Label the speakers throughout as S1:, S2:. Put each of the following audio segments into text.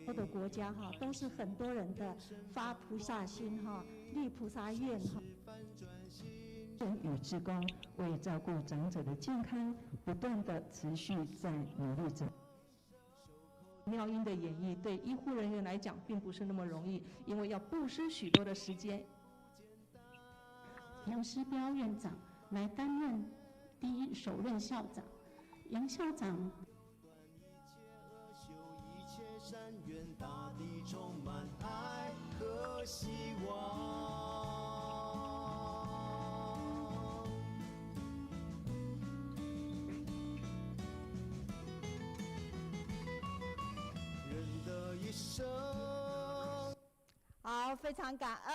S1: 多的国家都是很多人的发菩萨心立菩萨愿与志工为照顾长者的健康，不断的持续在努力着。妙音的演绎对医护人员来讲并不是那么容易，因为要布施许多的时间。杨师彪院长来担任首任校长，杨校长。大地充满爱和希望。人的一生。好，非常感恩。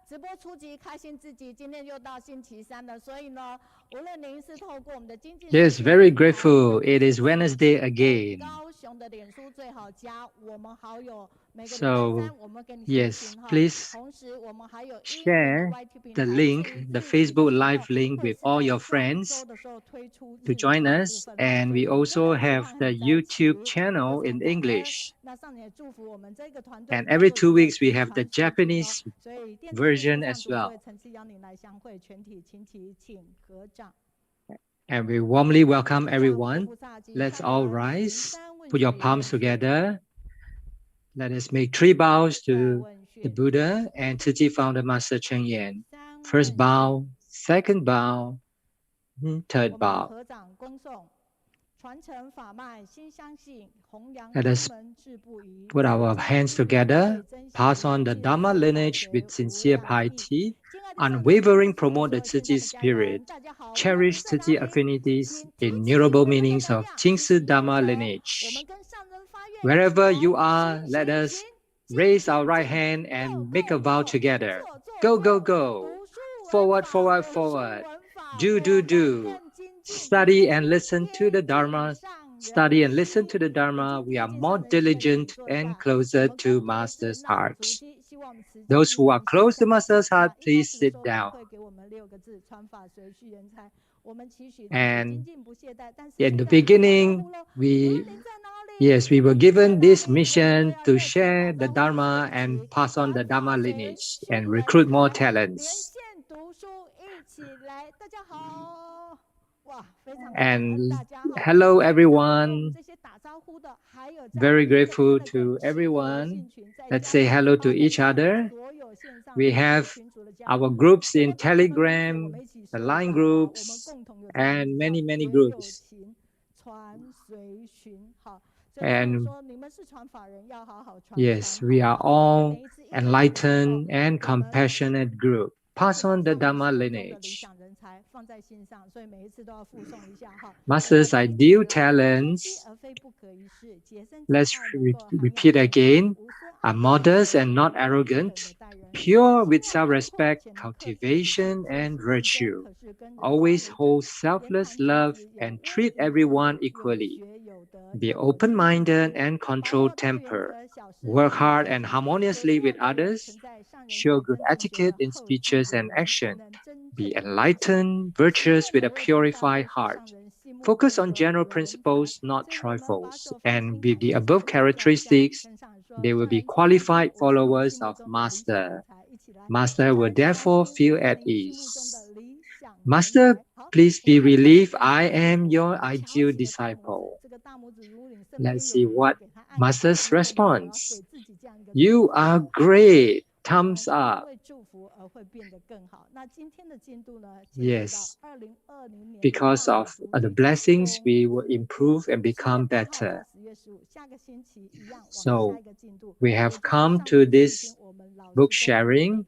S1: 直播初级开心自己，今天又到星期三了，所以呢，无论您是透过我们的经济
S2: ，Yes, very grateful. It is Wednesday again.
S1: 高雄的脸书最好加我们好友，每个礼拜
S2: So,
S1: 三我们给你
S2: yes, please
S1: 同时我们还有
S2: share the link, the Facebook Live link with all your friends to join us. And we also have the YouTube channel in English. And every 2 weeks we have the Japanese version as well. And we warmly welcome everyone. Let's all rise. Put your palms together. Let us make 3 bows to the Buddha and Tzu Chi founder Master Cheng Yen. First bow, second bow, third bow. Let us put our hands together, pass on the Dharma lineage with sincere piety, unwavering promote the Tzu Chi spirit, cherish Tzu Chi affinities, innumerable meanings of Jingsi Dharma lineage. Wherever you are, let us raise our right hand and make a vow together. Go, go, go. Forward, forward, forward. Do, do, do. Study and listen to the Dharma. Study and listen to the Dharma. We are more diligent and closer to Master's heart. Those who are close to Master's heart, please sit down. And in the beginning, we were given this mission to share the Dharma and pass on the Dharma lineage and recruit more talents. And hello, everyone. Very grateful to everyone. Let's say hello to each other. We have our groups in Telegram, the line groups, and many, many groups. And yes, we are all enlightened and compassionate group. Pass on the Dhamma lineage. Master's ideal talents, let's repeat again, are modest and not arrogant, pure with self-respect, cultivation, and virtue. Always hold selfless love and treat everyone equally. Be open-minded and control temper. Work hard and harmoniously with others. Show good etiquette in speeches and action. Be enlightened, virtuous with a purified heart. Focus on general principles, not trifles. And with the above characteristics, they will be qualified followers of Master. Master will therefore feel at ease. Master, please be relieved. I am your ideal disciple. Let's see what Master's response. You are great. Thumbs up. Yes. Because of the blessings, we will improve and become better. So, we have come to this book sharing.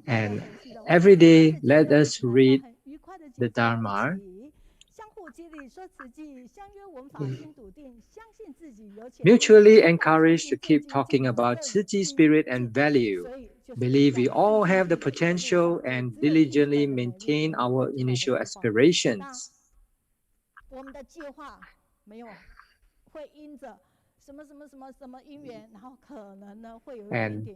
S2: And every day, let us read the Dharma. Mutually encouraged to keep talking about Tzu Chi spirit and value. Believe we all have the potential and diligently maintain our initial aspirations. And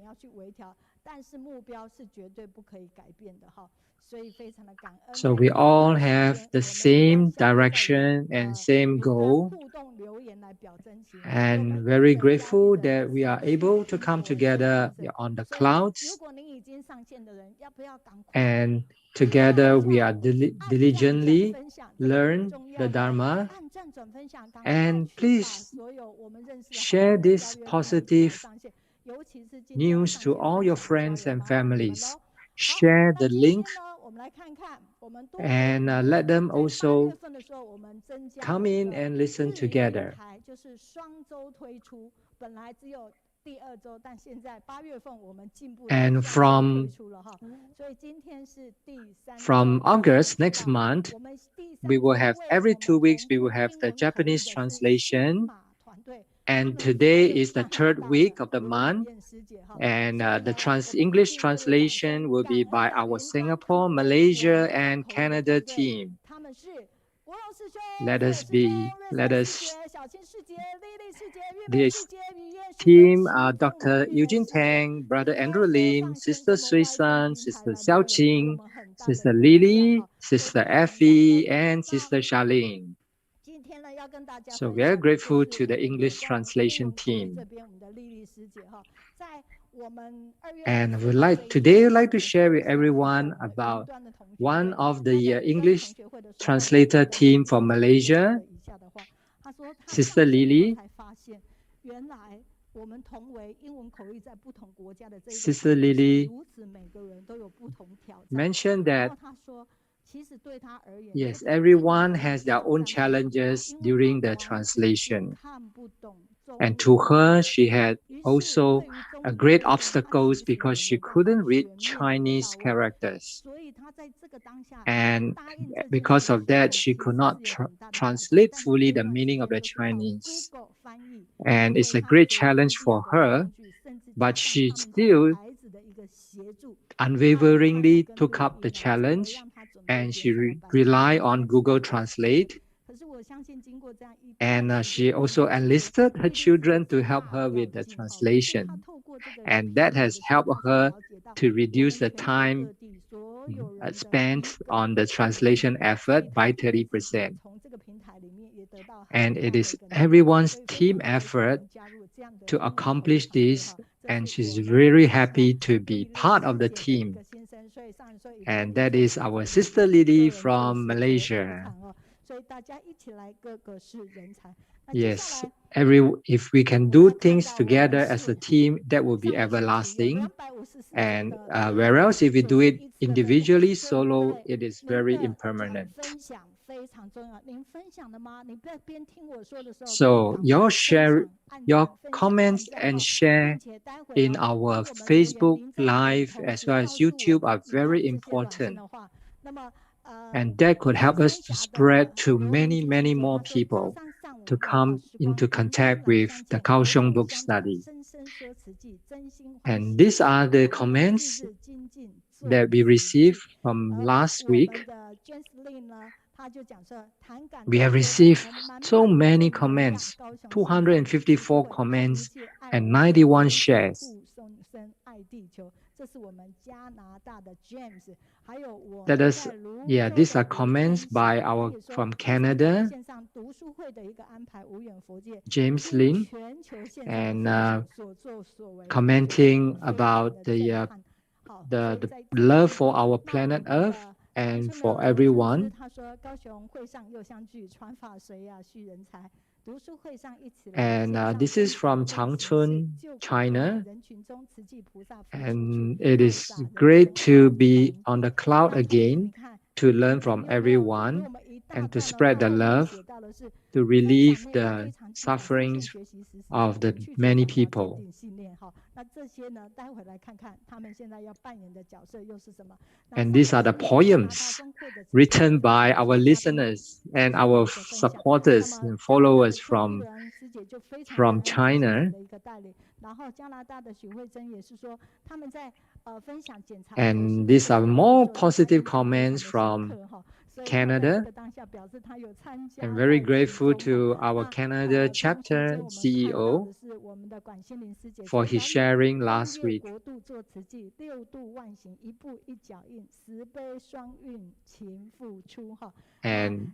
S2: so we all have the same direction and same goal. And very grateful that we are able to come together on the clouds. And together we are diligently learn the Dharma. And please share this positive news to all your friends and families. Share the link and let them also come in and listen together. And from August next month, we will have every 2 weeks, we will have the Japanese translation. And today is the 3rd week of the month. And the English translation will be by our Singapore, Malaysia, and Canada team. This team are Dr. Eugene Tang, Brother Andrew Lim, Sister Suisan, Sister Xiaoqing, Sister Lily, Sister Effie, and Sister Charlene. So we are grateful to the English translation team. And today I'd like to share with everyone about one of the English translator team from Malaysia, Sister Lily. Sister Lily mentioned that yes, everyone has their own challenges during the translation. And to her, she had also a great obstacles because she couldn't read Chinese characters. And because of that, she could not translate fully the meaning of the Chinese. And it's a great challenge for her, but she still unwaveringly took up the challenge, and she relied on Google Translate. And she also enlisted her children to help her with the translation. And that has helped her to reduce the time spent on the translation effort by 30%. And it is everyone's team effort to accomplish this. And she's very happy to be part of the team. And that is our Sister Lily from Malaysia. Yes, if we can do things together as a team, that will be everlasting. And whereas if we do it individually, solo, it is very impermanent. So your comments and share in our Facebook Live as well as YouTube are very important. And that could help us to spread to many, many more people to come into contact with the Kaohsiung book study. And these are the comments that we received from last week. We have received so many comments, 254 comments and 91 shares. These are comments by from Canada, James Lin, and commenting about the love for our planet Earth and for everyone. And this is from Changchun, China. And it is great to be on the cloud again, to learn from everyone and to spread the love, to relieve the sufferings of the many people. And these are the poems written by our listeners and our supporters and followers from China. And these are more positive comments from Canada. I'm very grateful to our Canada chapter CEO for his sharing last week. And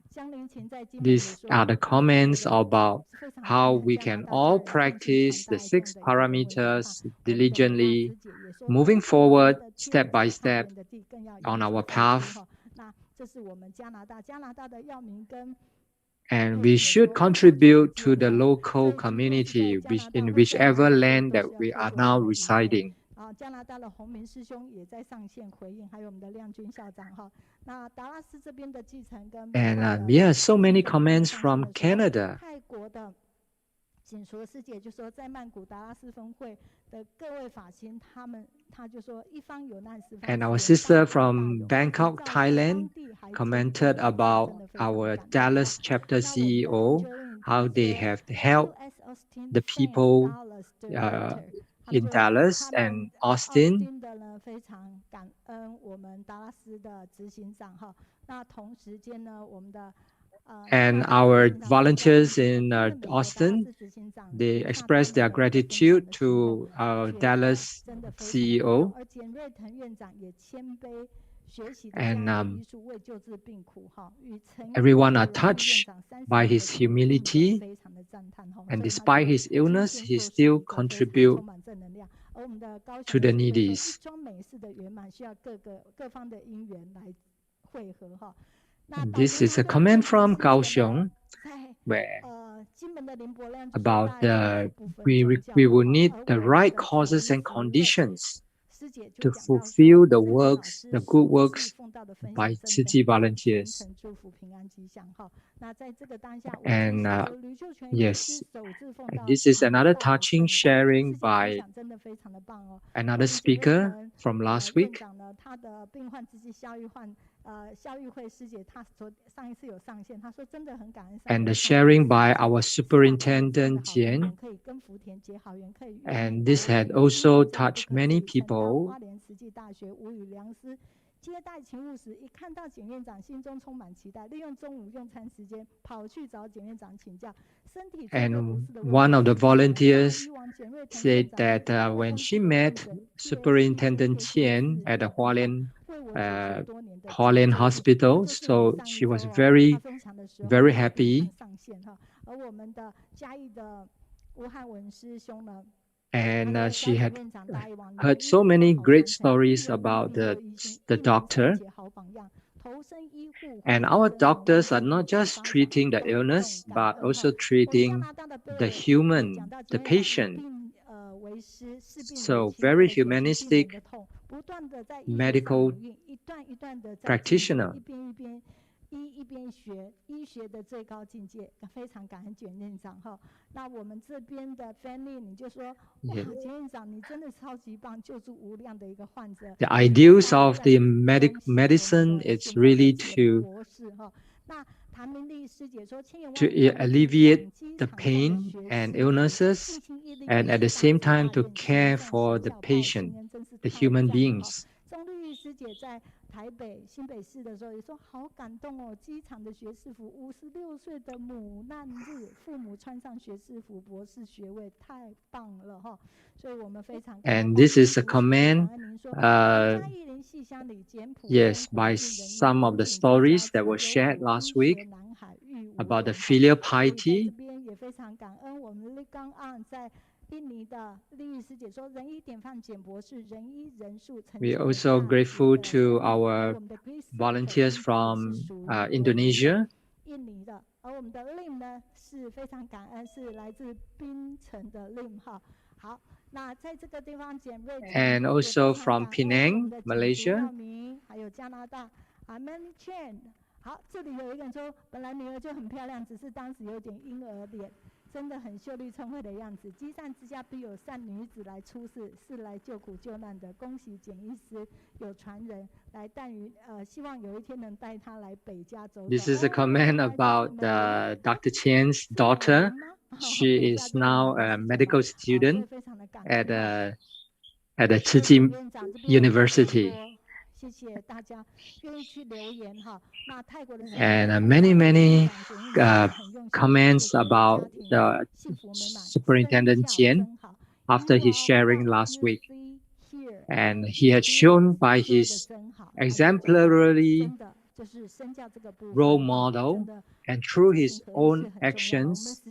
S2: these are the comments about how we can all practice the 6 parameters diligently, moving forward step by step on our path. And we should contribute to the local community in whichever land that we are now residing. And yeah, so many comments from Canada. And our sister from Bangkok, Thailand, commented about our Dallas chapter CEO, how they have helped the people in Dallas and Austin. And our volunteers in Austin, they expressed their gratitude to our Dallas CEO. And everyone are touched by his humility. And despite his illness, he still contributes to the needy. This is a comment from Kaohsiung, where about we will need the right causes and conditions to fulfill the works, the good works by Tzu Chi volunteers. And yes, this is another touching sharing by another speaker from last week. And the sharing by our superintendent Jian. And this had also touched many people. And one of the volunteers said that when she met Superintendent Qian at the Hualien Hospital, so she was very, very happy. And she had heard so many great stories about the doctor. And our doctors are not just treating the illness, but also treating the human, the patient. So very humanistic medical practitioner. The ideals of the medicine is really to alleviate the pain and illnesses, and at the same time to care for the patient, the human beings. And this is a comment, yes, by some of the stories that were shared last week about the filial piety. We are also grateful to our volunteers from Indonesia. And also from Penang, Malaysia. This is a comment about Dr. Qian's daughter. She is now a medical student at Tzu Chi University. And many comments about the Superintendent Qian after his sharing last week. And he had shown by his exemplary role model and through his own actions,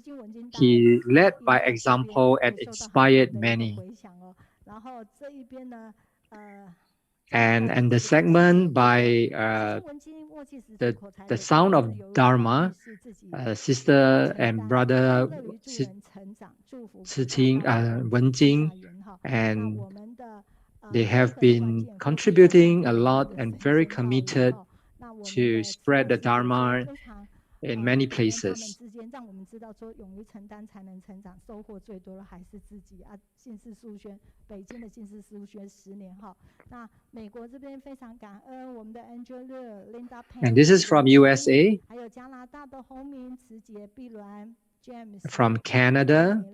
S2: he led by example and inspired many. And the segment by the sound of Dharma, sister and brother Wenxu, and they have been contributing a lot and very committed to spread the Dharma in many places. And this is from USA, from Canada,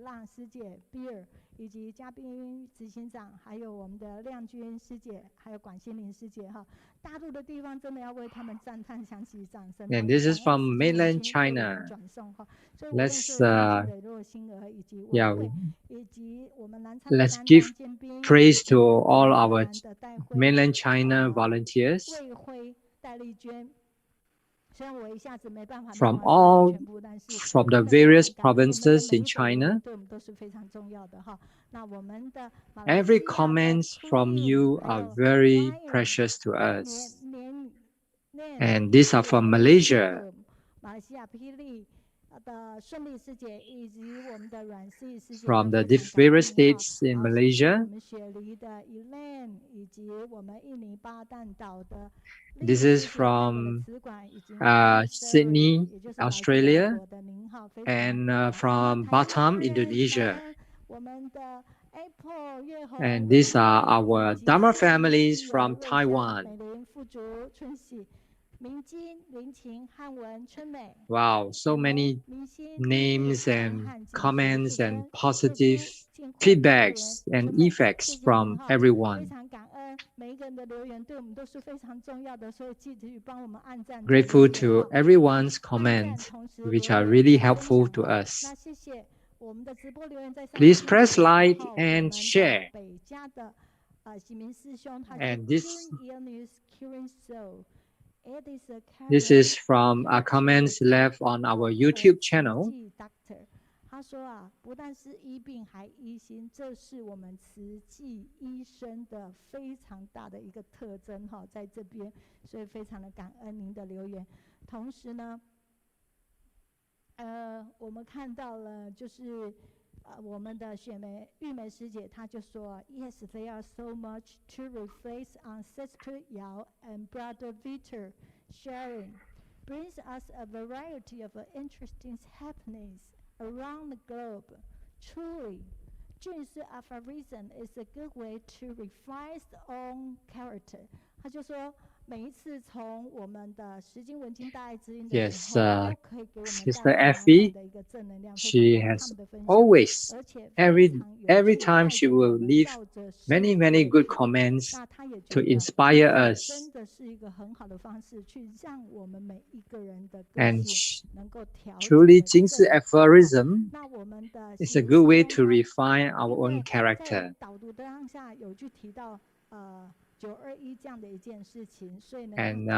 S2: and this is from mainland China. Let's give praise to all our mainland China volunteers from the various provinces in China. Every comment from you are very precious to us. And these are from Malaysia. From the various states in Malaysia. This is from Sydney, Australia, and from Batam, Indonesia. And these are our Dharma families from Taiwan. Wow, so many names and comments and positive feedbacks and effects from everyone. Grateful to everyone's comments, which are really helpful to us. Please press like and share. And this is from our comments left on our YouTube channel.
S3: Yes, they are so much to reflect on Sister Yao and Brother Victor sharing brings us a variety of interesting happenings around the globe. Truly, 正式 aphorism is a good way to refine own character. 他就说。
S2: Yes, Sister Effie, she has always, every time she will leave many good comments to inspire us. And truly, 正式 aphorism is a good way to refine our own character. And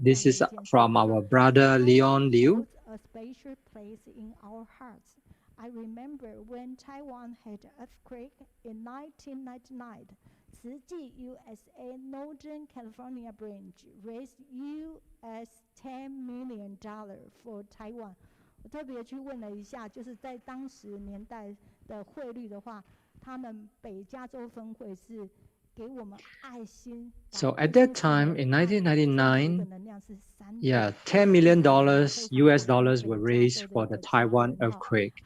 S2: this is from our brother Leon Liu.
S3: A special place in our hearts. I remember when Taiwan had an earthquake in 1999. 慈济 USA Northern California branch raised US $10 million for Taiwan. 我特别去问了一下，就是在当时年代的汇率的话，他们北加州分会是。
S2: So at that time, in 1999, $10 million US dollars were raised for the Taiwan earthquake.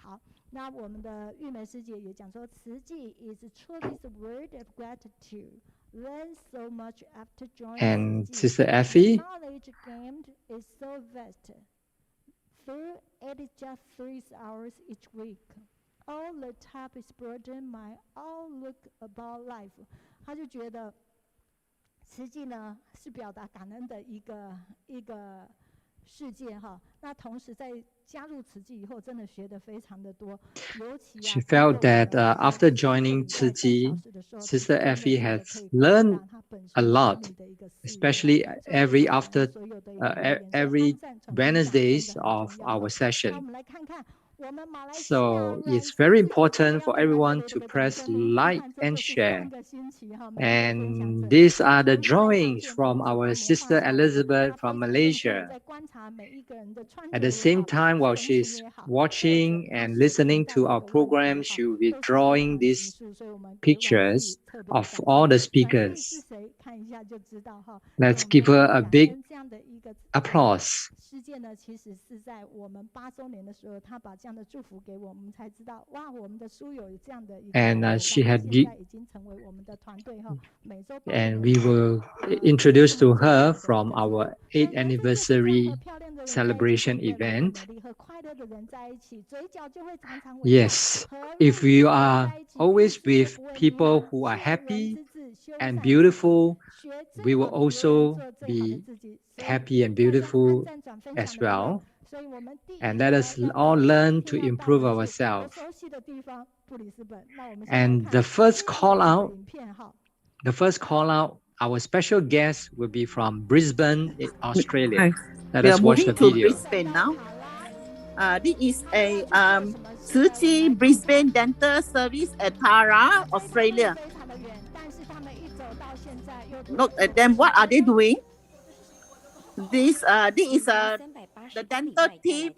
S2: And Sister Effie,
S3: through it is just 3 hours each week. All the topics broaden my outlook about life. 他就觉得慈济呢是表达感恩的一个世界哈。那同时在加入慈济以后，真的学得非常的多，尤其
S2: She felt that after joining Tzu Chi, Sister Effie has learned a lot, especially every Wednesdays of our session. So it's very important for everyone to press like and share. And these are the drawings from our sister Elizabeth from Malaysia. At the same time, while she's watching and listening to our program, she will be drawing these pictures of all the speakers. Let's give her a big applause. And she had and we will introduce to her from our 8th anniversary celebration event. Yes, if you are always with people who are happy and beautiful, we will also be happy and beautiful as well. And let us all learn to improve ourselves. And the first call out, our special guest will be from Brisbane, Australia. Let us watch the video.
S4: Brisbane now. This is a Tzu Chi Brisbane Dental Service at Tara, Australia. Look at them. What are they doing? This is the dental team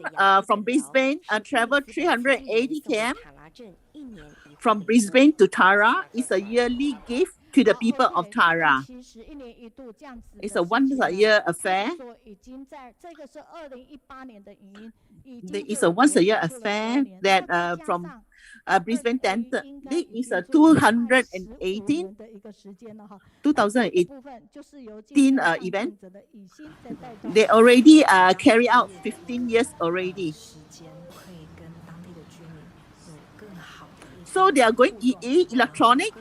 S4: from Brisbane traveled 380 km from Brisbane to Tara. It's a yearly gift to the people of Tara. It's a once-a-year affair. It's a once-a-year affair that from Brisbane Dental. This is a 2018 event. They already carry out 15 years already. So they are going electronic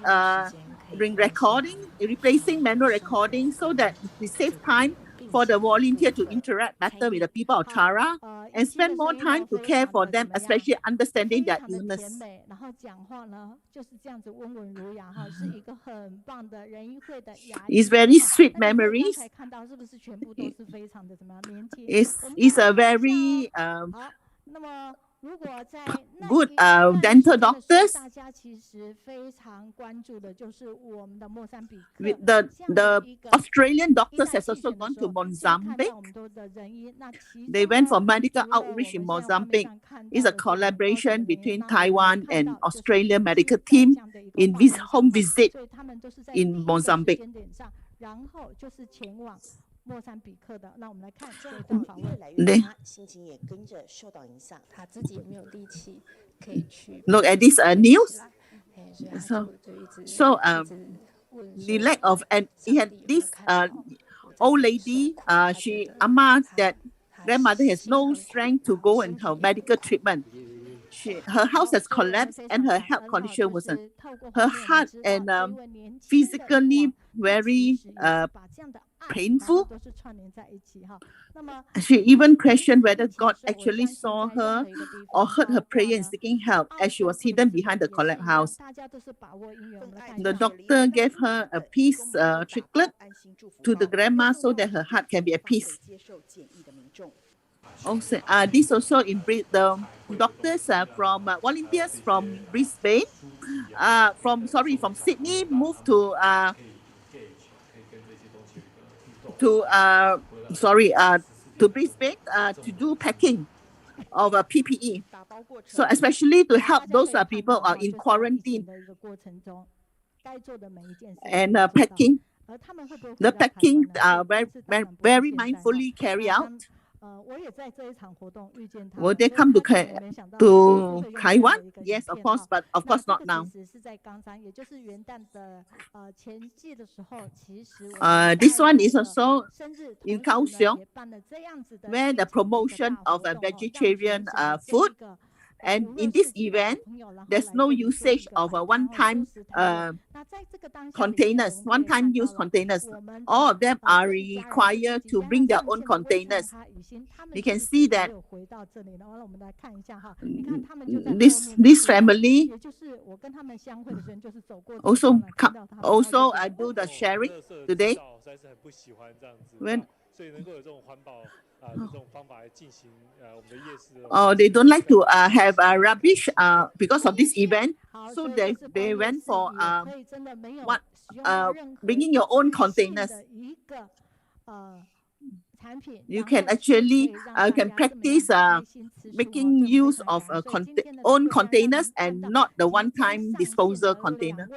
S4: ring recording, replacing manual recording, so that we save time for the volunteer to interact better with the people of Tara and spend more time to care for them, especially understanding their illness. It's very sweet memories. It's a very good dental doctors. The Australian doctors has also gone to Mozambique. They went for medical outreach in Mozambique. It's a collaboration between Taiwan and Australian medical team in this home visit in Mozambique.
S1: 莫桑比克的，那我们来看这一段访问，他心情也跟着受到影响，他自己也没有力气可以去。
S4: Look at this news. So the lack of and he had this old lady. She Amma that grandmother has no strength to go and her medical treatment. Her house has collapsed and her health condition worsened. Her heart and physically very painful. She even questioned whether God actually saw her or heard her prayer in seeking help as she was hidden behind the collapsed house. The doctor gave her a peace triplet to the grandma so that her heart can be at peace. Also, this also in the doctors from volunteers from Brisbane, from Sydney, moved to Brisbane to do packing of PPE. So especially to help those people in quarantine and packing. The packing very mindfully carry out. Will they come to Taiwan? Yes, of course, but of course not now. This one is also in Kaohsiung, where the promotion of a vegetarian food And in this event, there's no usage of a one-time containers, one-time use containers. All of them are required to bring their own containers. You can see that this family also do the sharing today. They don't like to have rubbish because of this event, so they went for bringing your own containers. You can actually can practice making use of own containers and not the one-time disposal container.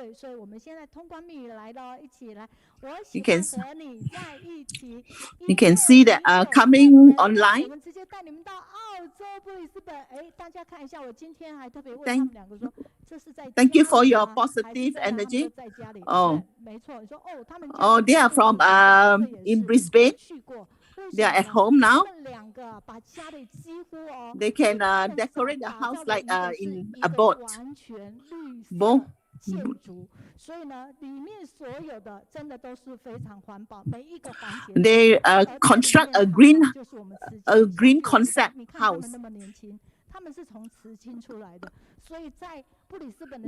S4: You can see that coming online. Thank you for your positive energy. They are from in Brisbane. They are at home now. They can decorate the house like in a boat. They construct a green concept house.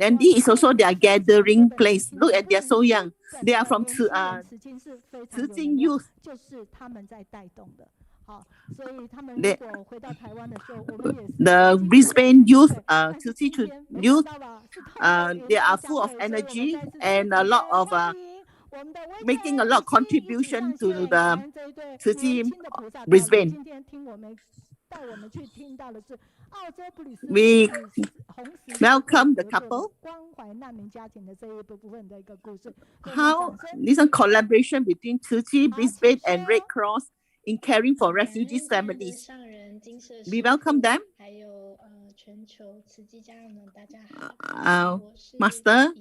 S4: And this is also their gathering place. Look at, they're so young. They are from Cijing Youth. The Brisbane Youth, Cijing Youth, they are full of energy and a lot of making a lot of contribution to the Cijing Brisbane. We welcome the couple. How this is a collaboration between Cijing, Brisbane and Red Cross in caring for refugees families. We welcome them. Master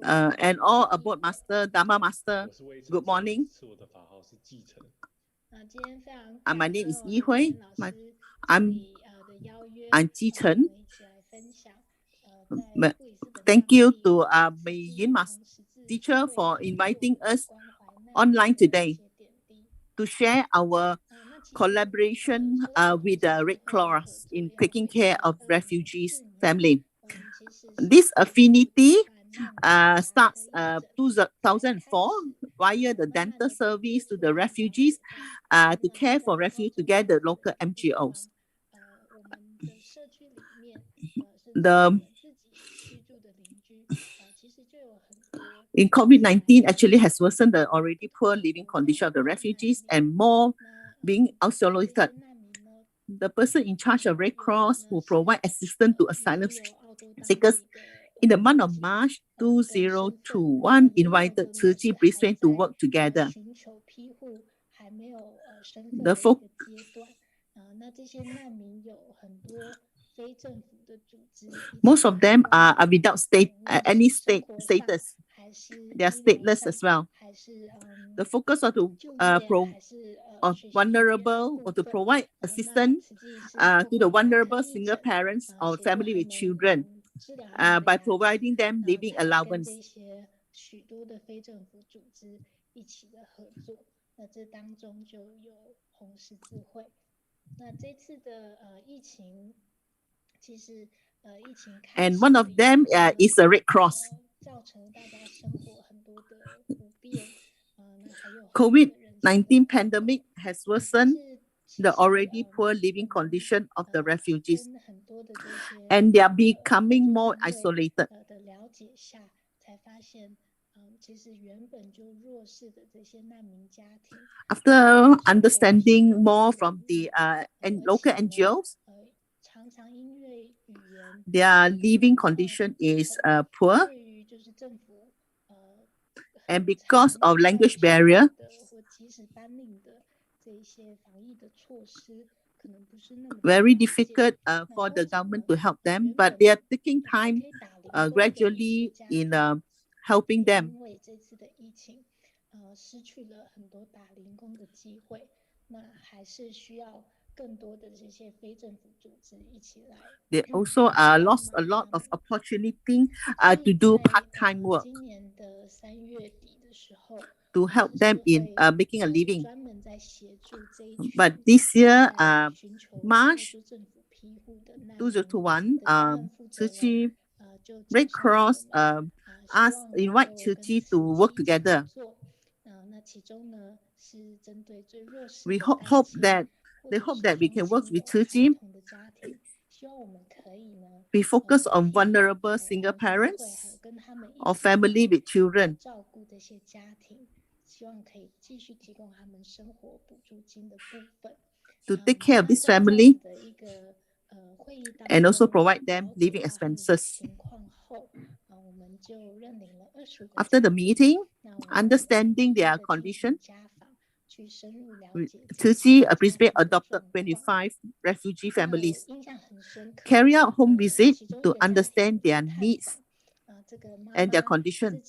S4: and all aboard Master, Dharma Master, good morning. My name is Yi Hui. I'm Ji Chen. Thank you to Mei Yin teacher for inviting us online today to share our collaboration with the Red Cross in taking care of refugees family. This affinity starts 2004 via the dental service to the refugees to care for refugees together with local NGOs. In COVID-19 actually has worsened the already poor living condition of the refugees and more being isolated. The person in charge of Red Cross who provide assistance to asylum seekers in the month of March 2021 invited Cijing Brisbane to work together. Most of them are without any status. They are stateless as well. The focus of vulnerable or to provide assistance to the vulnerable single parents or family with children by providing them living allowance. And one of them is the Red Cross. COVID-19 pandemic has worsened the already poor living condition of the refugees, and they are becoming more isolated. After understanding more from the local NGOs, their living condition is poor, and because of language barrier, very difficult for the government to help them, but they are taking time gradually in helping them. They also lost a lot of opportunity to do part-time work to help them in making a living. But this year, March 2021, Tzu Chi Red Cross invite Tzu Chi to work together. We hope that we can work with Tzu Chi. We focus on vulnerable single parents or family with children to take care of this family and also provide them living expenses. After the meeting, understanding their condition, Tzu Chi Brisbane adopted 25 refugee families, carry out home visits to understand their needs and their condition.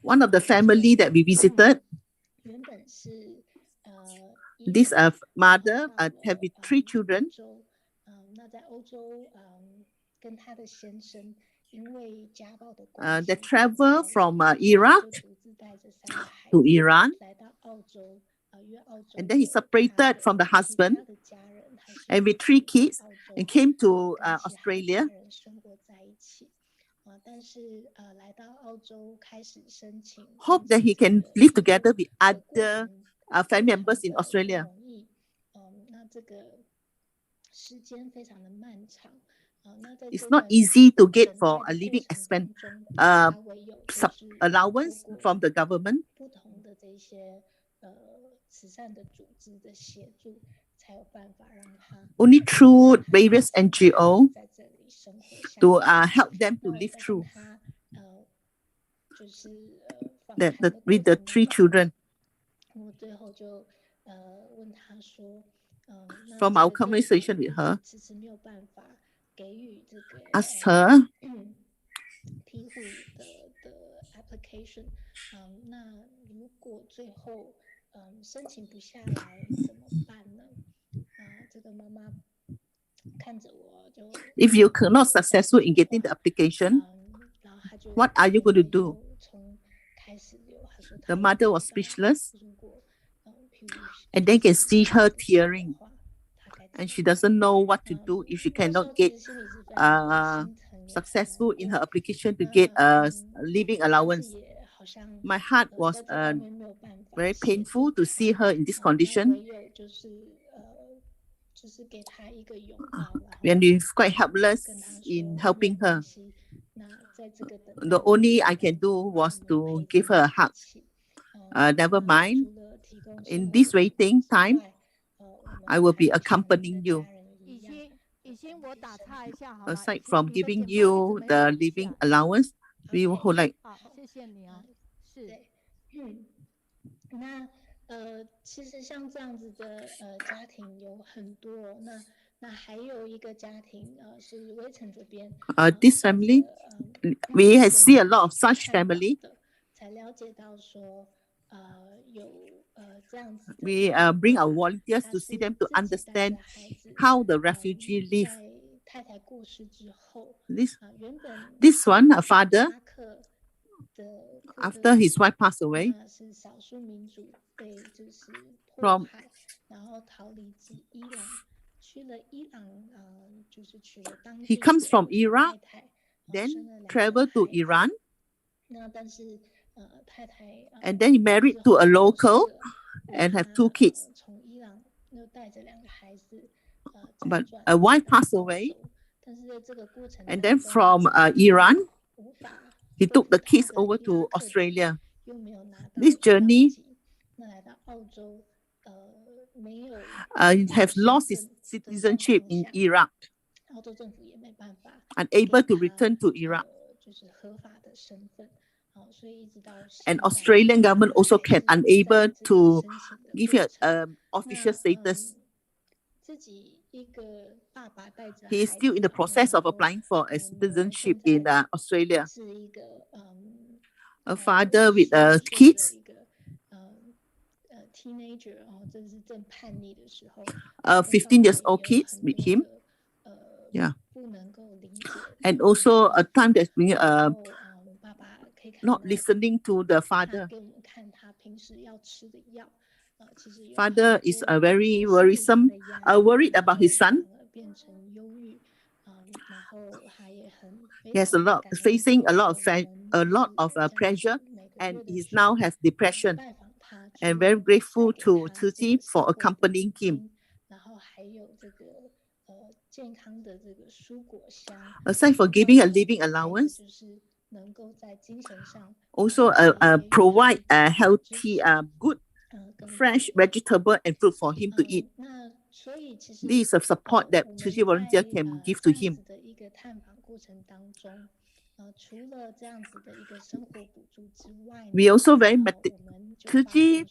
S4: One of the family that we visited, this mother have 3 children. They travel from Iraq to Iran, and then he separated from the husband and with 3 kids and came to Australia. Hope that he can live together with other family members in Australia. It's not easy to get for a living expense allowance from the government. Only through various NGO to help them to live through with the 3 children. From our conversation with her, asked her if you are not successful in getting the application, what are you going to do? The mother was speechless, and they can see her tearing, and she doesn't know what to do if she cannot get successful in her application to get a living allowance. My heart was very painful to see her in this condition. And we're quite helpless in helping her. The only I can do was to give her a hug. Never mind. In this waiting time, I will be accompanying you. Aside from giving you the living allowance, we would like. This family, we see a lot of such family. We bring our volunteers to see them to understand how the refugee live. This one, a father, after his wife passed away, he comes from Iraq, then traveled to Iran, and then he married to a local and have 2 kids. But a wife passed away, and then from Iran, he took the kids over to Australia. This journey have lost his citizenship in Iraq, unable to return to Iraq. And Australian government also can unable to give you official status. He is still in the process of applying for a citizenship in Australia. A father with kids 15 years old kids with him. Yeah. And also a time that's been not listening to the father. Father is very worrisome, worried about his son. He has facing a lot of pressure, and he now has depression. And very grateful to Tzu Chi for accompanying him. Aside for giving a living allowance, also provide a healthy, good, fresh vegetable and fruit for him to eat. This is a support that Tzu Chi volunteer can give to him. We also Tzu Chi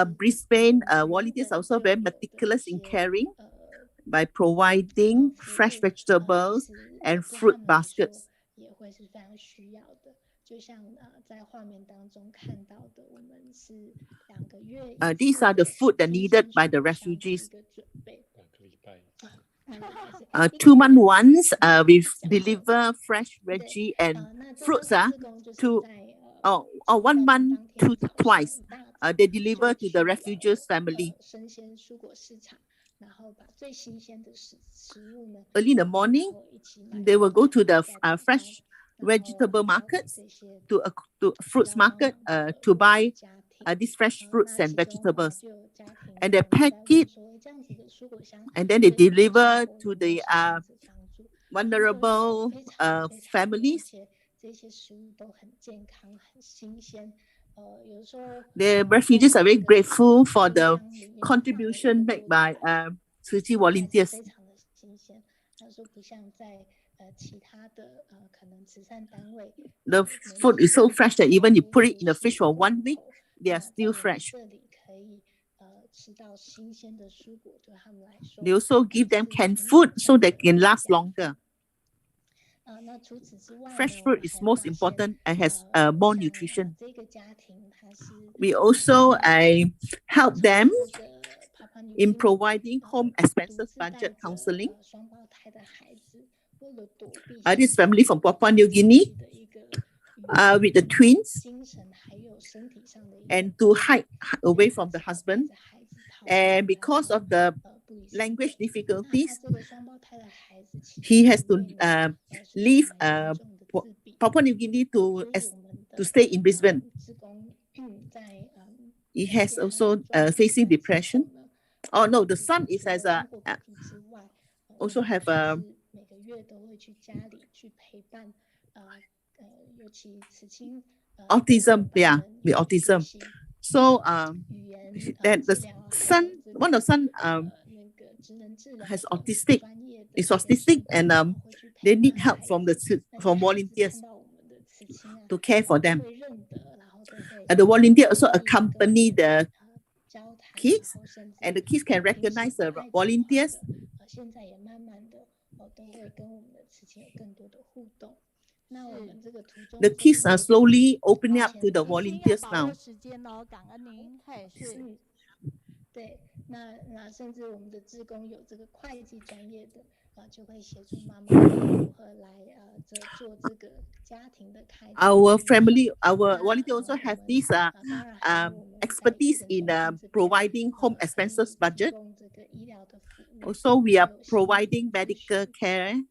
S4: Brisbane volunteers are also very meticulous in caring by providing fresh vegetables and fruit baskets. These are the food that needed by the refugees. 2 months once, we deliver fresh veggie and fruits to 1 month twice. They deliver to the refugees family. Early in the morning, they will go to the fresh vegetable markets, to fruits market to buy these fresh fruits and vegetables. And they pack it, and then they deliver to the vulnerable families. The refugees are very grateful for the contribution made by Tzu Chi volunteers. The food is so fresh that even you put it in the fridge for 1 week, they are still fresh. They also give them canned food so they can last longer. Fresh fruit is most important and has more nutrition. We also help them in providing home expenses budget counseling. This family from Papua New Guinea with the twins, and to hide away from the husband. And because of the language difficulties, he has to leave Papua New Guinea to stay in Brisbane. He has also facing depression. Oh no, the son is also have autism. Yeah, with autism. So that the son, one of the son is autistic, and they need help from volunteers to care for them. The volunteer also accompany the kids, and the kids can recognize the volunteers. The kids are slowly opening up to the volunteers now. Our volunteers also have this expertise in providing home expenses budget. Also, we are providing medical care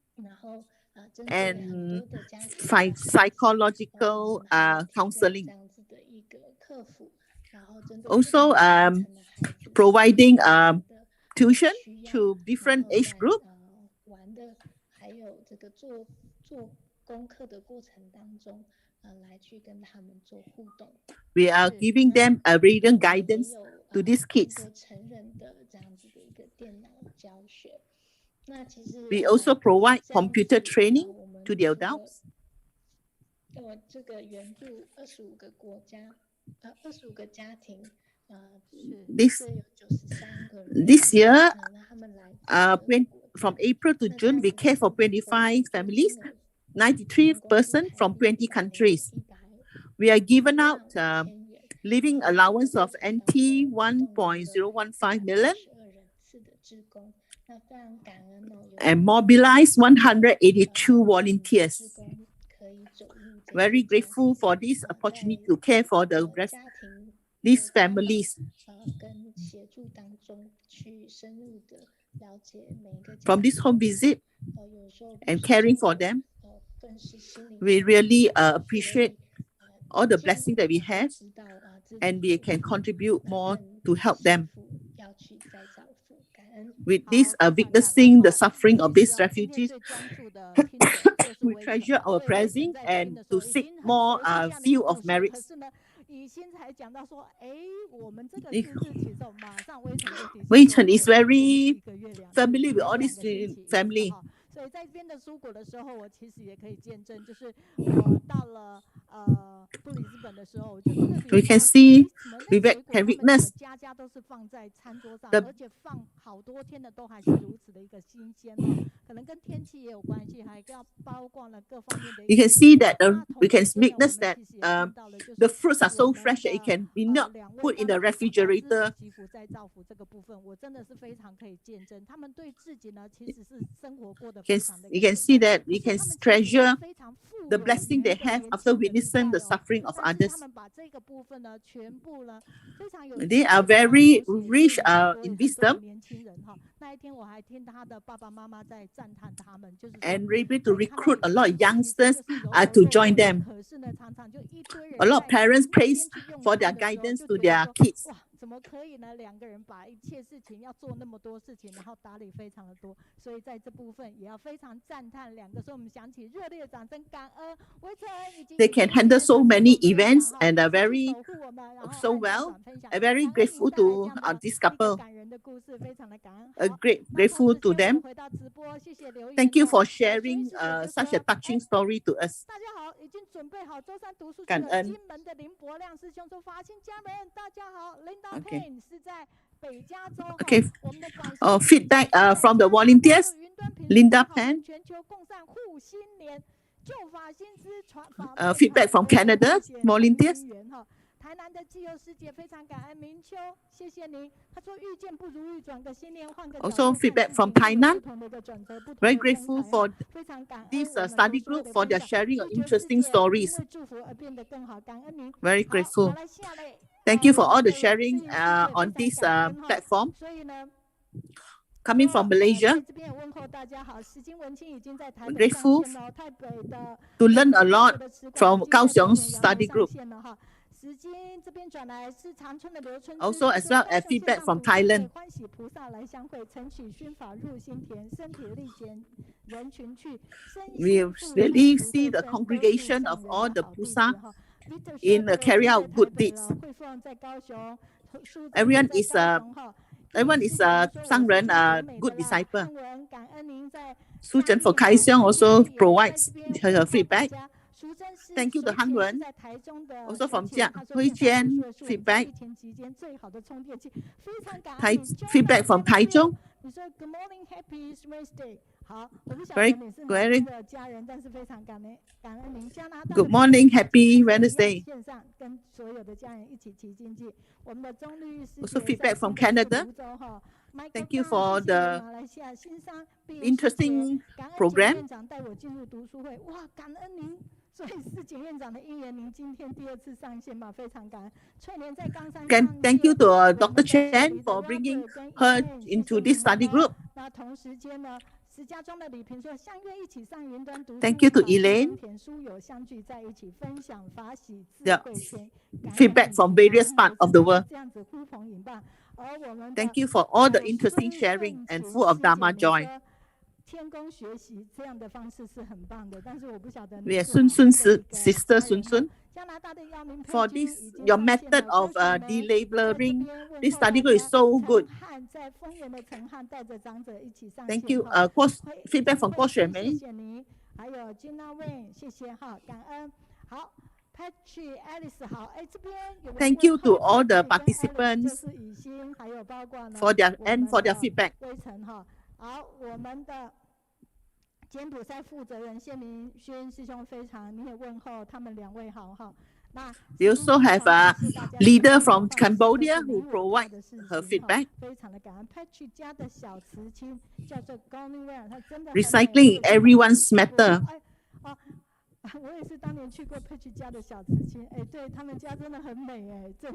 S4: and psychological counseling. Also, providing tuition to different age group. We are giving them a reading guidance to these kids. We also provide computer training to the adults. This year, from April to June, we care for 25 families, 93 persons from 20 countries. We are given out living allowance of NT 1.015 million, and mobilized 182 volunteers. Very grateful for this opportunity to care for these families. From this home visit and caring for them, we really appreciate all the blessings that we have, and we can contribute more to help them. With this, witnessing the suffering of these refugees, we treasure our presence and to seek more field of merits. Weicheng is very familiar with all this family.
S3: 所以在这边的出国的时候，我其实也可以见证，就是我到了布里斯本的时候，我就特别
S4: We can see, we can witness
S3: 家家都是放在餐桌上，而且放好多天的都还是如此的一个新鲜哦，可能跟天气也有关系，还要包括了各方面的。
S4: You can see that we can witness that the fruits are so fresh that it can be not put in the refrigerator.
S3: 祈福在造福这个部分，我真的是非常可以见证，他们对自己呢其实是生活过得。
S4: You can see that we can treasure the blessing they have after witnessing the suffering of others. They are very rich in wisdom and able to recruit a lot of youngsters to join them. A lot of parents praise for their guidance to their kids.
S3: 怎么可以呢？两个人把一切事情要做那么多事情，然后打理非常的多，所以在这部分也要非常赞叹两个。所以我们响起热烈的掌声，感恩维城以及
S4: They can handle so many events and are very so well. I'm very grateful to this couple.
S3: 感人的故事，非常的感恩。
S4: Grateful to them. Thank you for sharing such a touching story to us.
S3: 大家好，已经准备好周三读书
S4: 感恩。
S3: 金门的林伯亮师兄说：“发心家人，大家好。”
S4: Okay.
S3: 是在北加州。
S4: Okay. Feedback from the volunteers. Linda Pan.
S3: 全球共善护心联旧法新知传法。
S4: Feedback from Canada. Volunteers.
S3: 台南的自由世界非常感恩明秋，谢谢您。他说遇见不如意，转个心念，换个。
S4: Also feedback from Tainan. Very grateful for this study group for their sharing of interesting stories. Very grateful. Thank you for all the sharing on this platform. Coming from Malaysia, grateful to learn a lot from Kaohsiung study group. Also, as well as feedback from Thailand. We really see the congregation of all the Pusa in carry out good deeds. Everyone is Sangren, good disciple. Sujan for Kaohsiung also provides her feedback. Thank you to Han Wen, also from Hui Jian, feedback. Feedback from Taichung. Very good morning, happy Wednesday. Also feedback from Canada. Thank you for the interesting program. Thank you to Dr. Chen for bringing her into this study group. Thank you to Elaine. The feedback from various parts of the world. Thank you for all the interesting sharing and full of Dharma joy. We are sister Sun Sun. For this, your method of delabeling this study group is so good. Thank you. Feedback from Guo Xuanmei. Thank you to all the participants for their feedback.
S3: 好，我们的柬埔寨负责人谢明轩师兄非常，你也问候他们两位好哈。
S4: They also have a leader from Cambodia who provide her feedback. Recycling everyone's matter.
S3: 我也是当年去过佩奇家的小瓷器，哎，对他们家真的很美，哎，真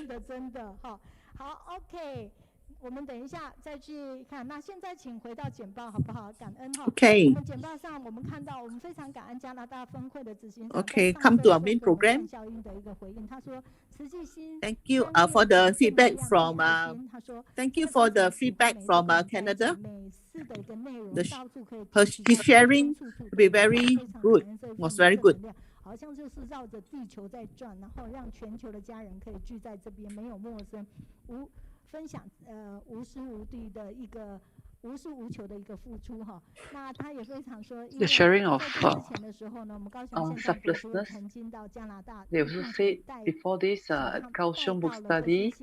S3: 的哈。好 ，OK， 我们等一下再去看。那现在请回到简报好不好？感恩哈。
S4: Okay.
S3: 我们简报上我们看到，我们非常感恩加拿大分会的执行长。
S4: Okay, come to our main program.
S3: 效应的一个回应，他说慈济心。
S4: Thank you for the feedback from. Thank you for the feedback from Canada. His sharing will be very good. Was very good.
S3: 好像就是绕着地球在转，然后让全球的家人可以聚在这边，没有陌生，分享无私无地的一个无私无求的一个付出哈。那他也非常说，
S5: The sharing of
S3: 之前的时候呢，我们高雄县政府曾经到加拿大。
S5: They also said before this Kaohsiung book study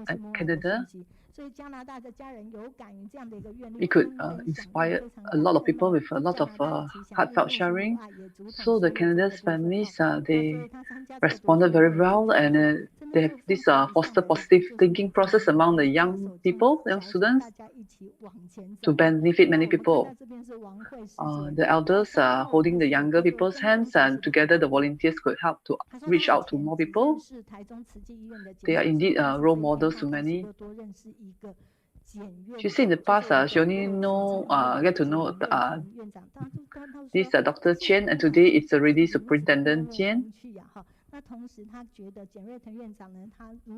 S5: at Canada,
S3: 所以加拿大的家人有感于这样的一个愿力，
S5: it could inspire a lot of people with a lot of heartfelt sharing. So the Canada's families, they responded very well, and they have this foster positive thinking process among the young people, young students, to benefit many people. The elders are holding the younger people's hands, and together the volunteers could help to reach out to more people. They are indeed role models to many. She said in the past, she only get to know this Dr. Chen, and today it's already Superintendent Chen.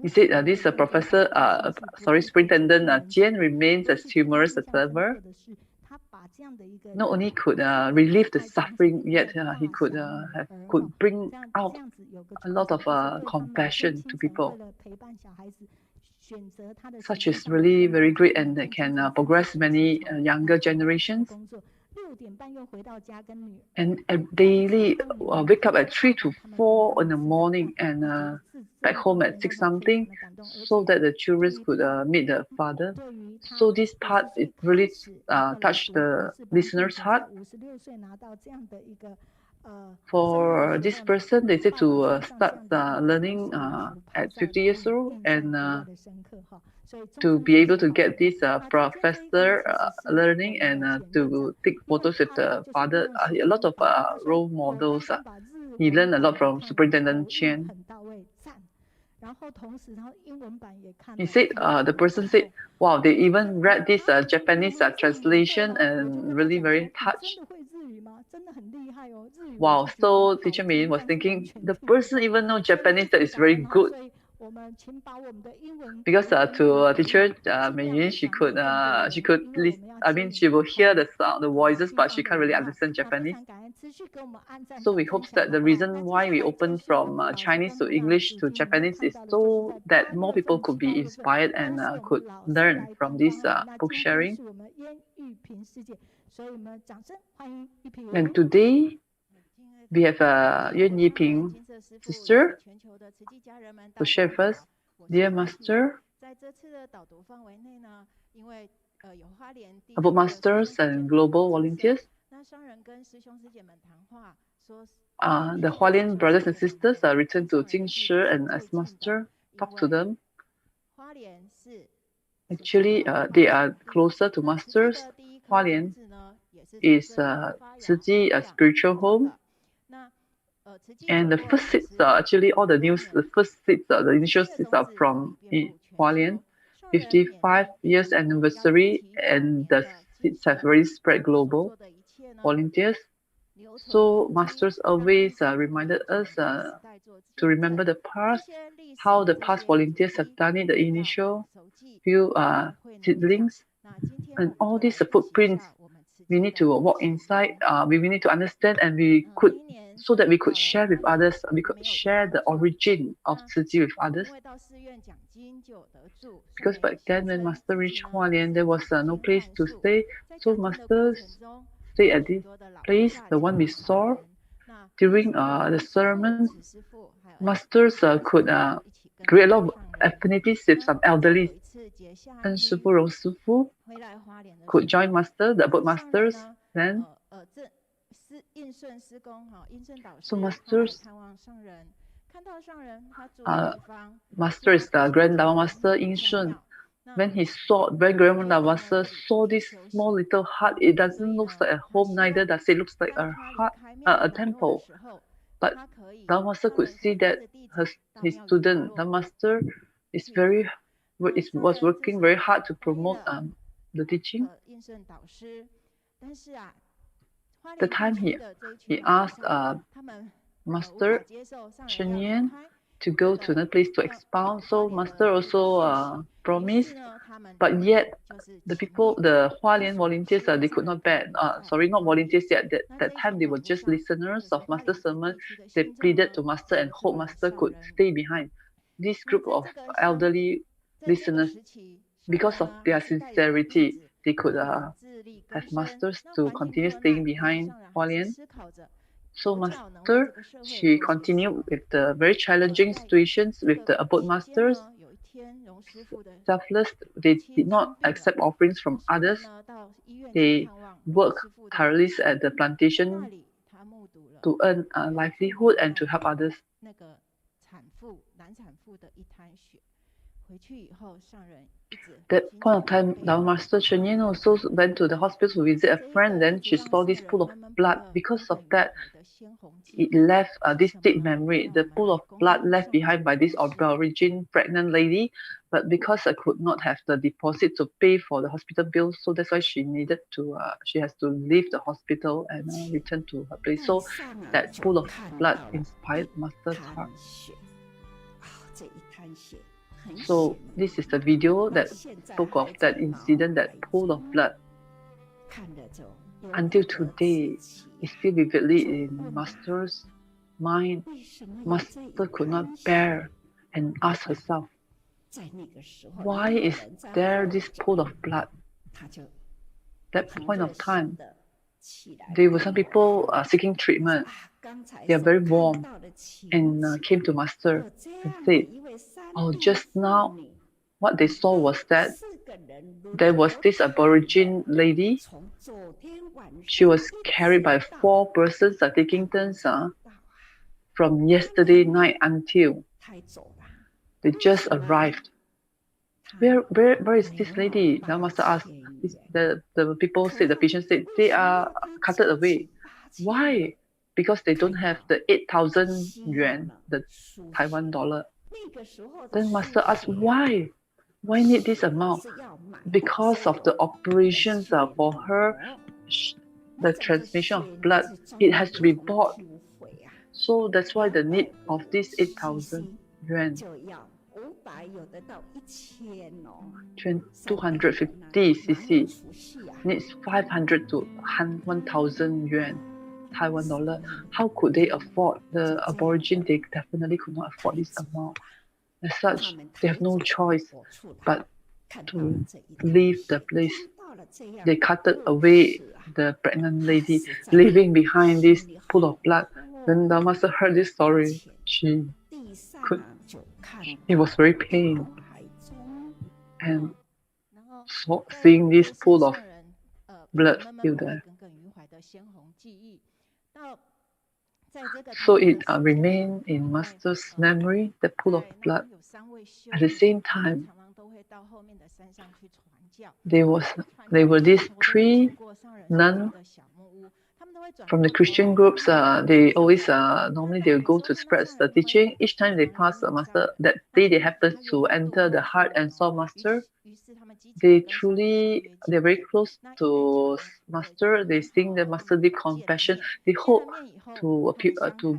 S5: He said this Superintendent Chen remains as humorous as ever. Not only could relieve the suffering, yet he could bring out a lot of compassion to people. Such is really very great, and they can progress many younger generations. And daily wake up at 3 to 4 in the morning and back home at 6 something, so that the children could meet the father. So this part, it really touched the listener's heart. For this person, they said to start learning at 50 years old, and to be able to get this professor learning, and to take photos with the father. A lot of role models. He learned a lot from Superintendent Chen. He said, the person said, wow, they even read this Japanese translation and really very touched. Wow, so Teacher Min was thinking, the person even know Japanese, that is very good. Because to Teacher Min, she could listen, I mean, she will hear the sound, the voices, but she can't really understand Japanese. So we hope that the reason why we opened from Chinese to English to Japanese is so that more people could be inspired and could learn from this book sharing. And today, we have Yuan Yiping sister to share with us. Dear Master, about Masters and global volunteers, the Hualien brothers and sisters returned to Jingshi and as Master, talk to them. Actually, they are closer to Masters. Hualien is Tzu Chi, a spiritual home. And the first seats are actually all the news. The first seats, the initial seats are from Hualien, 55 years anniversary, and the seats have already spread global. Volunteers. So Masters always reminded us to remember the past, how the past volunteers have done it, the initial few seedlings, and all these footprints. We need to walk inside. We need to understand, and so that we could share with others. We could share the origin of Tzu Chi with others. Because back then, when Master reached Hualien, there was no place to stay. So Master stayed at this place, the one we saw during the sermon. Masters could create a lot of affinities with some elderly. And Shifu Rong Shifu could join Master, the abode Masters, then. So Masters master is the Grand Dharma Master Yixin. When Grand Dharma Master saw this small little hut, it doesn't look like a home, neither does it look like a hut, a temple. But Dharma Master could see that his student, the master, was working very hard to promote the teaching. The time he asked Master Chen Yan to go to the place to expound, so Master also promised, but yet the Hualien volunteers, they could not bear, not volunteers yet, that time they were just listeners of Master's sermon. They pleaded to Master and hoped Master could stay behind. This group of elderly listeners, because of their sincerity, they could have Masters to continue staying behind Hualien. So Master, she continued with the very challenging situations with the abode masters. Selfless, they did not accept offerings from others. They worked tirelessly at the plantation to earn a livelihood and to help others. That point of time, Dharma Master Chen Yan also went to the hospital to visit a friend. Then she saw this pool of blood. Because of that, it left this deep memory. The pool of blood left behind by this Aborigine pregnant lady. But because I could not have the deposit to pay for the hospital bill, so that's why she needed to. She has to leave the hospital and return to her place. So that pool of blood inspired Master's heart. So this is the video that spoke of that incident, that pool of blood. Until today, it's still vividly in Master's mind. Master could not bear and ask herself, why is there this pool of blood? That point of time, there were some people seeking treatment. They are very warm and came to Master and said, oh, just now, what they saw was that there was this Aborigine lady. She was carried by 4 persons taking turns from yesterday night until they just arrived. Where is this lady? The Master asked. The people said, the patient said, they are carted away. Why? Because they don't have the 8,000 yuan, the Taiwan dollar. Then Master asked, why? Why need this amount? Because of the operations for her, the transmission of blood, it has to be bought. So that's why the need of this 8,000 yuan. 250 cc needs 500 to 1,000 yuan, Taiwan dollar. How could they afford? The Aborigine, they definitely could not afford this amount. As such, they have no choice but to leave the place. They carted away the pregnant lady, leaving behind this pool of blood. When the Master heard this story, he was very pained. And seeing this pool of blood still there. So it remained in Master's memory, the pool of blood. At the same time, there were these 3 nuns from the Christian groups. They always normally they will go to spread the teaching. Each time they pass the Master, that day they happen to enter the hut and saw Master. They're very close to Master. They sing the Master deep compassion. They hope to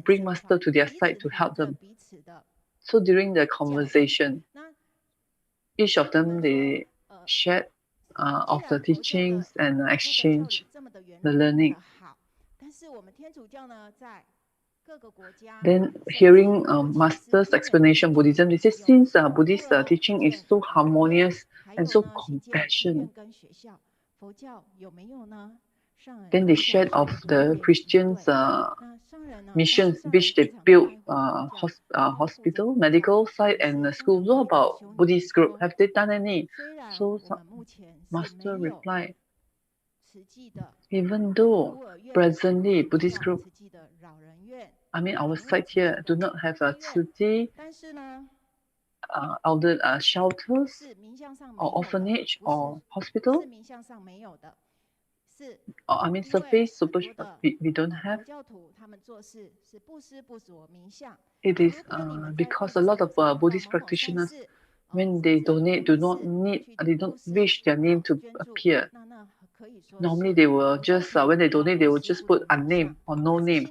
S5: bring Master to their side to help them. So during the conversation, each of them they shared of the teachings and exchange the learning. Then hearing Master's explanation of Buddhism, they say since Buddhist teaching is so harmonious and so compassionate, then they shared of the Christians' missions which they built hospital, medical site and school. What about Buddhist group? Have they done any? So Master replied, Even though presently Buddhist group, I mean our site here do not have a 慈济 elder shelters or orphanage or hospital. I mean surface we don't have. It is because a lot of Buddhist practitioners, when they donate, they don't wish their name to appear. Normally they will just, when they donate, they will just put unnamed or no name.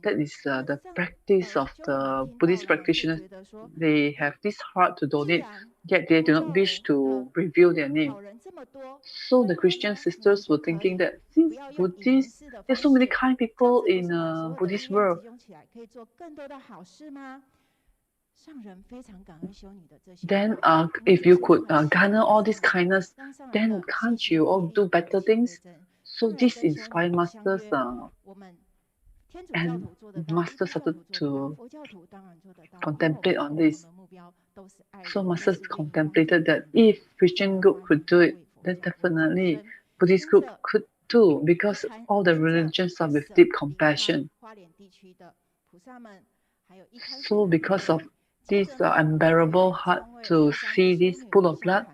S5: That is the practice of the Buddhist practitioners. They have this heart to donate, yet they do not wish to reveal their name. So the Christian sisters were thinking that since Buddhists, there's so many kind people in Buddhist world. Then if you could garner all this kindness, then can't you all do better things? So this inspired masters and masters started to contemplate on this. So masters contemplated that if Christian group could do it, then definitely Buddhist group could too, because all the religions are with deep compassion. So because of this unbearable heart to see this pool of blood,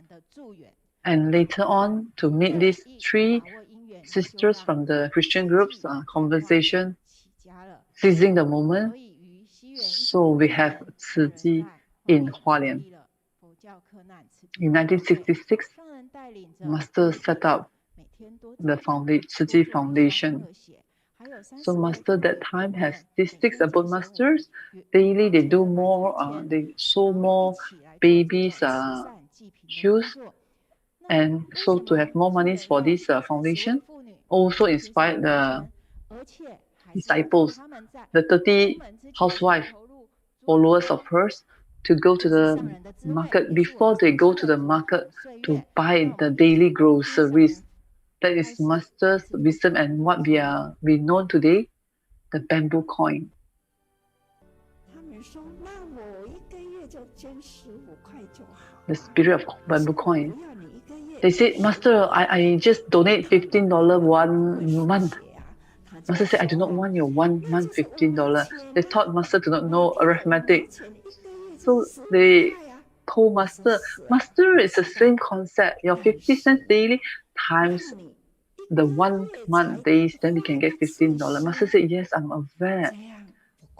S5: and later on to meet these three sisters from the Christian groups, conversation, seizing the moment. So we have 慈济 in Hualien. In 1966, Master set up the 慈济Foundation. So Master that time has these 6 abode masters. Daily they do more, they sew more babies' shoes, and so to have more monies for this foundation. Also inspired the disciples, the 30 housewives, followers of hers, to go to the market before they go to the market to buy the daily groceries. That is Master's wisdom and what we know today, the bamboo coin. The spirit of bamboo coin. They said, Master, I just donate $15 1 month. Master said, I do not want your 1 month $15. They thought Master do not know arithmetic. So they told Master, Master, it's the same concept. Your 50 cents daily times the 1 month days, then we can get $15. Master said, yes, I'm aware.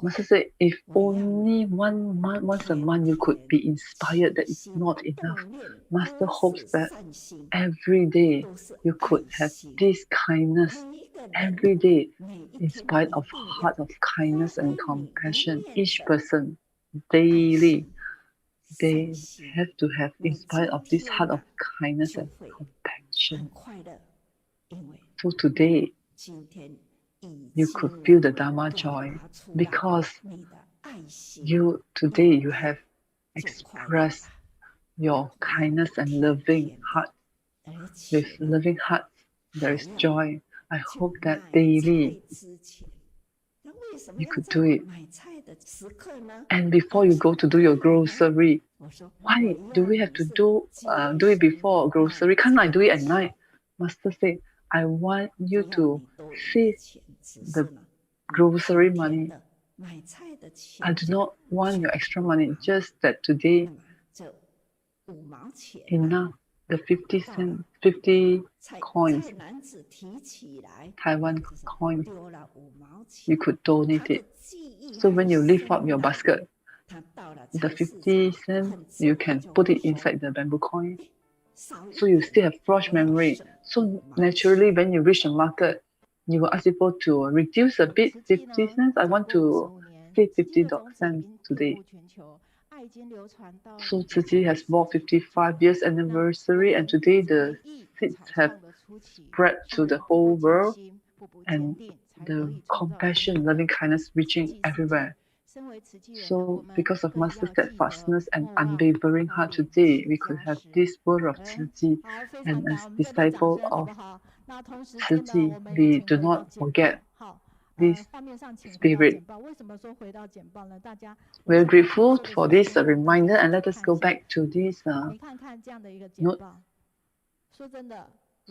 S5: Master said, if only once a month you could be inspired, that is not enough. Master hopes that every day you could have this kindness. Every day, in spite of heart of kindness and compassion, each person daily, they have to have, in spite of this heart of kindness and compassion. So today, you could feel the Dharma joy because today you have expressed your kindness and loving heart. With loving heart, there is joy. I hope that daily you could do it. And before you go to do your grocery, why do we have to do it before grocery? Can't I do it at night? Master said, I want you to save the grocery money. I do not want your extra money, just that today, enough, the 50 coins, Taiwan coins, you could donate it. So when you lift up your basket, the 50 cents, you can put it inside the bamboo coin. So you still have fresh memory. So naturally, when you reach the market, you will ask people to reduce a bit, 50 cents. I want to save 50 cents today. So Tzu Chi has walked 55 years anniversary, and today the seeds have spread to the whole world, and the compassion, loving kindness reaching everywhere. So because of Master steadfastness and unwavering heart, today we could have this word of Tzu Chi, and as disciple of Tzu Chi, we do not forget this spirit. We're grateful for this reminder, and let us go back to this note.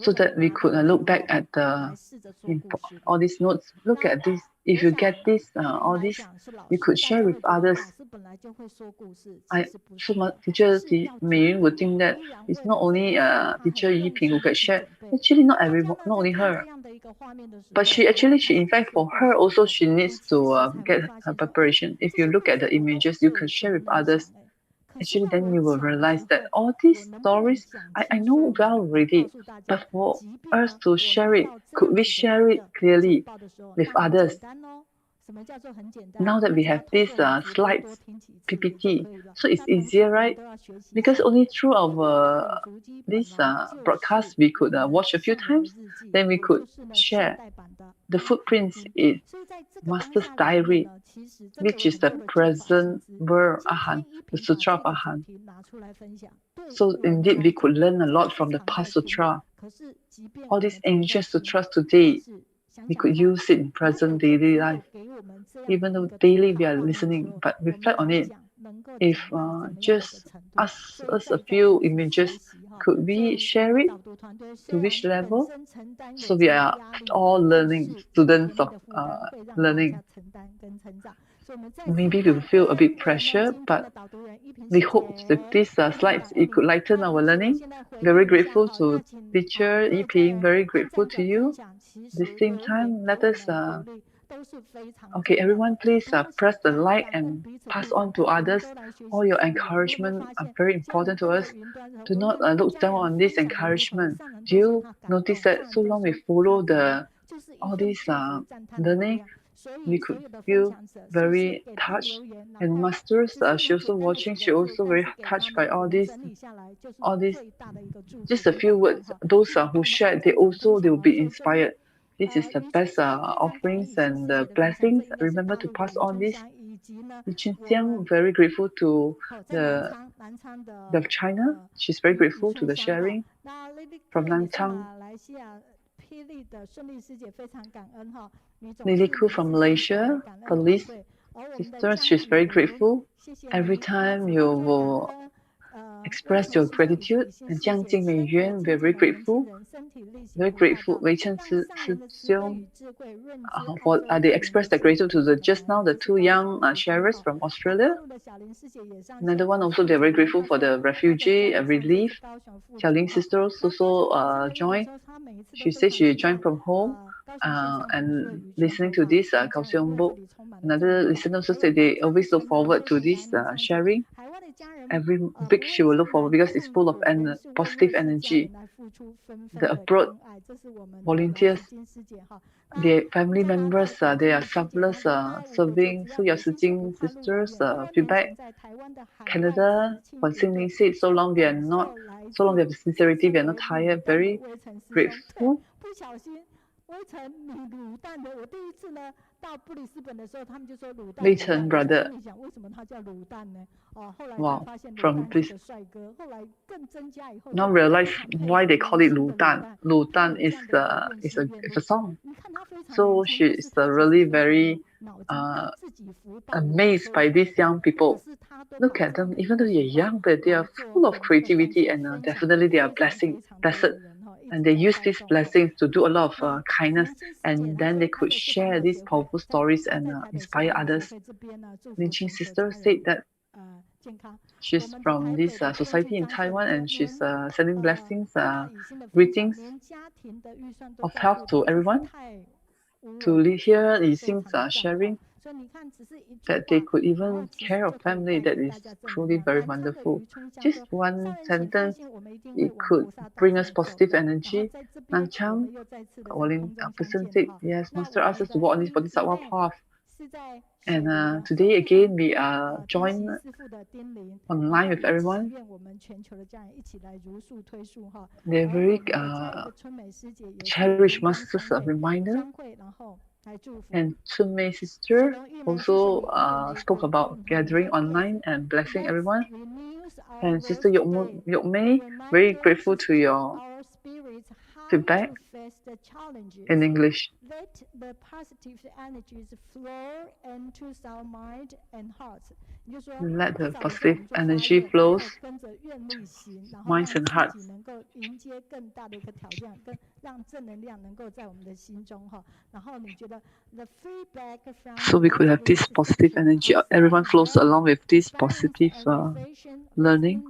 S5: so that we could look back at all these notes. Look at this. If you get this, all this, you could share with others. Teacher Mei Yun would think that it's not only teacher Yi Ping who can share. Actually, not everyone, not only her. But she in fact, for her also, she needs to get her preparation. If you look at the images, you can share with others. Actually, then you will realize that all these stories, I know well already, but for us to share it, could we share it clearly with others? Now that we have these slides, PPT, so it's easier, right? Because only through our this broadcast we could watch a few times, then we could share. The footprints is Master's Diary, which is the present Ver Ahan, the Sutra of Ahan. So indeed, we could learn a lot from the past sutra. All these ancient sutras today, we could use it in present daily life. Even though daily we are listening, but reflect on it. If just ask us a few images, could we share it? To which level? So we are all learning, students of learning. Maybe we will feel a bit pressure, but we hope that these slides, it could lighten our learning. Very grateful to teacher Yi Ping, very grateful to you. At the same time, let us okay, everyone, please press the like and pass on to others. All your encouragement are very important to us. Do not look down on this encouragement. Do you notice that so long we follow all these learning, we could feel very touched. And Masters, she also watching, she also very touched by all these, just a few words. Those who shared, they will be inspired. This is the best offerings and blessings. Remember to pass on this. Yixin, very grateful to the China. She's very grateful to the sharing from Nanchang. Lily Ku from Malaysia, police sisters, she's very grateful. Every time you will express your gratitude. And Jiang Jing Mei Yuan, we're very grateful. Very grateful. Weicheng they expressed their gratitude to just now the two young sharers from Australia. Another one also, they're very grateful for the refugee relief. Xiaoling sister also joined. She said she joined from home and listening to this Kaohsiung book. Another listener also said they always look forward to this sharing. Every week she will look forward because it's full of positive energy. The abroad volunteers, their family members, they are selfless serving. So your Sijing sisters feedback. Canada, Guanlin said, so long we have sincerity, we are not tired, very grateful. Weicheng brother. Wow, from this. Now realize why they call it Lu Dan. Lu Dan is a song. So she is really very amazed by these young people. Look at them, even though they're young, but they are full of creativity and definitely they are blessed. And they use these blessings to do a lot of kindness, and then they could share these powerful stories and inspire others. Lin Qing's sister said that she's from this society in Taiwan, and she's sending blessings, greetings of health to everyone. To hear Yixin's sharing, that they could even care of family, that is truly very wonderful. Just one sentence, it could bring us positive energy. Nanchang, a person said, yes, Master asked us to walk on this Bodhisattva path. And today again, we are joined online with everyone. They're very cherished Masters a reminder. And Chun Mei sister also spoke about gathering online and blessing everyone. And Sister Yok Mei, very grateful to your feedback in English.
S3: Let the positive energies flow into our mind and hearts.
S5: Let the positive energy flows minds and hearts. So we could have this positive energy. Everyone flows along with this positive learning.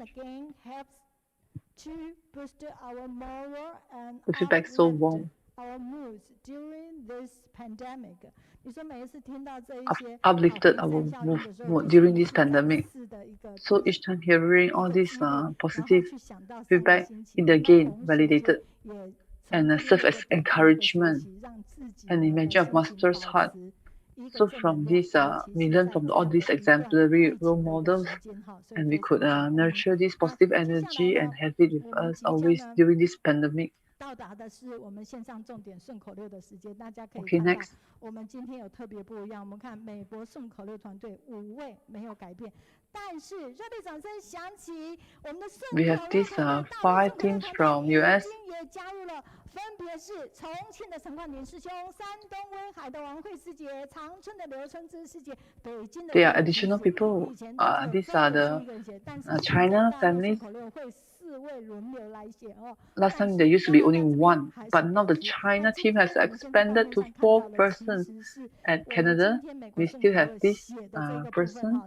S3: To boost our moral and
S5: The feedback is so warm.
S3: Our moods during this pandemic.
S5: Uplifted our mood during this pandemic. So each time hearing all this positive feedback, it again validated and serve as encouragement and imagine of master's heart. So from this, we learn from all these exemplary role models, and we could nurture this positive energy and have it with us always during this pandemic. Okay, next. We have these 5 teams from US. They are additional people. These are the China families. Last time there used to be only 1, but now the China team has expanded to 4 persons. At Canada, we still have this person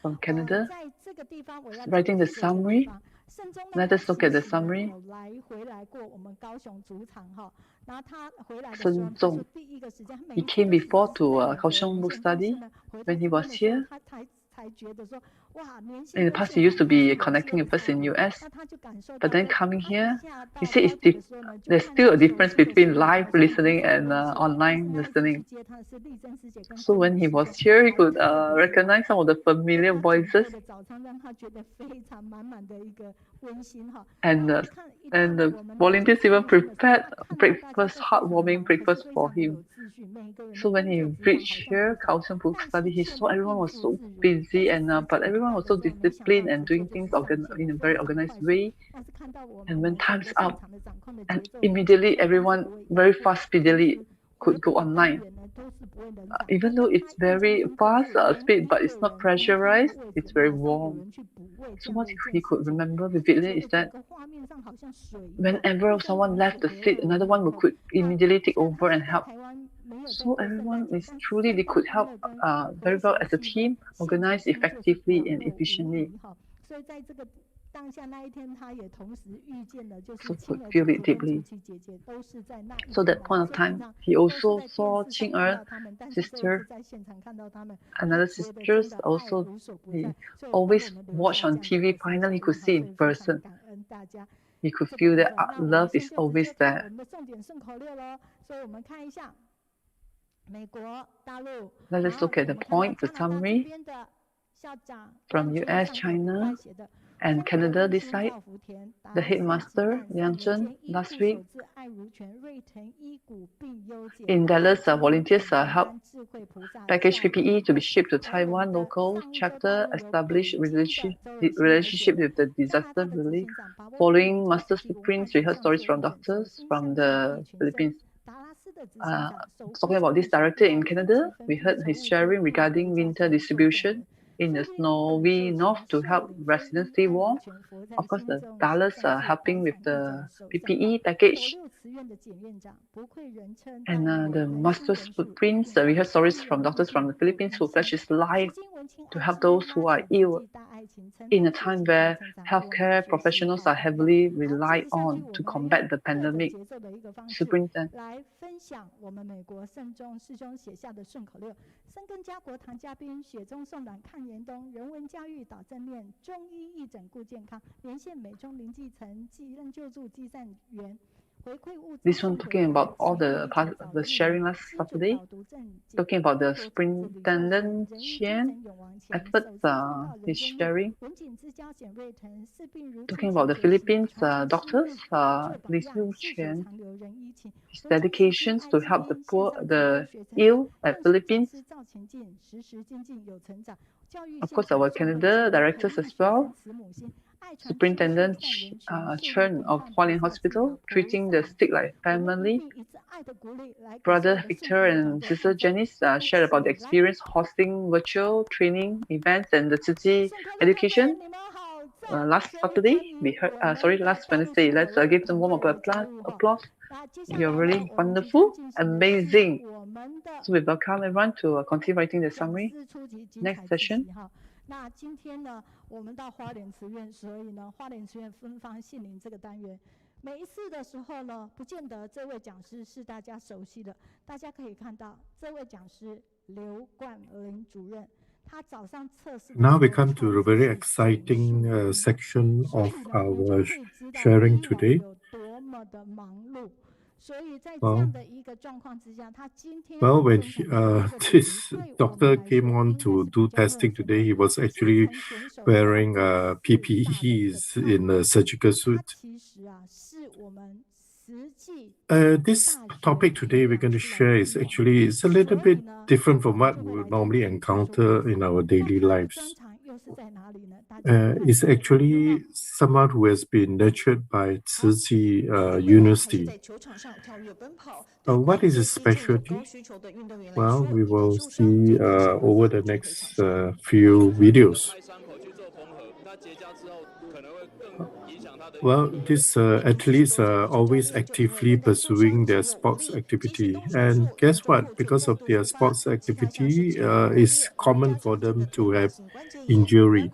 S5: from Canada writing the summary. Let us look at the summary. Shen Zong. He came before to Kaohsiung book study when he was here. In the past, he used to be connecting with us in US, but then coming here, he said there's still a difference between live listening and online listening. So when he was here, he could recognize some of the familiar voices. And the volunteers even prepared breakfast, heartwarming breakfast for him. So when he reached here, Kaohsiung book study, he saw everyone was so busy, and but everyone was so disciplined and doing things in a very organized way. And when time's up, and immediately everyone very fast, speedily could go online. Even though it's very fast speed, but it's not pressurized, it's very warm. So what he could remember vividly is that whenever someone left the seat, another one could immediately take over and help. So everyone is truly, they could help very well as a team, organize effectively and efficiently. So could feel it deeply. So that point of time, he also saw Qing sister, another sisters also. He always watched on TV. Finally, he could see in person. He could feel that love is always there. Let us look at the points, the summary from US, China, and Canada this side. The headmaster, Yixin, last week. In Dallas, volunteers helped package PPE to be shipped to Taiwan local chapter, establish relationship with the disaster relief. Following master's footprints, we heard stories from doctors from the Philippines. Talking about this director in Canada, we heard his sharing regarding winter distribution in the snowy north to help residents stay warm. Of course, the Dallas helping with the PPE package. And the master's footprints, we heard stories from doctors from the Philippines who pledged his life to help those who are ill in a time where healthcare professionals are heavily relied on to combat the pandemic. Superintendent. This one talking about all the sharing last Saturday, talking about the Superintendent Qian efforts, his sharing, talking about the Philippines doctors, Li Xiu Chen, his dedications to help the poor, the ill at Philippines. Of course, our Canada directors as well. Superintendent Chen of Hualien Hospital, treating the sick like family. Brother Victor and Sister Janice shared about the experience hosting virtual training events and the Tzu Chi education. Last Saturday, last Wednesday. Let's give them warm applause. You're really wonderful, amazing. So we welcome everyone to continue writing the summary. Next session.
S3: 那今天呢，我们到花莲慈院，所以呢，花莲慈院芬芳杏林这个单元，每一次的时候呢，不见得这位讲师是大家熟悉的。大家可以看到，这位讲师刘冠林主任，他早上测试。
S6: Now we come to a very exciting section of our sharing today.
S3: 多么的忙碌。
S6: Well, when this doctor came on to do testing today, he was actually wearing PPEs in a surgical suit. This topic today we're going to share is actually it's a little bit different from what we would normally encounter in our daily lives. Is actually someone who has been nurtured by Tzu Chi University. What is his specialty? Well, we will see over the next few videos. Well, these athletes are always actively pursuing their sports activity. And guess what? Because of their sports activity, it's common for them to have injury.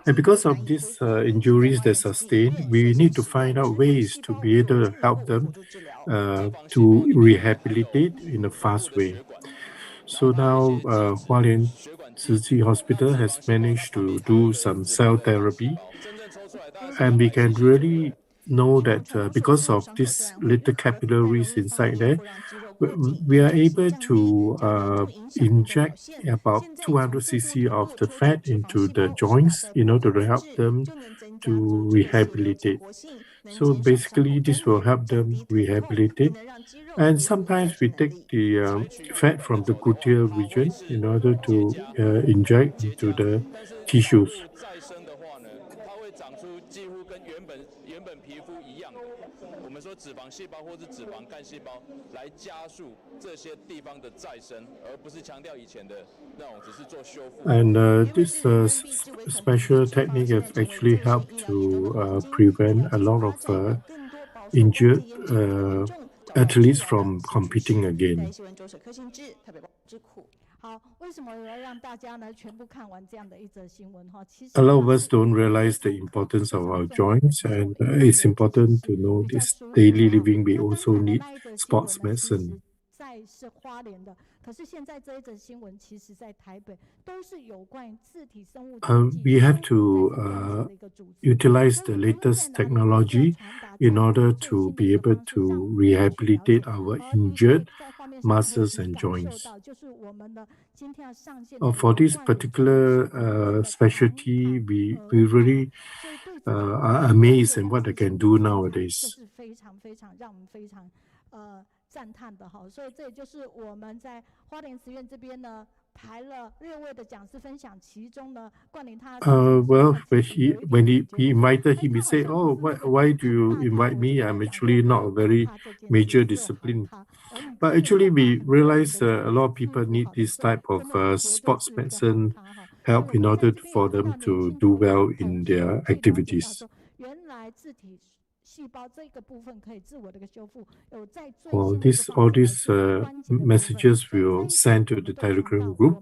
S6: And because of these injuries they sustain, we need to find out ways to be able to help them to rehabilitate in a fast way. So now Hualien Tzu Chi Hospital has managed to do some cell therapy. And we can really know that because of these little capillaries inside there, we are able to inject about 200 cc of the fat into the joints in order to help them to rehabilitate. So basically, this will help them rehabilitate. And sometimes we take the fat from the gluteal region in order to inject into the tissues. And this special technique has actually helped to prevent a lot of injured athletes from competing again. A lot of us don't realize the importance of our joints, and it's important to know this daily living. We also need sports medicine. We have to utilize the latest technology in order to be able to rehabilitate our injured muscles and joints. For this particular specialty, we really are amazed at what they can do nowadays.
S3: 赞叹的哈，所以这也就是我们在花莲慈院这边呢排了6位的讲师分享，其中呢冠霖他
S6: well when he invited him, he said, "Oh, why do you invite me? I'm actually not a very major discipline." But actually, we realize a lot of people need this type of sports medicine help in order for them to do well in their activities. All these messages will send to the Telegram group.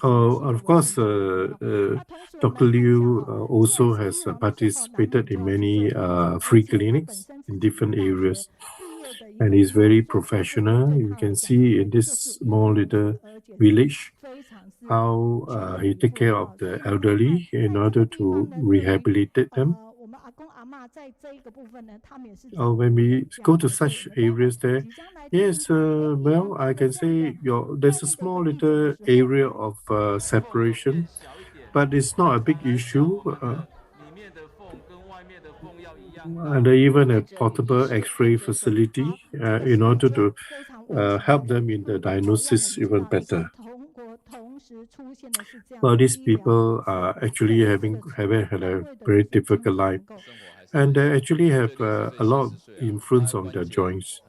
S6: Of course, Dr. Liu also has participated in many free clinics in different areas. And he's very professional. You can see in this small little village how he take care of the elderly in order to rehabilitate them. When we go to such areas there, yes, well, I can say there's a small little area of separation, but it's not a big issue. And even a portable X-ray facility in order to help them in the diagnosis even better. Well, these people are actually having had a very difficult life, and they actually have a lot of influence on their joints.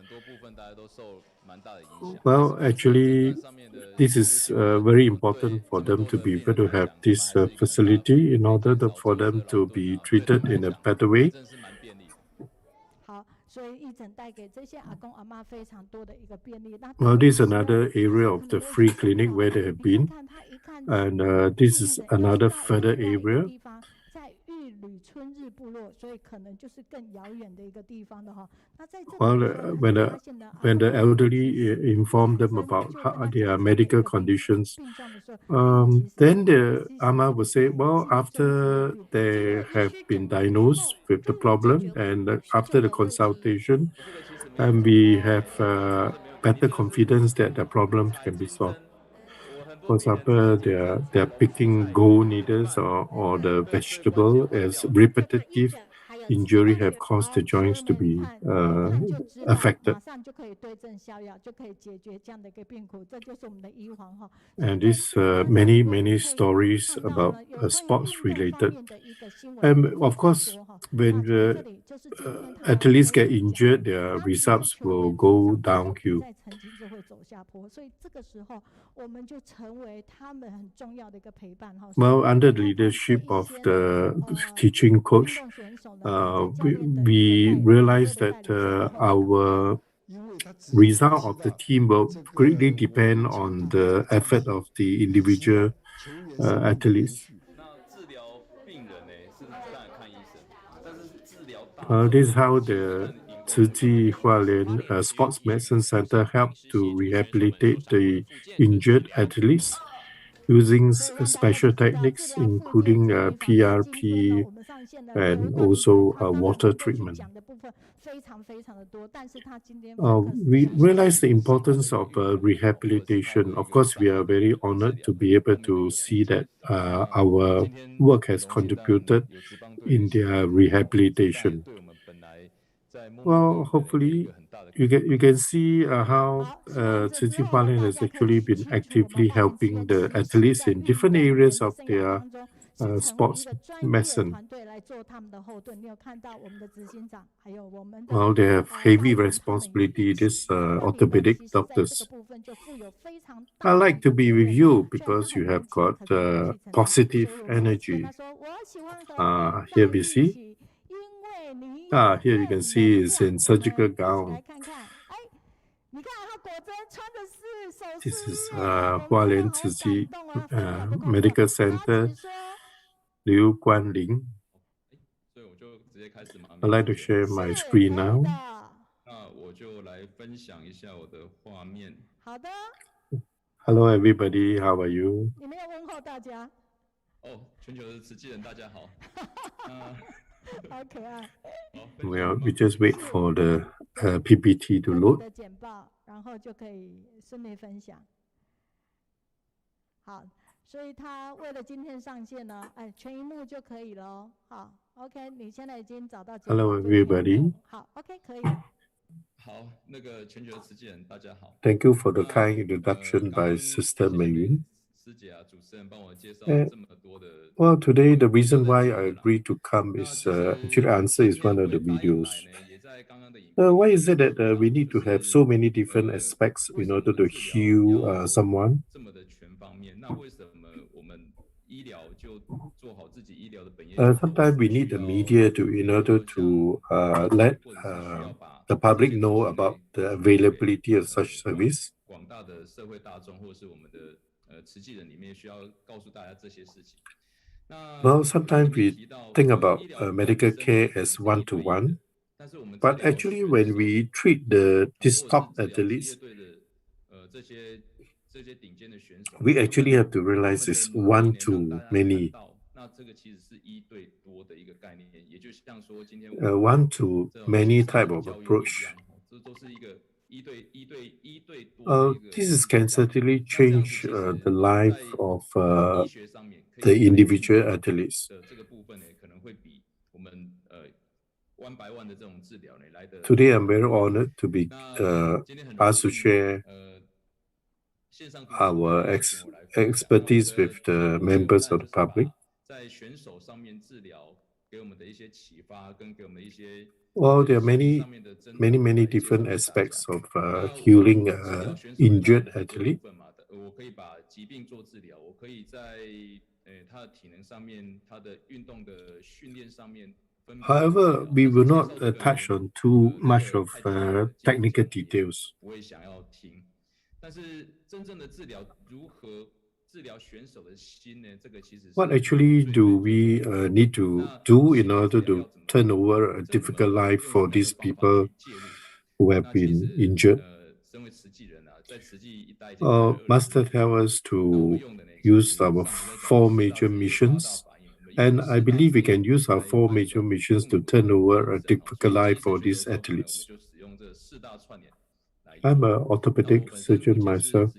S6: Well, actually, this is very important for them to be able to have this facility in order for them to be treated in a better way. Well, this is another area of the free clinic where they have been, and this is another further area. Well, when the elderly inform them about their medical conditions, then the Ama will say, well, after they have been diagnosed with the problem and after the consultation, and we have better confidence that the problems can be solved. For example, they're picking gold needles or the vegetable as repetitive injury have caused the joints to be affected. And this many stories about sports related. And of course, when the athletes get injured, their results will go downhill. Well, under the leadership of the teaching coach, we realized that our result of the team will greatly depend on the effort of the individual athletes. This is how the Tzu Hualien Sports Medicine Center helped to rehabilitate the injured athletes using special techniques, including PRP and also water treatment. We realize the importance of rehabilitation. Of course, we are very honored to be able to see that our work has contributed in their rehabilitation. Well, hopefully, you can see how Tzu Chi Hualien has actually been actively helping the athletes in different areas of their sports medicine. Well, they have heavy responsibility, these orthopedic doctors. I like to be with you because you have got positive energy. Here we see. Here you can see it's in surgical gown. This is Hualien Tzu Chi Medical Center, Liu Guanlin. I'd like to share my screen now. Hello everybody, how are you? Well, we just wait for the PPT to load. Hello everybody. Thank you for the kind introduction by Sister Mayun. Well, today the reason why I agreed to come is actually answer is one of the videos. Why is it that we need to have so many different aspects in order to heal someone? Sometimes we need the media in order to let the public know about the availability of such service. Well, sometimes we think about medical care as one-to-one, but actually when we treat these top athletes, we actually have to realize it's one-to-many. One-to-many type of approach. This can certainly change the life of the individual athletes. Today, I'm very honored to be asked to share our expertise with the members of the public. Well, there are many different aspects of healing injured athlete. However, we will not touch on too much of technical details. What actually do we need to do in order to turn over a difficult life for these people who have been injured? Master tell us to use our 4 major missions, and I believe we can use our 4 major missions to turn over a difficult life for these athletes. I'm an orthopedic surgeon myself.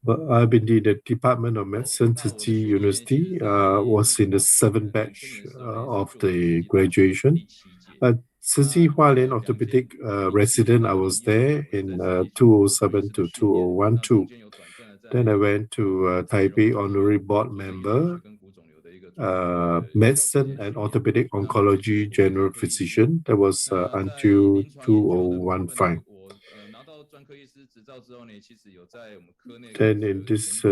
S6: But I've been in the Department of Medicine, Tzu University, was in the 7th batch of the graduation. Tzu Hualien Orthopedic resident, I was there in 2007 to 2012. Then I went to Taipei Honorary Board Member, Medicine and Orthopedic Oncology General Physician. That was until 2015. Then in this,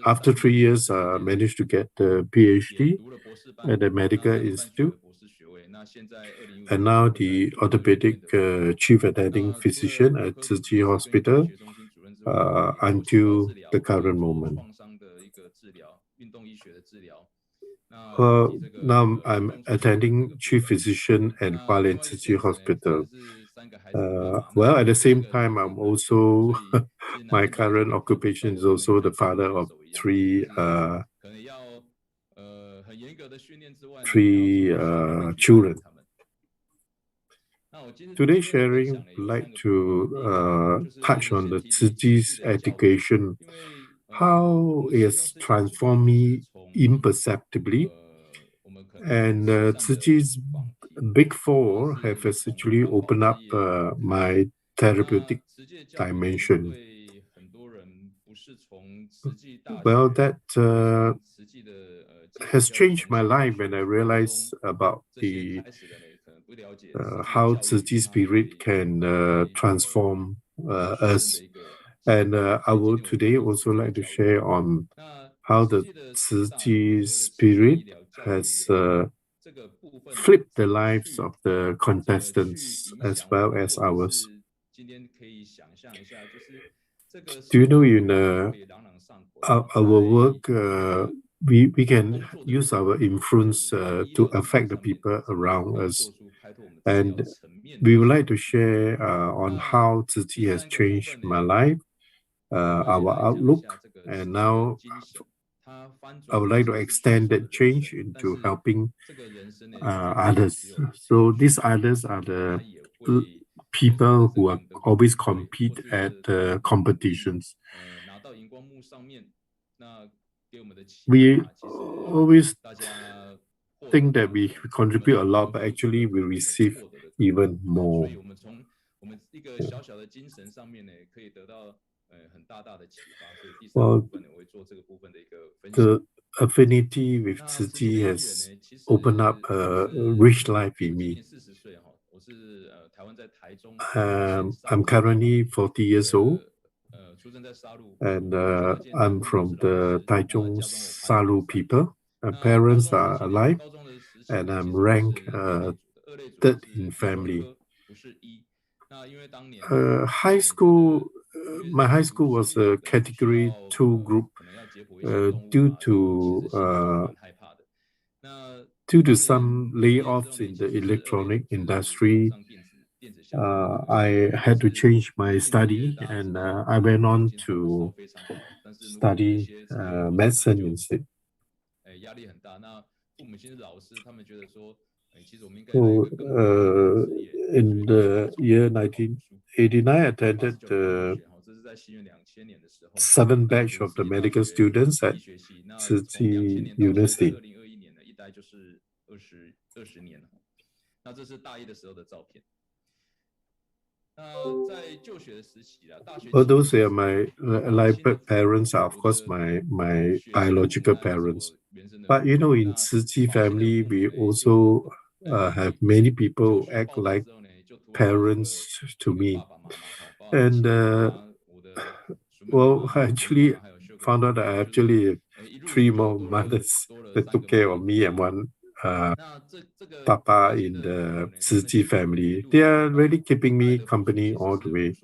S6: after 3 years, I managed to get the PhD at the Medical Institute, and now the orthopedic chief attending physician at Tzu Hospital until the current moment. Now I'm attending chief physician at Guanlin Tzu Hospital. Well, at the same time, I'm also my current occupation is also the father of three children. Today, sharing, would like to touch on the Tzu's education, how it has transformed me imperceptibly. And Tzu's Big Four have essentially opened up my therapeutic dimension. Well, that has changed my life when I realized about the how Tzu spirit can transform us. And I will today also like to share on how the Tzu spirit has flipped the lives of the contestants as well as ours. Do you know in our work, we can use our influence to affect the people around us. And we would like to share on how Tzu has changed my life, our outlook, and now I would like to extend that change into helping others. So these others are the people who are always compete at competitions. We always think that we contribute a lot, but actually we receive even more. Well, the affinity with Tzu has opened up a rich life in me. I'm currently 40 years old, and I'm from the Taichung Salu people. My parents are alive, and I'm ranked third in family. High school, my high school was a category 2 group due to some layoffs in the electronic industry. I had to change my study, and I went on to study medicine instead. So, in the year 1989, I attended the 7th batch of the medical students at Tzu University. Well, those are my live parents are, of course, my biological parents. But you know, in Tzu family, we also have many people act like parents to me. And well, I actually found out that I actually have three more mothers that took care of me and one papa in the Tzu family. They are really keeping me company all the way.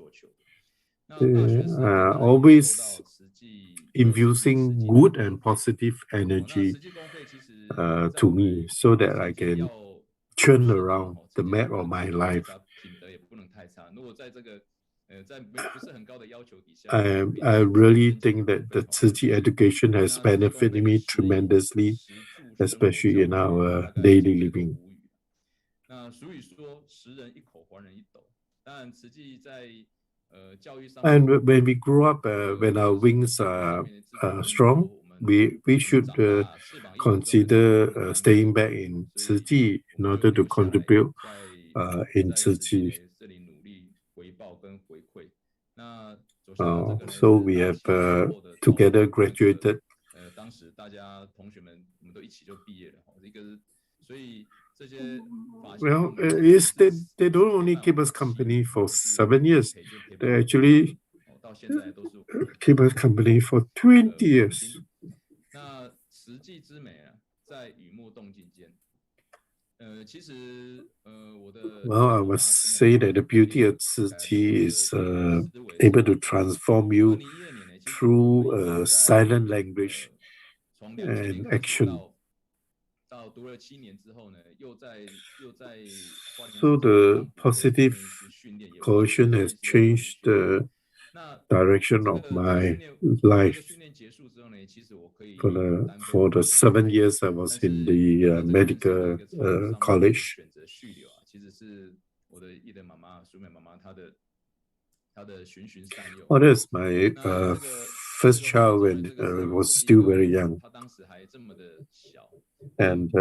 S6: Always infusing good and positive energy to me so that I can turn around the map of my life. I really think that the Tzu education has benefited me tremendously, especially in our daily living. And when we grow up, when our wings are strong, we should consider staying back in Tzu in order to contribute in Tzu. So we have together graduated. Well, is that they don't only keep us company for 7 years, they actually keep us company for 20 years. Well, I must say that the beauty of Tzu is able to transform you through silent language and action. So the positive cohesion has changed the direction of my life. For the 7 years I was in the medical college. Oh, that's my first child when I was still very young. And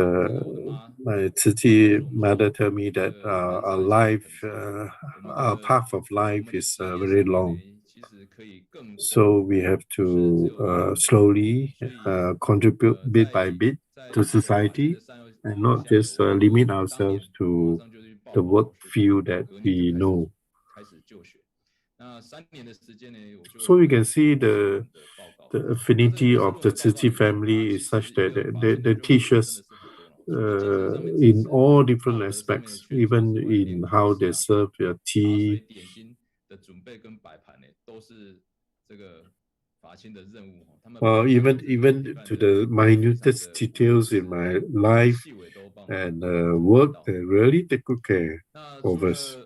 S6: my Tzu mother told me that our life, our path of life is very long. So we have to slowly contribute bit by bit to society and not just limit ourselves to the work field that we know. So you can see the affinity of the Tzu family is such that they teach us in all different aspects, even in how they serve their tea. Even to the minutest details in my life and work, they really take good care of us.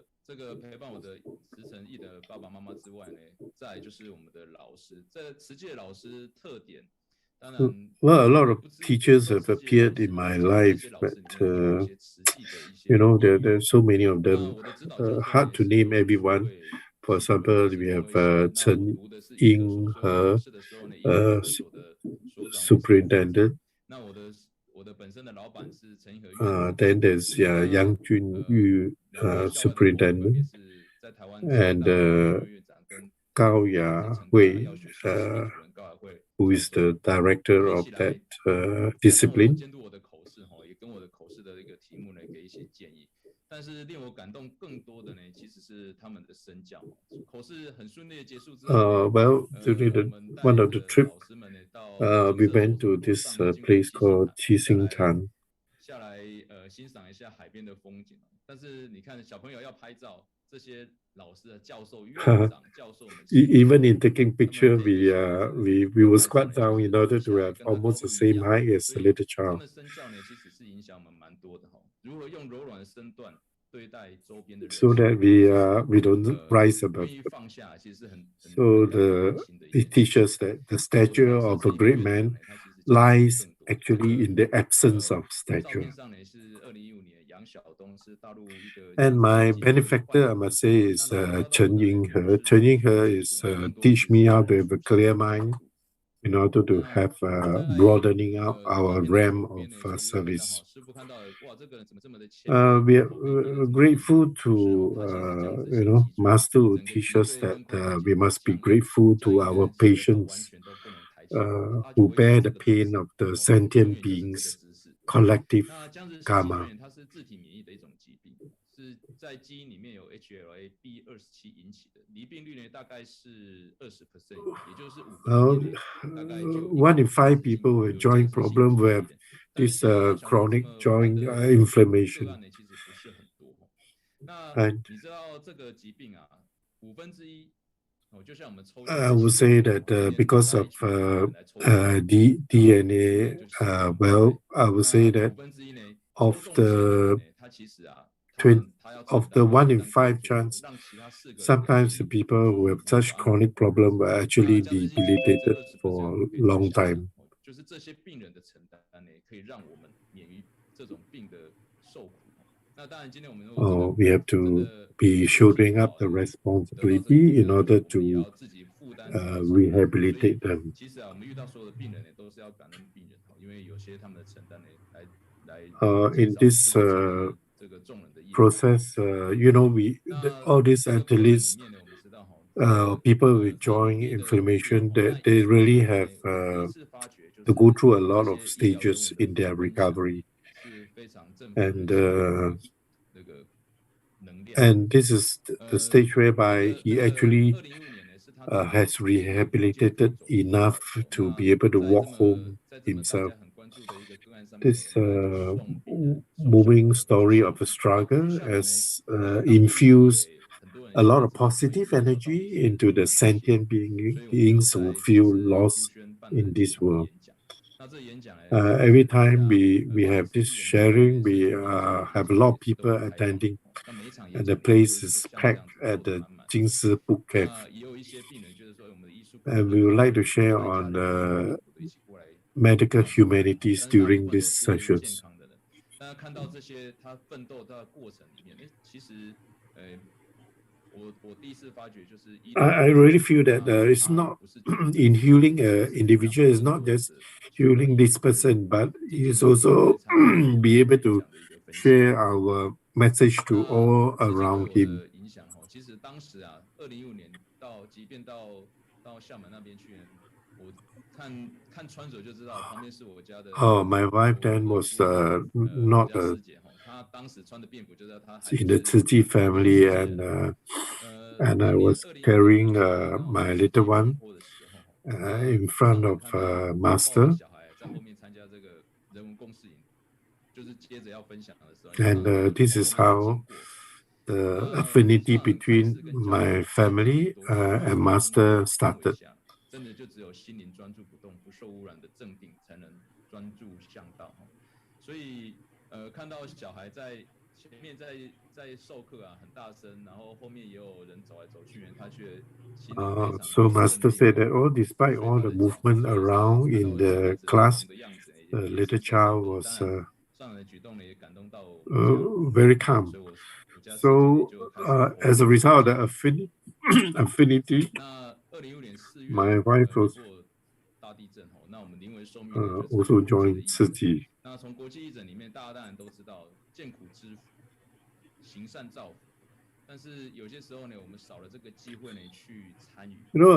S6: Well, a lot of teachers have appeared in my life, but you know, there's so many of them. Hard to name everyone. For example, we have Chen Ying He, superintendent. Then there's Yang Junyu, superintendent, and Gao Ya Hui, who is the director of that discipline. Well, during one of the trip, we went to this place called Yixin. Even in taking picture, we will squat down in order to have almost the same height as the little child. So that we don't rise above them. So it teaches that the stature of a great man lies actually in the absence of stature. And my benefactor, I must say, is Chen Ying He. Chen Ying He is teach me how to have a clear mind in order to have broadening out our realm of service. We are grateful to Master who teach us that we must be grateful to our patients who bear the pain of the sentient beings' collective karma.
S7: 是在基因里面有 HLA-B27 引起的，离病率呢大概是20%，也就是大概就
S6: 1 in 5 people with joint problem will have this chronic joint inflammation.
S7: 其实不是很多。那你知道这个疾病啊，1/5就像我们抽血
S6: I would say that because of DNA, well, I would say that of the 1 in 5 chance, sometimes the people who have such chronic problem are actually debilitated for a long time.
S7: 就是这些病人的承担呢，可以让我们免于这种病的受苦。那当然，今天我们
S6: we have to be shouldering up the responsibility in order to rehabilitate them.
S7: 其实啊，我们遇到所有的病人呢，都是要感恩病人，因为有些他们的承担呢，来
S6: in this process, all these athletes, people with joint inflammation, they really have to go through a lot of stages in their recovery. And this is the stage whereby he actually has rehabilitated enough to be able to walk home himself. This moving story of a struggle has infused a lot of positive energy into the sentient beings who feel lost in this world. Every time we have this sharing, we have a lot of people attending, and the place is packed at the Jingsi Book Cave. And we would like to share on medical humanities during these sessions. I really feel that it's not in healing an individual, it's not just healing this person, but it's also be able to share our message to all around him. Oh, my wife then was not in the Tzu family, and I was carrying my little one in front of Master. And this is how the affinity between my family and Master started.
S7: 真的就只有心灵专注不动、不受污染的正定，才能专注向道。所以，看到小孩在前面在授课啊，很大声，然后后面也有人走来走去，他却心里非常。
S6: So Master said that, despite all the movement around in the class, the little child was very calm. So, as a result of the affinity, my wife was also joined Tzu.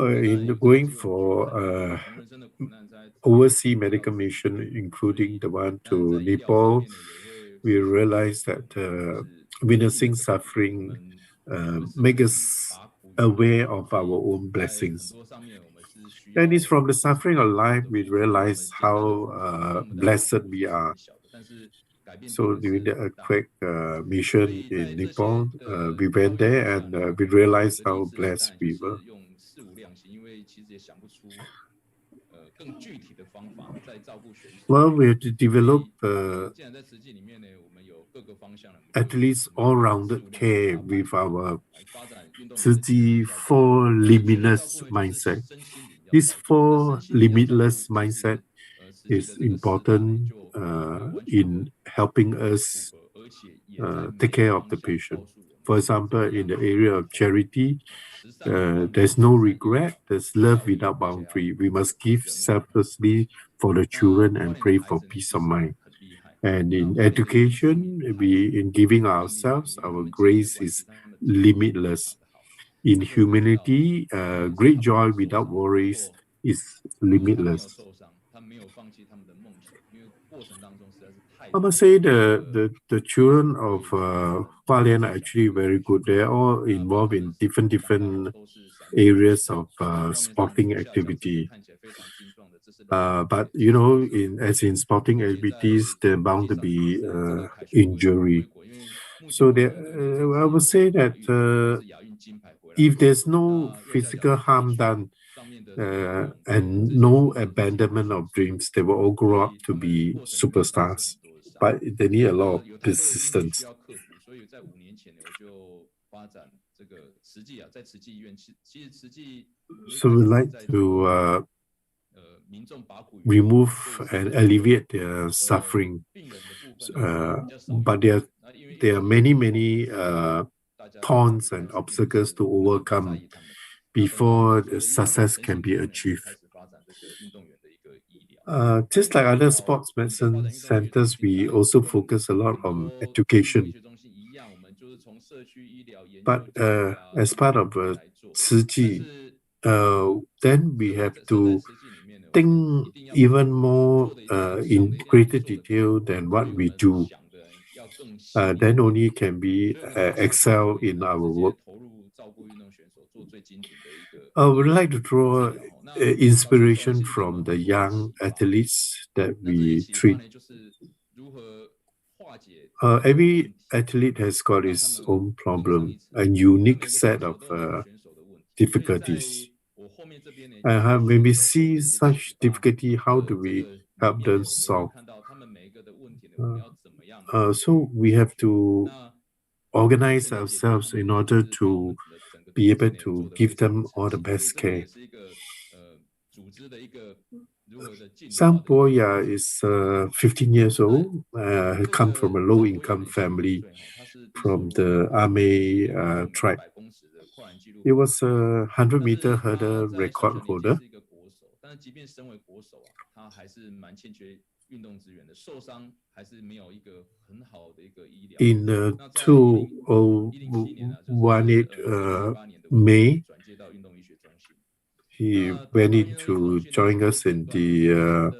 S6: In going for overseas medical mission, including the one to Nepal, we realized that witnessing suffering makes us aware of our own blessings. And it's from the suffering of life we realize how blessed we are. So during the earthquake mission in Nepal, we went there and we realized how blessed we were. Well, we have to develop at least all-rounded care with our Tzu 4 limitless mindset. This 4 limitless mindset is important in helping us take care of the patient. For example, in the area of charity, there's no regret, there's love without boundary. We must give selflessly for the children and pray for peace of mind. And in education, in giving ourselves, our grace is limitless. In humanity, great joy without worries is limitless. I must say the children of Hualien are actually very good. They're all involved in different areas of sporting activity. But you know, as in sporting activities, there's bound to be injury. So I would say that if there's no physical harm done and no abandonment of dreams, they will all grow up to be superstars. But they need a lot of persistence. So we like to remove and alleviate their suffering. But there are many thorns and obstacles to overcome before the success can be achieved. Just like other sports medicine centers, we also focus a lot on education. But as part of then we have to think even more in greater detail than what we do. Then only can we excel in our work. I would like to draw inspiration from the young athletes that we treat. Every athlete has got his own problem, a unique set of difficulties. And when we see such difficulty, how do we help them solve? So we have to organize ourselves in order to be able to give them all the best care. Sam Boya is 15 years old, come from a low-income family from the Ame tribe. He was a 100-meter hurdle record holder. In 2018 May, he went in to join us in the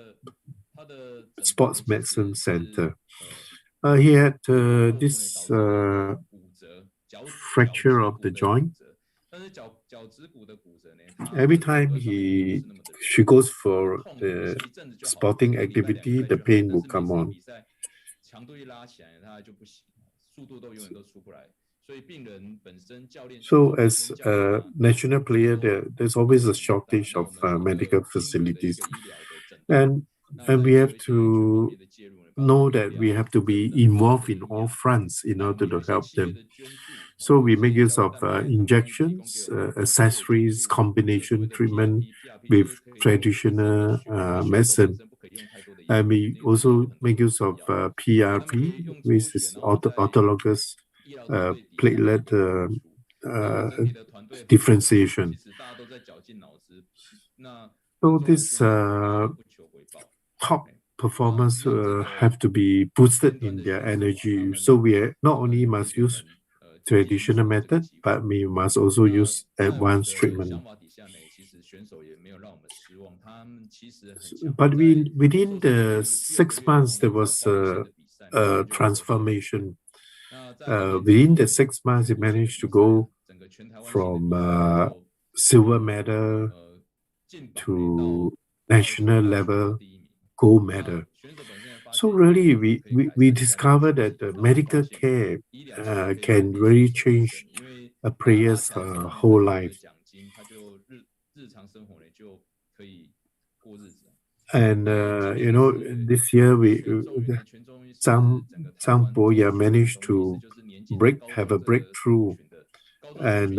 S6: sports medicine center. He had this fracture of the joint. Every time she goes for the sporting activity, the pain will come on. So as a national player, there's always a shortage of medical facilities. And we have to know that we have to be involved in all fronts in order to help them. So we make use of injections, accessories, combination treatment with traditional medicine. And we also make use of PRP, which is autologous platelet differentiation. So this top performers have to be boosted in their energy. So we not only must use traditional method, but we must also use advanced treatment. But within the 6 months, there was a transformation. Within the 6 months, he managed to go from silver medal to national level gold medal. So really, we discovered that the medical care can really change a player's whole life. And this year Zhang Boya managed to have a breakthrough, and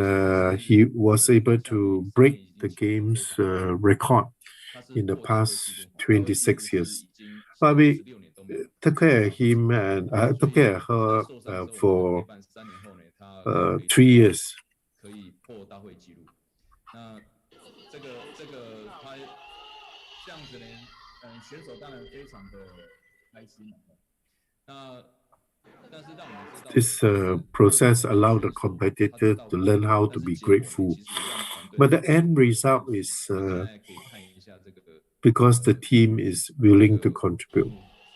S6: he was able to break the game's record in the past 26 years. But we took care of him and took care of her for 3 years.
S7: 可以破大会纪录。那这个他这样子呢，选手当然非常的开心。那但是让我们知道
S6: This process allowed the competitor to learn how to be grateful. But the end result is because the team is willing to contribute.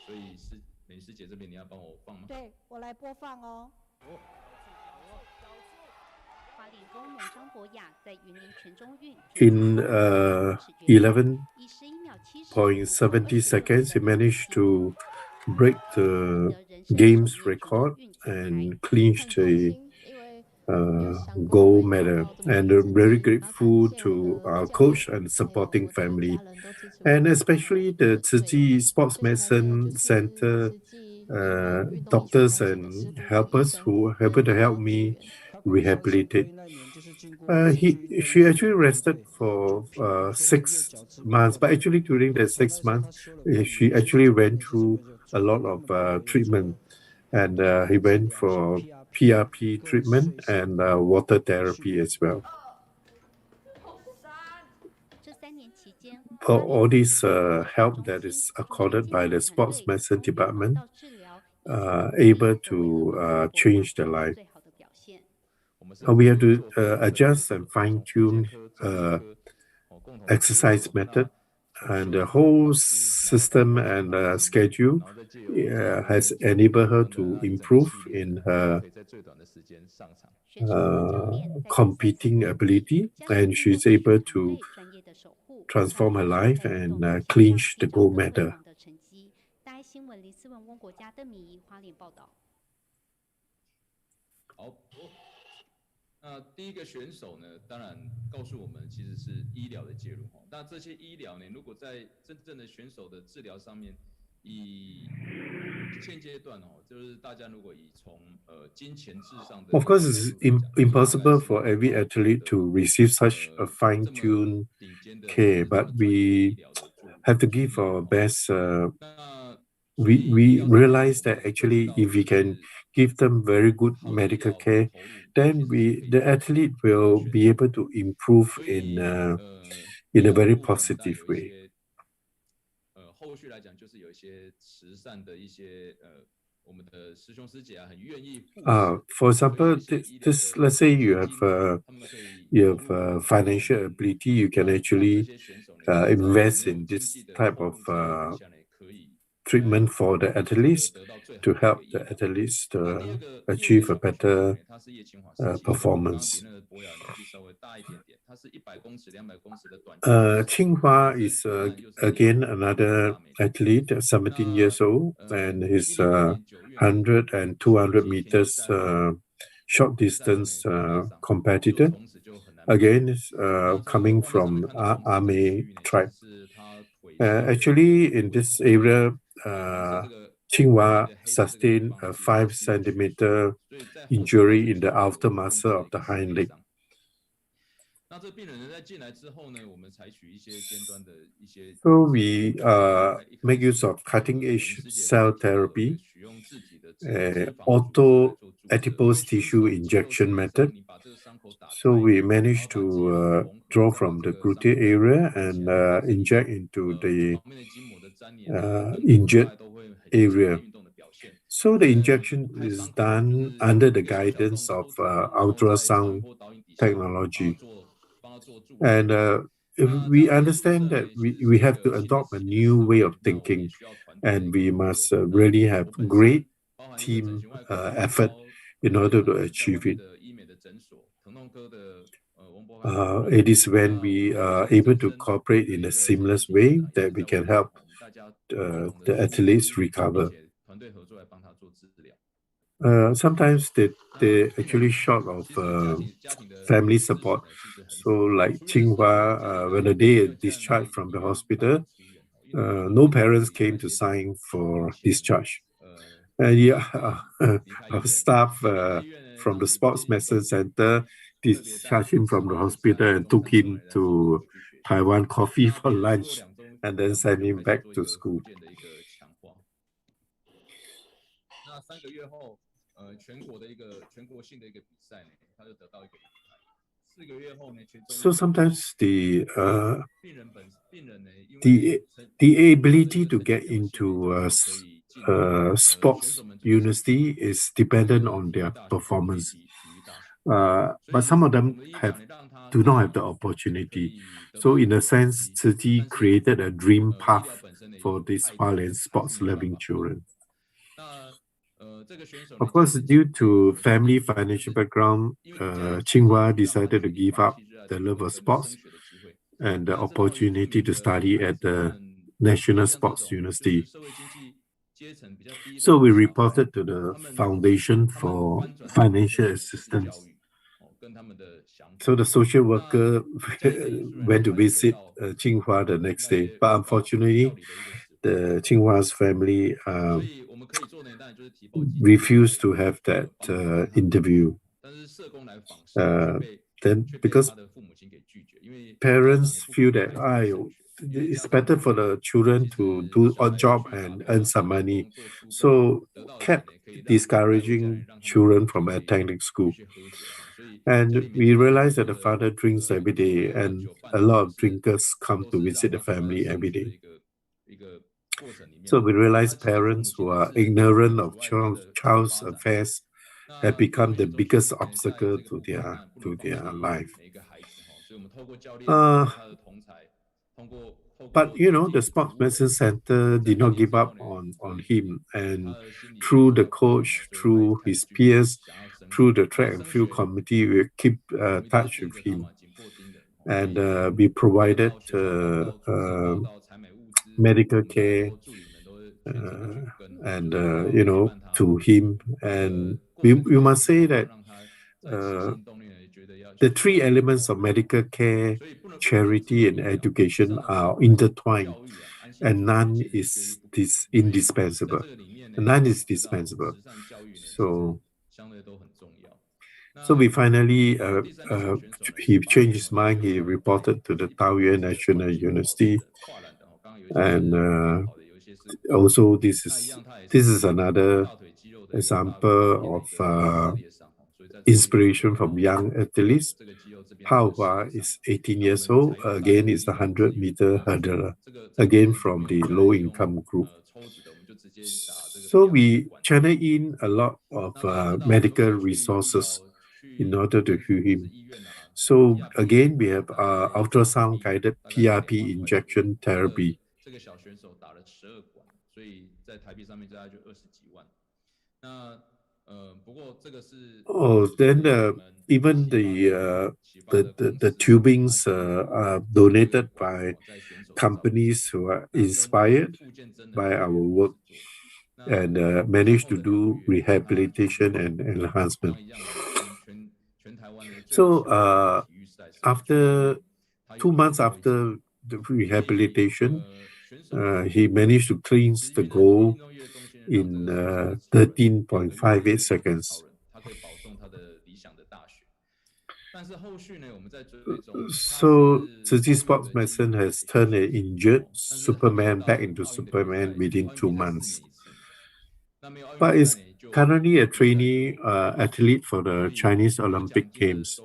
S7: 所以是美师姐这边你要帮我放吗？
S3: 对，我来播放哦。
S6: In 11.70 seconds, he managed to break the game's record and clinched a gold medal. And I'm very grateful to our coach and supporting family, and especially the Tzu Chi Sports Medicine Center doctors and helpers who were able to help me rehabilitate. She actually rested for 6 months, but actually during the 6 months, she actually went through a lot of treatment, and he went for PRP treatment and water therapy as well. For all this help that is accorded by the sports medicine department, able to change their life. We have to adjust and fine-tune exercise method, and the whole system and schedule has enabled her to improve in her competing ability, and she's able to transform her life and clinch the gold medal.
S7: 那第一个选手呢，当然告诉我们其实是医疗的介入。那这些医疗呢，如果在真正的选手的治疗上面，以现阶段就是大家如果以从金钱至上的
S6: Of course, it's impossible for every athlete to receive such a fine-tuned care, but we have to give our best. We realize that actually if we can give them very good medical care, then the athlete will be able to improve in a very positive way.
S7: 后续来讲就是有一些慈善的一些我们的师兄师姐很愿意。
S6: For example, this let's say you have financial ability, you can actually invest in this type of treatment for the athletes to help the athletes to achieve a better performance. Tsinghua is again another athlete, 17 years old, and his 100 and 200 meters short distance competitor. Again, coming from Ame tribe. Actually, in this area, Tsinghua sustained a 5-centimeter injury in the outer muscle of the hind leg. So we make use of cutting-edge cell therapy, auto adipose tissue injection method. So we managed to draw from the gluteal area and inject into the injured area. So the injection is done under the guidance of ultrasound technology. And if we understand that we have to adopt a new way of thinking, and we must really have great team effort in order to achieve it. It is when we are able to cooperate in a seamless way that we can help the athletes recover. Sometimes they actually short of family support. So like Tsinghua, when the day discharged from the hospital, no parents came to sign for discharge. And our staff from the Sports Medicine Center discharged him from the hospital and took him to Taiwan Coffee for lunch and then sent him back to school. So sometimes the ability to get into sports university is dependent on their performance. But some of them do not have the opportunity. So in a sense, Tzu Chi created a dream path for these Hualien sports-loving children. Of course, due to family financial background, Tsinghua decided to give up the love of sports and the opportunity to study at the National Sports University. So we reported to the Foundation for Financial Assistance. So the social worker went to visit Tsinghua the next day, but unfortunately, the Tsinghua's family refused to have that interview. Then because parents feel that it's better for the children to do odd job and earn some money, so kept discouraging children from attending school. And we realized that the father drinks every day, and a lot of drinkers come to visit the family every day. So we realized parents who are ignorant of child's affairs have become the biggest obstacle to their life. But the Sports Medicine Center did not give up on him, and through the coach, through his peers, through the track and field committee, we keep touch with him, and we provided medical care and to him. And we must say that the three elements of medical care, charity, and education are intertwined, and none is indispensable. None is dispensable. So we finally, he changed his mind. He reported to the Taoyuan National University, and also this is another example of inspiration from young athletes. Hao Hua is 18 years old. Again, is the 100-meter hurdler, again from the low-income group. So we channel in a lot of medical resources in order to heal him. So again, we have ultrasound-guided PRP injection therapy. Then even the tubings are donated by companies who are inspired by our work and managed to do rehabilitation and enhancement. So after 2 months after the rehabilitation, he managed to cleanse the goal in 13.58 seconds. So Tzu Chi Sports Medicine has turned an injured Superman back into Superman within 2 months. But is currently a trainee athlete for the Chinese Olympic Games.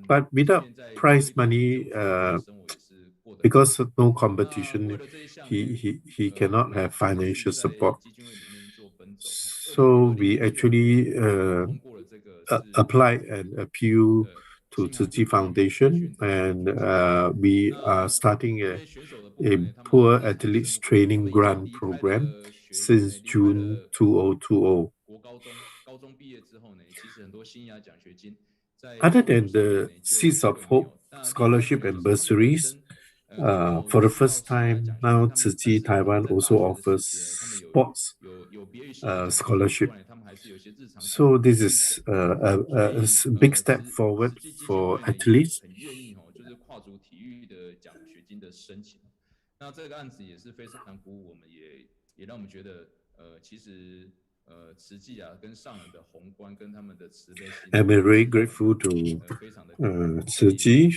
S6: But without prize money, because of no competition, he cannot have financial support. So we actually applied an appeal to Tzu Chi Foundation, and we are starting a poor athletes training grant program since June 2020. Other than the Seeds of Hope scholarship and bursaries, for the first time now, Tzu Chi Taiwan also offers sports scholarship. So this is a big step forward for athletes. I'm very grateful to Tzu Ji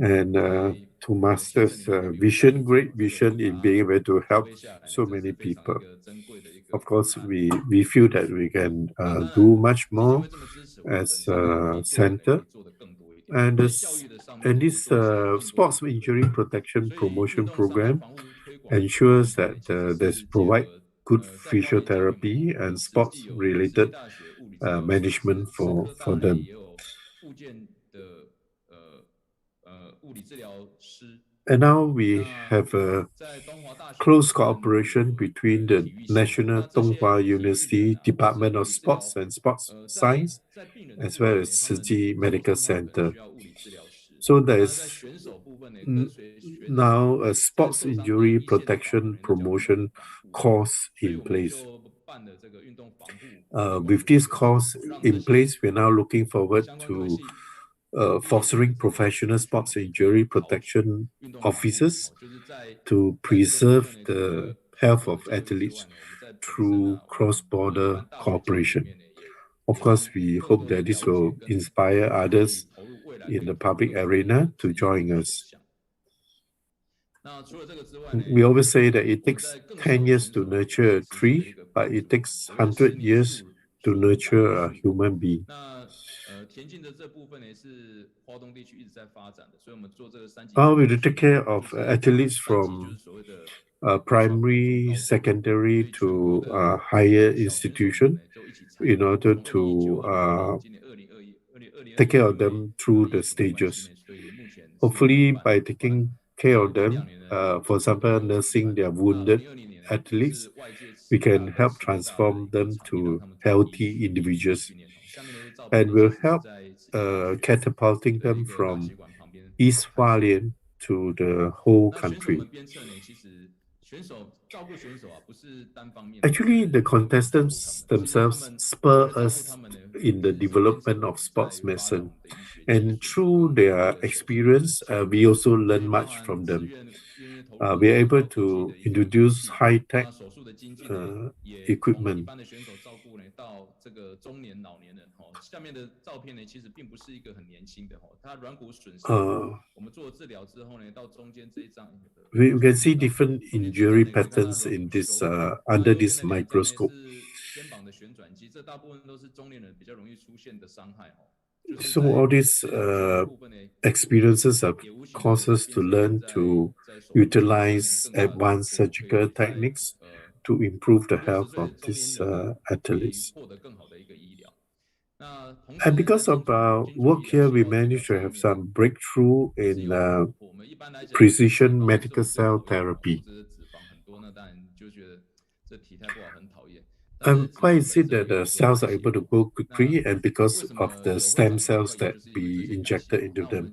S6: and to Master's great vision in being able to help so many people. Of course, we feel that we can do much more as a center. And this sports injury protection promotion program ensures that there's provide good physiotherapy and sports related management for them. And now we have a close cooperation between the National Donghua University Department of Sports and Sports Science as well as Tzu Ji Medical Center. So there's now a sports injury protection promotion course in place. With this course in place, we're now looking forward to fostering professional sports injury protection officers to preserve the health of athletes through cross-border cooperation. Of course, we hope that this will inspire others in the public arena to join us. We always say that it takes 10 years to nurture a tree, but it takes 100 years to nurture a human being. We take care of athletes from primary, secondary to higher institution in order to take care of them through the stages. Hopefully, by taking care of them, for example, nursing their wounded athletes, we can help transform them to healthy individuals and will help catapulting them from East Hualien to the whole country. Actually, the contestants themselves spur us in the development of sports medicine. And through their experience, we also learn much from them. We are able to introduce high-tech equipment. We can see different injury patterns in this under this microscope. So all these experiences have caused us to learn to utilize advanced surgical techniques to improve the health of these athletes. And because of our work here, we managed to have some breakthrough in precision medical cell therapy. Why is it that the cells are able to grow quickly? And because of the stem cells that we injected into them.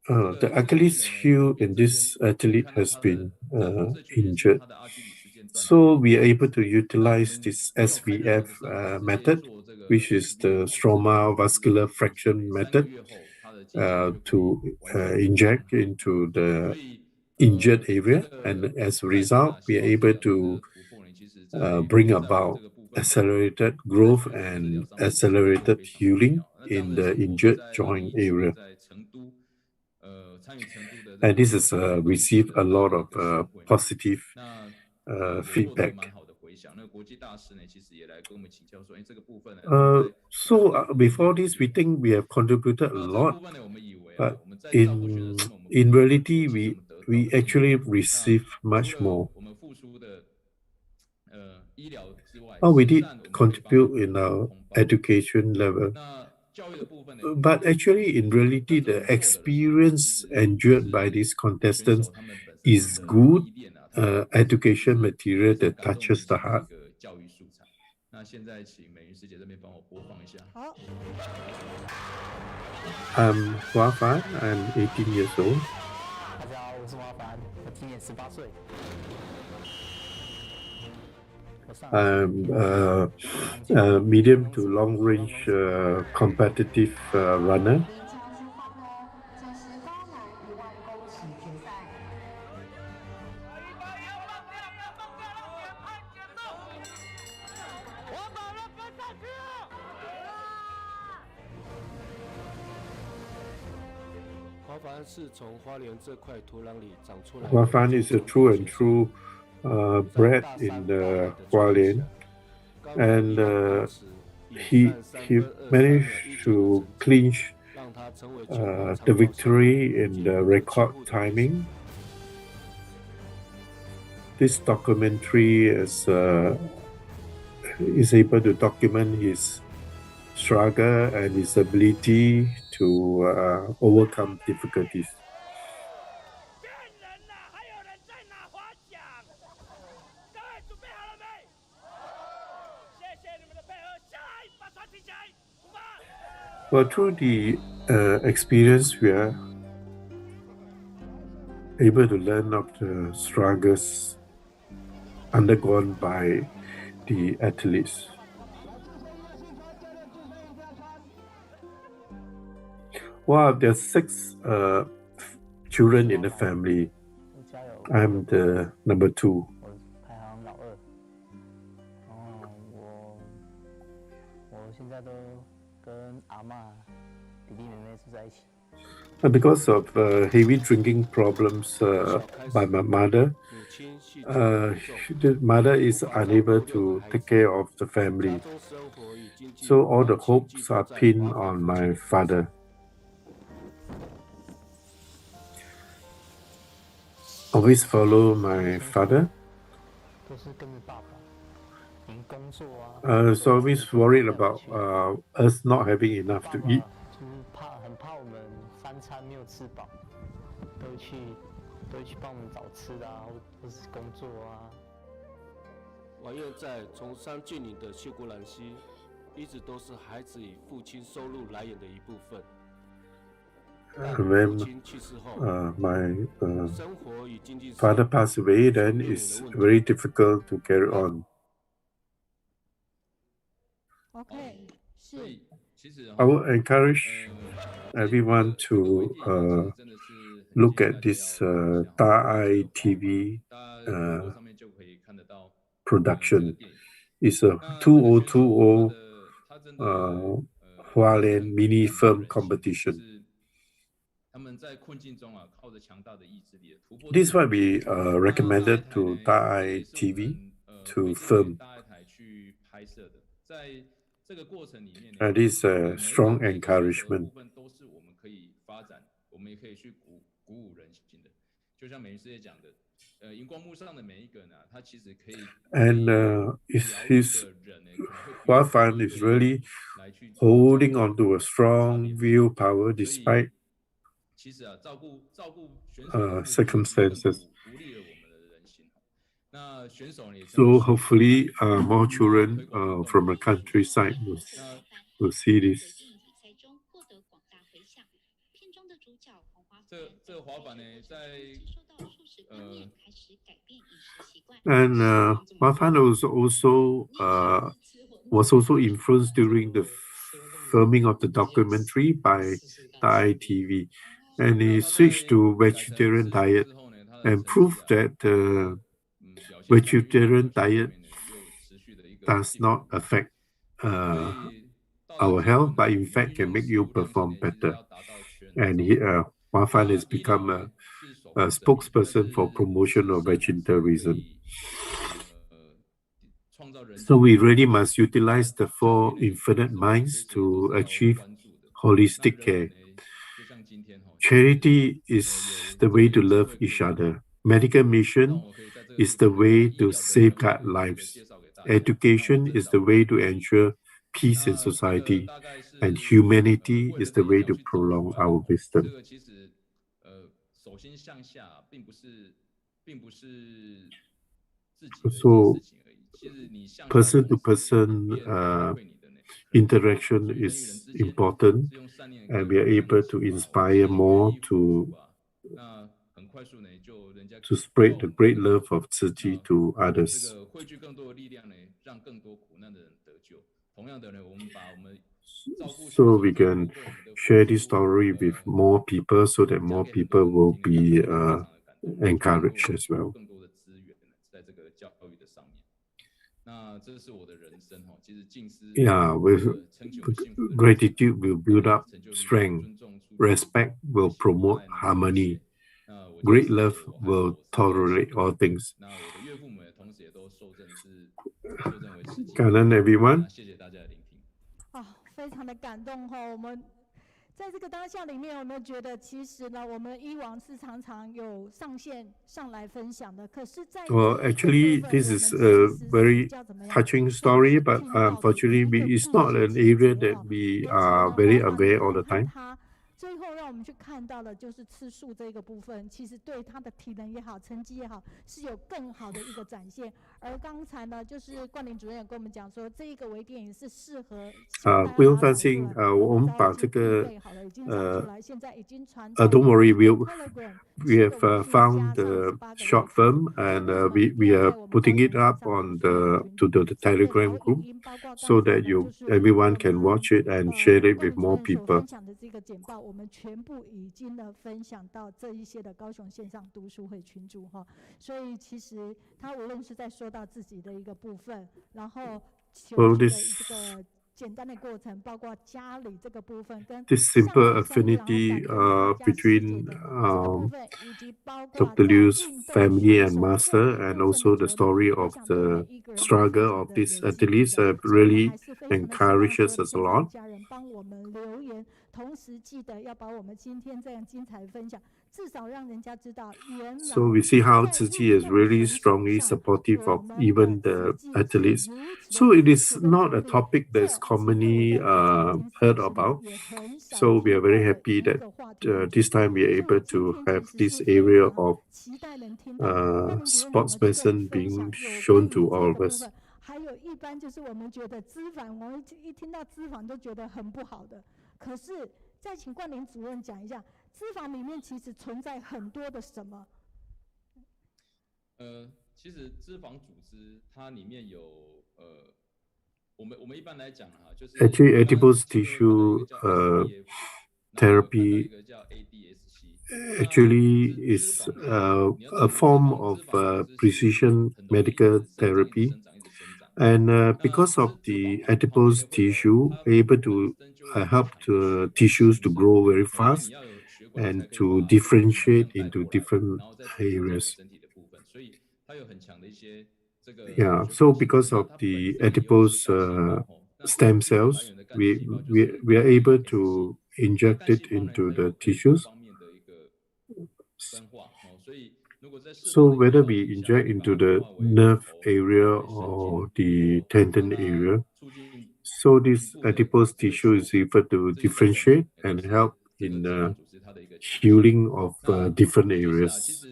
S6: The Achilles heel in this athlete has been injured. So we are able to utilize this SVF method, which is the stromal vascular fraction method, to inject into the injured area. And as a result, we are able to bring about accelerated growth and accelerated healing in the injured joint area. And this has received a lot of positive feedback. So before this, we think we have contributed a lot, but in reality, we actually receive much more. We did contribute in our education level. But actually, in reality, the experience endured by these contestants is good education material that touches the heart. I'm Hua Fan. I'm 18 years old.
S8: 大家好，我是华凡，我今年18岁。我
S6: medium to long range competitive runner. Guanlin is a true and true bred in Guanlin, and he managed to clinch the victory in the record timing. This documentary is able to document his struggle and his ability to overcome difficulties. Well, through the experience, we are able to learn of the struggles undergone by the athletes. Wow, there's 6 children in the family. I'm the number 2. And because of heavy drinking problems by my mother, the mother is unable to take care of the family. So all the hopes are pinned on my father. Always follow my father. So always worried about us not having enough to eat. When my father passed away, then it's very difficult to carry on.
S3: Okay,
S6: I will encourage everyone to look at this Da TV production. It's a 2020 Hualien mini film competition. This is what we recommended to Da TV to film. And this is a strong encouragement. And his Huafan is really holding on to a strong willpower despite circumstances. So hopefully more children from the countryside will see this. And Huafan was also influenced during the filming of the documentary by Thai TV, and he switched to vegetarian diet and proved that vegetarian diet does not affect our health, but in fact can make you perform better. And Huafan has become a spokesperson for promotion of vegetarianism. So we really must utilize the 4 infinite minds to achieve holistic care. Charity is the way to love each other. Medical mission is the way to safeguard lives. Education is the way to ensure peace in society. And humanity is the way to prolong our wisdom. So person-to-person interaction is important, and we are able to inspire more to to spread the great love of Tzu Chi to others. So we can share this story with more people so that more people will be encouraged as well. Yeah, with gratitude will build up strength, respect will promote harmony, great love will tolerate all things. 感恩 everyone.
S3: 非常的感动哈，我们在这个当下里面有没有觉得，其实呢，我们以往是常常有上线上来分享的，可是在
S6: Well, actually, this is a very touching story, but unfortunately, it's not an area that we are very aware all the time.
S3: 最后让我们去看到的就是次数这个部分，其实对他的体能也好，成绩也好，是有更好的一个展现。而刚才呢，就是冠霖主任也跟我们讲说，这一个微电影是适合
S6: 不用担心，我们把这个don't worry, we have found the short film and we are putting it up on the Telegram group so that everyone can watch it and share it with more people.
S3: 我们全部已经呢分享到这一些的高雄线上读书会群组哈，所以其实他无论是在说到自己的一个部分，然后求助的这个简单的过程，包括家里这个部分跟
S6: this simple affinity between Dr. Liu's family and master, and also the story of the struggle of these athletes really encourages us a lot.
S3: 同时记得要把我们今天这样精彩的分享，至少让人家知道原来
S6: So we see how Tzu Chi is really strongly supportive of even the athletes. So it is not a topic that's commonly heard about. So we are very happy that this time we are able to have this area of sports medicine being shown to all of us.
S3: 还有一般就是我们觉得脂肪，我们一听到脂肪就觉得很不好的。可是再请冠霖主任讲一下，脂肪里面其实存在很多的什么？
S7: 其实脂肪组织它里面有我们一般来讲哈，就是
S6: actually adipose tissue therapy actually is a form of precision medical therapy. And because of the adipose tissue, able to help the tissues to grow very fast and to differentiate into different areas. Yeah, so because of the adipose stem cells, we are able to inject it into the tissues. So whether we inject into the nerve area or the tendon area, so this adipose tissue is able to differentiate and help in the healing of different areas.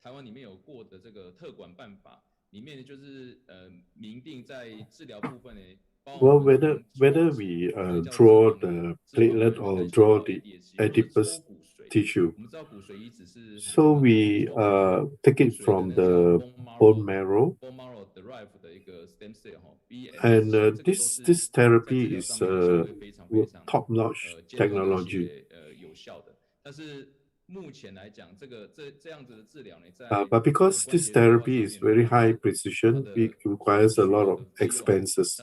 S7: 台湾里面有过的这个特管办法，里面就是明定在治疗部分呢。
S6: Well, whether we draw the platelet or draw the adipose tissue, so we take it from the bone marrow, and this therapy is top-notch technology. But because this therapy is very high precision, it requires a lot of expenses.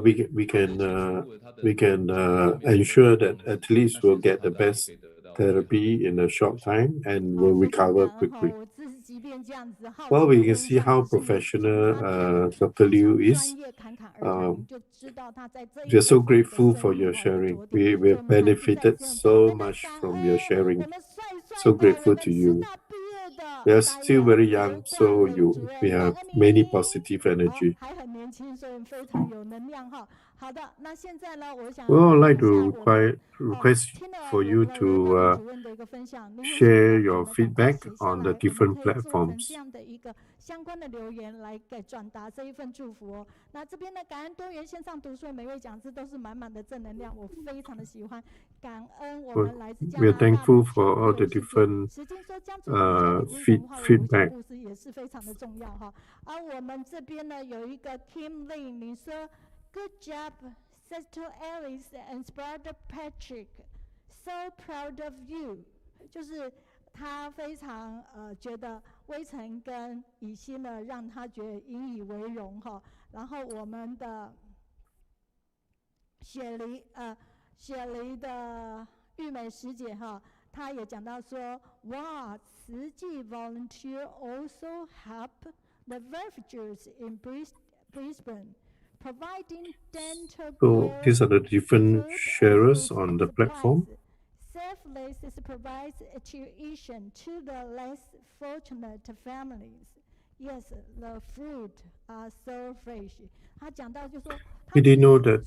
S6: We can ensure that athletes will get the best therapy in a short time and will recover quickly. Well, we can see how professional Dr. Liu is. We are so grateful for your sharing. We have benefited so much from your sharing. So grateful to you. We are still very young, so we have many positive energy.
S3: 年轻，所以非常有能量哈。好的，那现在呢，我想
S6: We would like
S3: 听一
S6: to
S3: 下我们
S6: request
S3: 听了
S6: for
S3: 我
S6: you
S3: 们的韦
S6: to
S3: 大力主任的一个分享，您有什么
S6: share
S3: 感
S6: your
S3: 觉呢？赶快
S6: feedback
S3: 写下
S6: on the
S3: 来，我们
S6: different
S3: 可以做成
S6: platforms.
S3: 这样的一个相关的留言来给转达这一份祝福哦。那这边的感恩多元线上读书的每位讲师都是满满的正能量，我非常的喜欢。感恩我们来自加
S6: We
S3: 拿
S6: are
S3: 大的
S6: thankful for all
S3: 全
S6: the
S3: 部世界。
S6: different
S3: 史经说将祝福交给精神化为无限故事也是非常的重要哈。而我们这边呢有一个 Kim Lin， 你说 Good job, Sister Alice and Brother Patrick, so proud of you， 就是他非常觉得微尘跟以心呢让他觉得引以为荣哈。然后我们的雪梨的玉美师姐哈，她也讲到说，哇，慈济 volunteer also help the refugees in Brisbane, providing dental
S6: So
S3: care,
S6: these are the different
S3: food,
S6: sharers
S3: and
S6: on the platform.
S3: Selfless provides tuition to the less fortunate families. Yes, the fruit are so fresh. 他讲到就说
S6: We didn't know that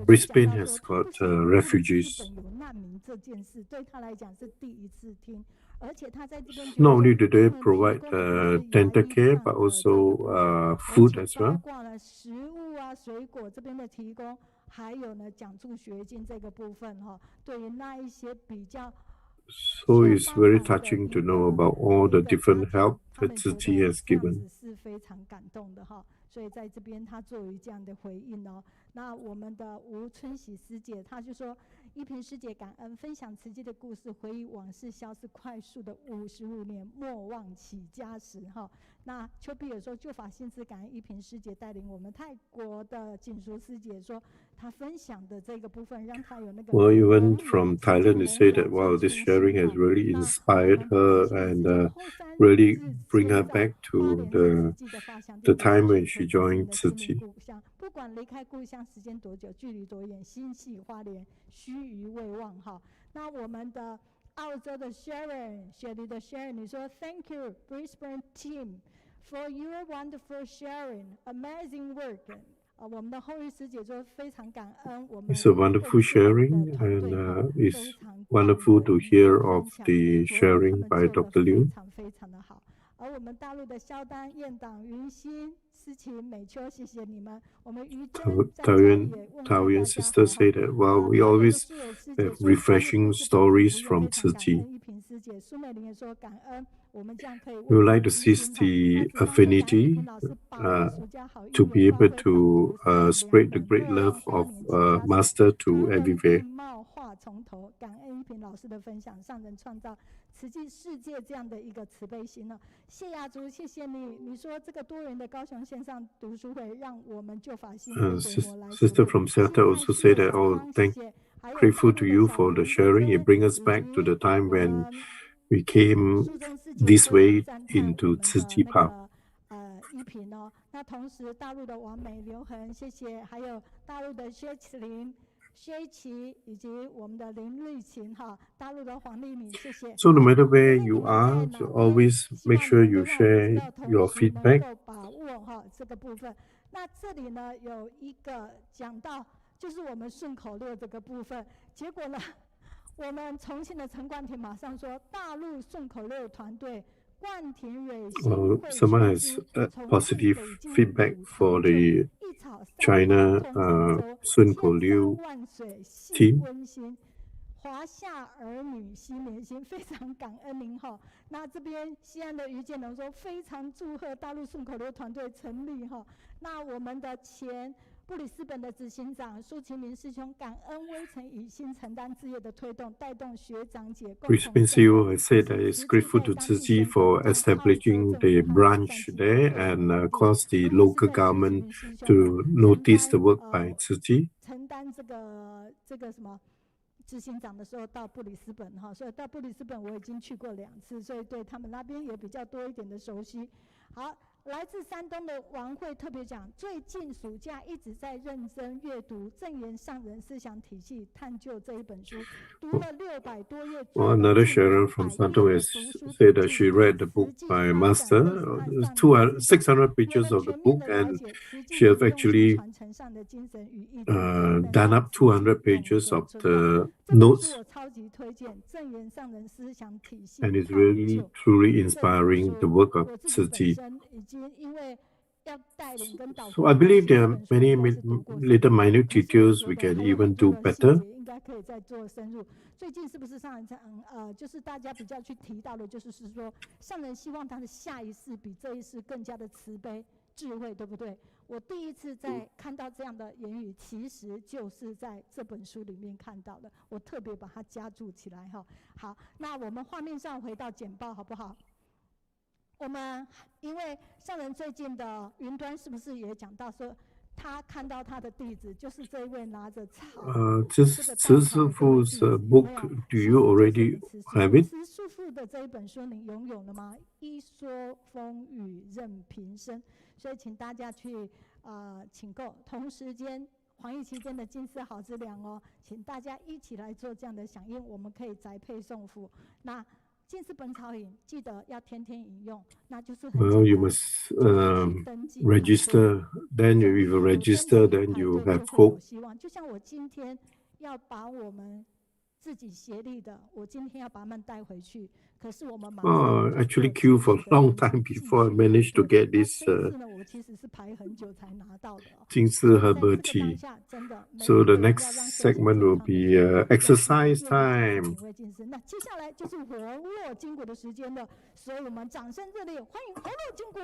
S6: Brisbane has got
S3: 日本
S6: refugees.
S3: 有难民这件事对他来讲是第一次听，而且他在这边
S6: Not only do
S3: 觉
S6: they
S3: 得他们提
S6: provide
S3: 供的不是
S6: dental
S3: 牙医
S6: care,
S3: 上
S6: but
S3: 的这个
S6: also
S3: 部分，
S6: food
S3: 而
S6: as
S3: 且包
S6: well.
S3: 括了食物啊、水果这边的提供，还有呢奖助学金这个部分哈，对于那一些比较
S6: So it's very touching to know about all the different help
S3: 他
S6: that
S3: 们觉
S6: Tzu
S3: 得
S6: has
S3: 这样
S6: given.
S3: 子是非常感动的哈，所以在这边他作为这样的回应哦。那我们的吴春喜师姐，她就说，依萍师姐感恩分享慈济的故事，回忆往事消失快速的55年，莫忘起家时哈。那邱碧也说，旧法新知感恩依萍师姐带领我们泰国的锦淑师姐说，她分享的这个部分让她有那个
S6: Well, even from Thailand, they say that wow, this sharing has really inspired her and really bring her back to the time when she joined Tzu Chi.
S3: 不管离开故乡时间多久，距离多远，心系花莲，须臾未忘哈。那我们的澳洲的 Sharon， 雪梨的 Sharon， 你说 Thank you Brisbane team for your wonderful sharing, amazing work。我们的后羿师姐说非常感恩我们
S6: It's a wonderful sharing, and it's wonderful to hear of the sharing by Dr. Liu.
S3: 非常非常的好。而我们大陆的肖丹、燕党、云心、思琴、美秋，谢谢你们。我们于真在家里也问候大家
S6: Taoyuan sisters say that well, we always have refreshing stories from Tzu Chi.
S3: 一萍师姐、苏美玲也说感恩，我们这样可以
S6: We would like to seize the affinity to be able to spread the great love of Master to everywhere.
S3: 话从头，感恩一萍老师的分享，上人创造慈济世界这样的一个慈悲心呢。谢亚竹，谢谢你。你说这个多元的高雄线上读书会，让我们旧法新
S6: Sister from Celta also say that, oh, grateful to you for the sharing. It brings us back to the time when we came this way into Tzu Chi path.
S3: 一萍哦，那同时大陆的王美、刘恒，谢谢，还有大陆的薛林。薛琪以及我们的林瑞琴哈，大陆的黄丽敏，谢谢。
S6: So no matter where you are, so always make sure you share your feedback.
S3: 能够把握哈这个部分。那这里呢有一个讲到，就是我们顺口溜这个部分，结果呢，我们重庆的陈冠廷马上说，大陆顺口溜团队。
S6: Someone has positive feedback for the China Sun Ko Liu team.
S3: 华夏儿女心连心，非常感恩您哈。那这边西安的于建龙说，非常祝贺大陆顺口溜团队成立哈。那我们的前布里斯本的执行长苏其明师兄，感恩微尘以心承担事业的推动，带动学长姐共同。
S6: Brisbane CEO has said that it's grateful to Tzu Chi for establishing the branch there and cause the local government to notice the work by Tzu Chi.
S3: 承担这个什么？执行长的时候到布里斯本哈，所以到布里斯本我已经去过2次，所以对他们那边也比较多一点的熟悉。好，来自山东的王慧特别讲，最近暑假一直在认真阅读正言上人思想体系探究这一本书，读了600多页。
S6: Another sharer from Santong has said that she read the book by Master, 600 pages of the book, and she has actually done up 200 pages of the notes, and it's really truly inspiring the work of Tzu Chi. So I believe there are many little minute details we can even do better.
S3: 最近是不是上人就是大家比较去提到的，就是说上人希望他的下一世比这一世更加的慈悲智慧，对不对？我第一次在看到这样的言语，其实就是在这本书里面看到的，我特别把它加注起来哈。好，那我们画面上回到简报好不好？我们因为上人最近的云端是不是也讲到说，他看到他的弟子就是这一位拿着草。
S6: 慈师父's book, do you already have it?
S3: 慈师父的这一本书你拥有了吗？一说风雨任平生，所以请大家去请购。同时间，防疫期间的金丝好资粮哦，请大家一起来做这样的响应，我们可以宅配送付。那金丝本草饮记得要天天饮用，那就是很
S6: Well, you must register. Then if you register, then you have hope.
S3: 希望就像我今天要把我们自己协力的，我今天要把他们带回去。可是我们马上
S6: actually queue for a long time before I managed to get this
S3: 我其实是排很久才拿到的。
S6: 金丝 herbal tea. So the next segment will be exercise time.
S3: 那接下来就是活络筋骨的时间了，所以我们掌声热烈欢迎活络筋骨。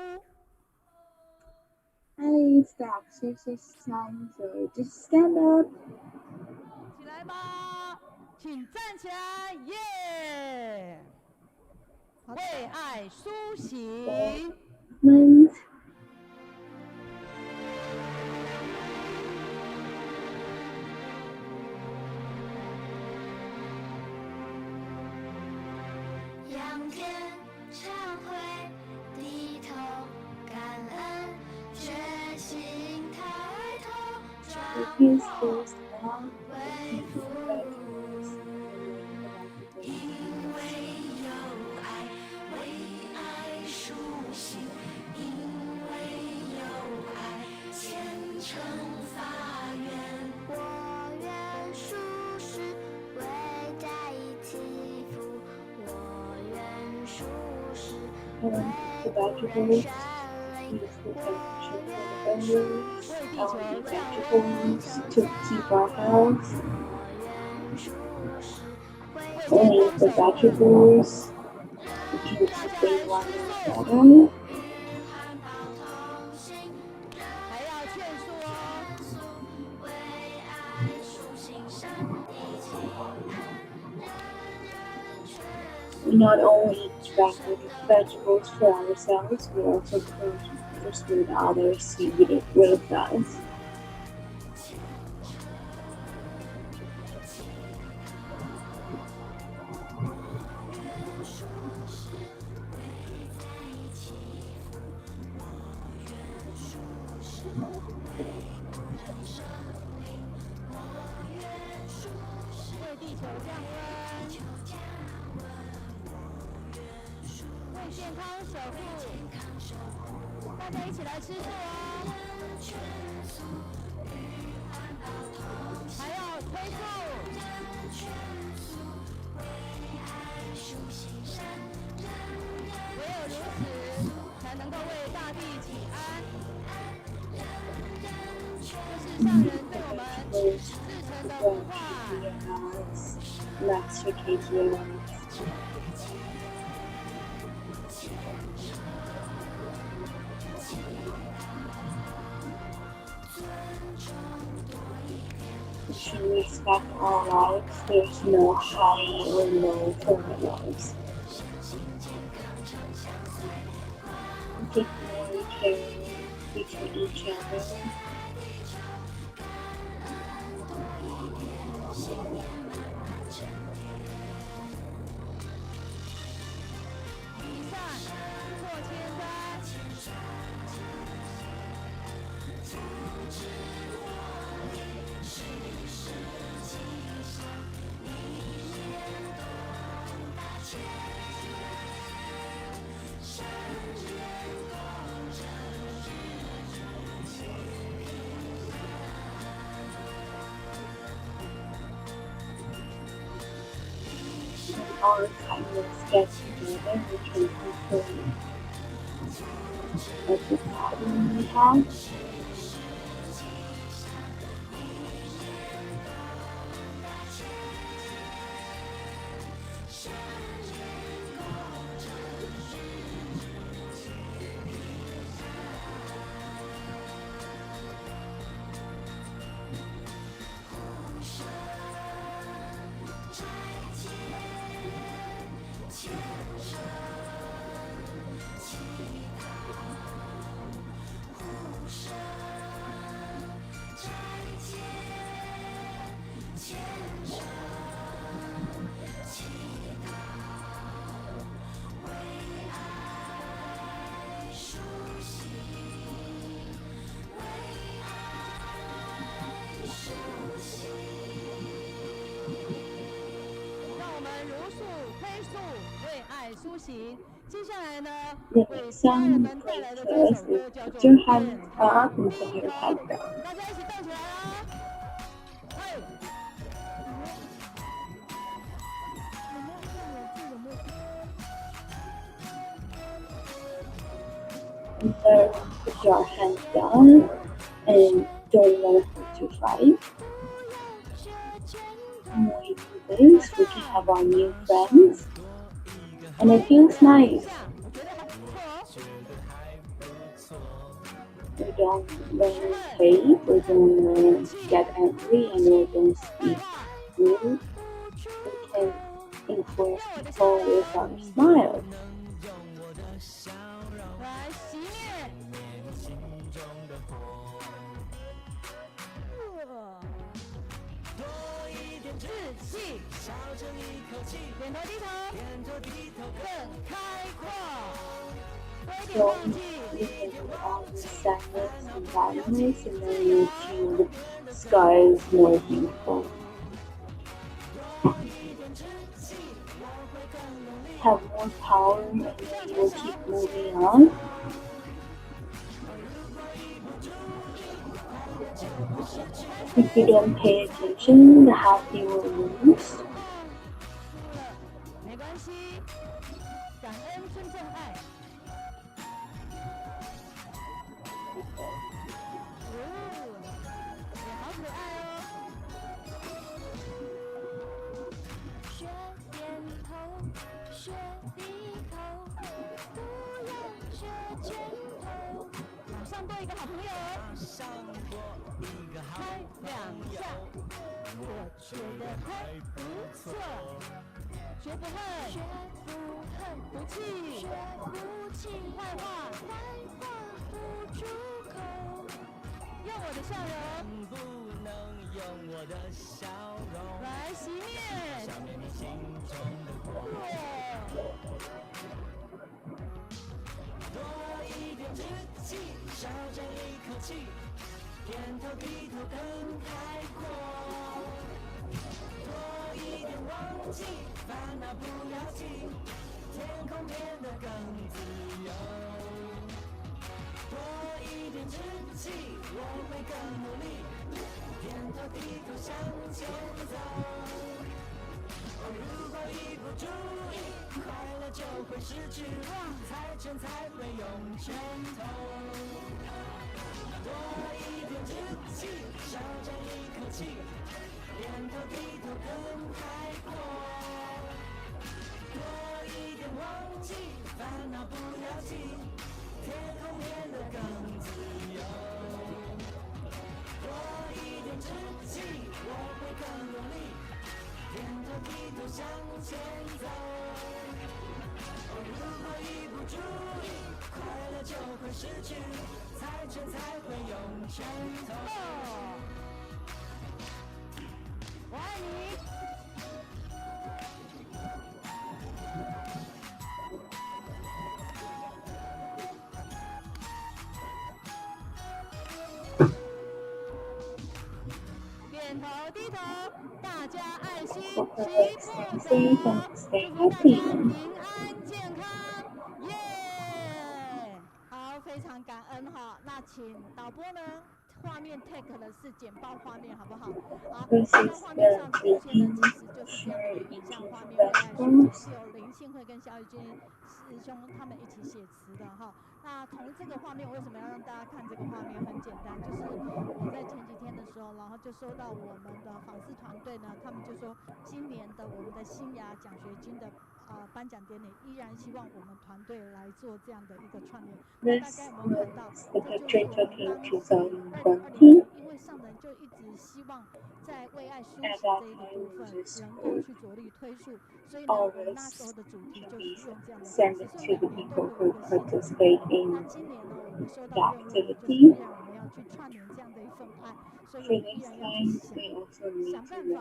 S8: Hi, it's the exercise time, so just stand up.
S3: 起来吧，请站起来，耶！为爱苏醒。
S9: 仰天忏悔，低头感恩，决心抬头，转化为福。因为有爱，为爱苏醒；因为有爱，虔诚发愿。我愿苏世，为大义祈福。我愿苏世，为人善灵。
S8: To keep our health, only the vegetables to keep the one better.
S3: 还要劝说。
S8: We not only eat vegetables for ourselves, we also persuade others to eat it with us. Master KTM. We should respect all lives. There's no high or low formulas. Take more care between each other. our kindness get together, we can conquer every problem we have. The next song we play first is Put Your Hand Up and Put Your Head Down. And then put your hands down and don't let it hurt you fight. When we do this, we can have our new friends. And it feels nice. We don't hate, we don't get angry, and we don't speak rude. We can influence people with our smile. So you can do all the sadness and badness, and then you feel the sky is more beautiful. Have more power, and then you'll keep moving on. If you don't pay attention, the happy will lose. Stay safe and stay happy.
S3: 好，非常感恩哈。那请导播呢，画面 take 的是简报画面，好不好？好，简报画面上出现的其实就是这样的一个影像画面，未来是有灵性会跟肖玉君师兄他们一起写词的哈。那从这个画面，为什么要让大家看这个画面？很简单，就是我在前几天的时候，然后就收到我们的访视团队呢，他们就说今年的我们的新雅奖学金的颁奖典礼，依然希望我们团队来做这样的一个串联。那大家有没有看到？这就是我们当时2020年，因为上人就一直希望在为爱抒情这一个部分能够去着力推述，所以呢，我们那时候的主题就是用这样的方式，所以每年都会有一个新的主题。那今年呢，我们收到任务呢，就是依然我们要去串联这样的一份爱，所以我们依然要去想办法，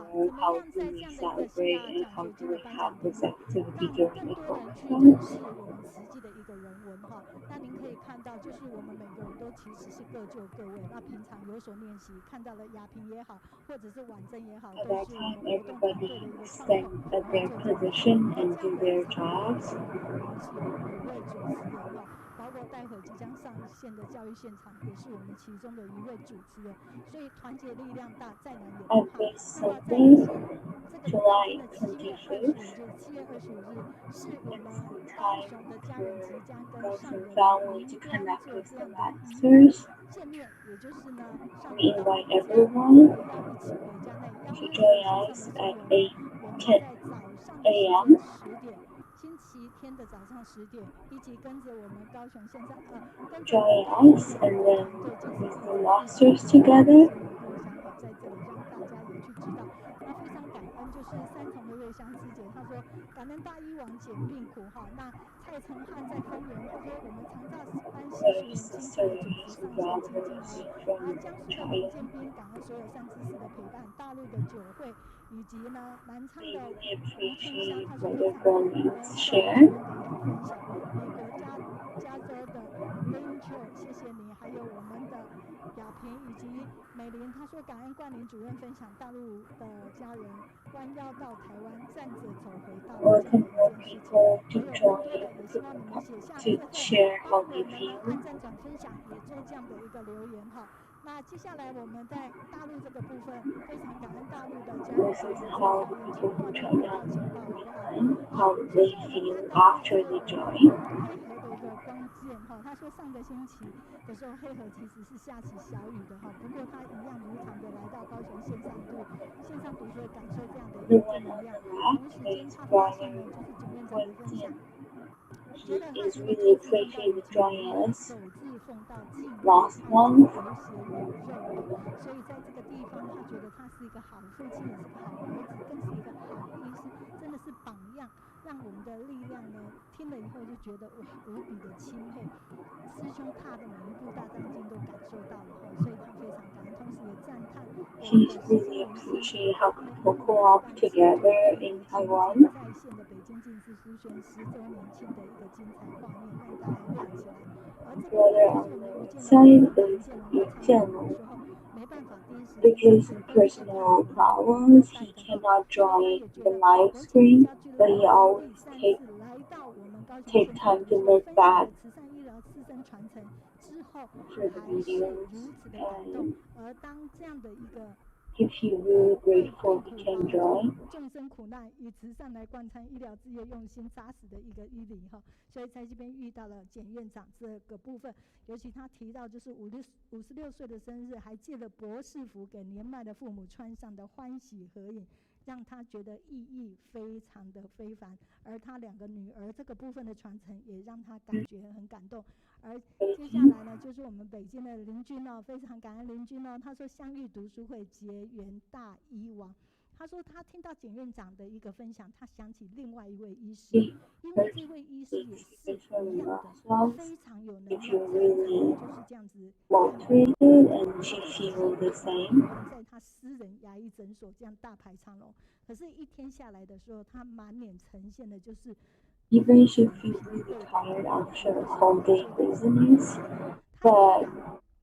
S3: 怎么样在这样的一个新雅奖学金的颁奖典礼，让更多人去认识我们慈济的一个人文哈。那您可以看到，就是我们每个人都其实是各就各位，那平常有所练习，看到了雅萍也好，或者是婉珍也好，都是我们活动团队的一个窗口，然后做这样的事。那这样的一场活动里面呢，我们是有5位主持人哈，包括待会即将上线的教育现场，也是我们其中的1位主持人。所以团结力量大，再难也不怕。那么在这个当天的7月25日，7月25日是我们高雄的家人即将跟上人云端做这样的见面，也就是呢，上人到我们家，我们要一起回家。那邀请线上的所有呢，我们在早上的时间10点。星期天的早上10点，一起跟着我们高雄线上跟着我们高雄的广播团队，就是一起分享心灵故乡哈，在这里让大家也去知道。那非常感恩，就是3重的瑞香师姐，她说感恩大医王减病苦哈。那蔡成汉在丰原，他说我们长照班习俗员亲切的主持上线亲近哦。然后江苏的洪建斌，感恩所有善知识的陪伴，大陆的酒会，以及呢南昌的吴春香，他说非常感恩关林主任的一个分享。美国加州的 Wenxu， 谢谢你，还有我们的雅萍以及美玲，他说感恩关林主任分享大陆的家人弯腰到台湾，站着走回大陆这样的一件事情。还有更多的，也希望你们写下，最后帮我们呢按赞转分享，也做这样的一个留言哈。那接下来我们在大陆这个部分，非常感恩大陆的家人朋友，接下来请画面回到前报好不好？好，首先我们看到这是我们黑河的一个光线哈。他说上个星期的时候，黑河其实是下起小雨的哈，不过他一样如常的来到高雄线上读书会，感受这样的一个正能量。同时间他发现呢，就是简院长的分享。觉得他因为第一次听到有情人首字奉到敬畏看见和谐有肉哈，所以在这个地方他觉得他是一个好父亲，也是个好儿子，更是一个好医师，真的是榜样，让我们的力量呢听了以后就觉得哇无比的钦佩。师兄踏的每一步大藏经都感受到了哈，所以他非常感恩，同时也赞叹我们的师兄莲师，他们一路陪伴成就这个今天在线的北京净智书轩10周年庆的一个精彩画面，让大家亮起来。而这部分就是我们于建龙跟林建龙他唱歌的时候，没办法第一时间上线，都是在泰国带的哈，所以他也觉得国际之家俱乐部第3次来到我们高雄线上读书，分享了慈善医疗师生传承之后，还是如此的感动。而当这样的一个为痛苦众生苦难以慈善来贯穿医疗事业用心扎实的一个医理哈，所以在这边遇到了简院长这个部分，尤其他提到就是56岁的生日，还借了博士服给年迈的父母穿上的欢喜合影，让他觉得意义非常的非凡。而他2个女儿这个部分的传承，也让他感觉很感动。而接下来呢，就是我们北京的林君哦，非常感恩林君哦。他说相遇读书会结缘大医王，他说他听到简院长的一个分享，他想起另外一位医师，因为这位医师也是一样的，非常有能量，非常就是这样子看病，在他私人牙医诊所这样大排长龙。可是，一天下来的时候，他满脸呈现的就是
S8: Even if you feel tired after a whole day business, but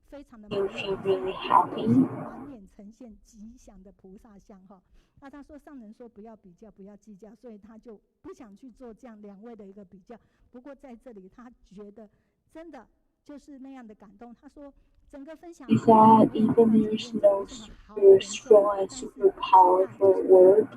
S3: 非常的
S8: you feel really happy.
S3: 满脸呈现吉祥的菩萨像哈。那他说上人说不要比较，不要计较，所以他就不想去做这样2位的一个比较。不过在这里，他觉得真的就是那样的感动。他说
S8: is that even there's no super strong and super powerful word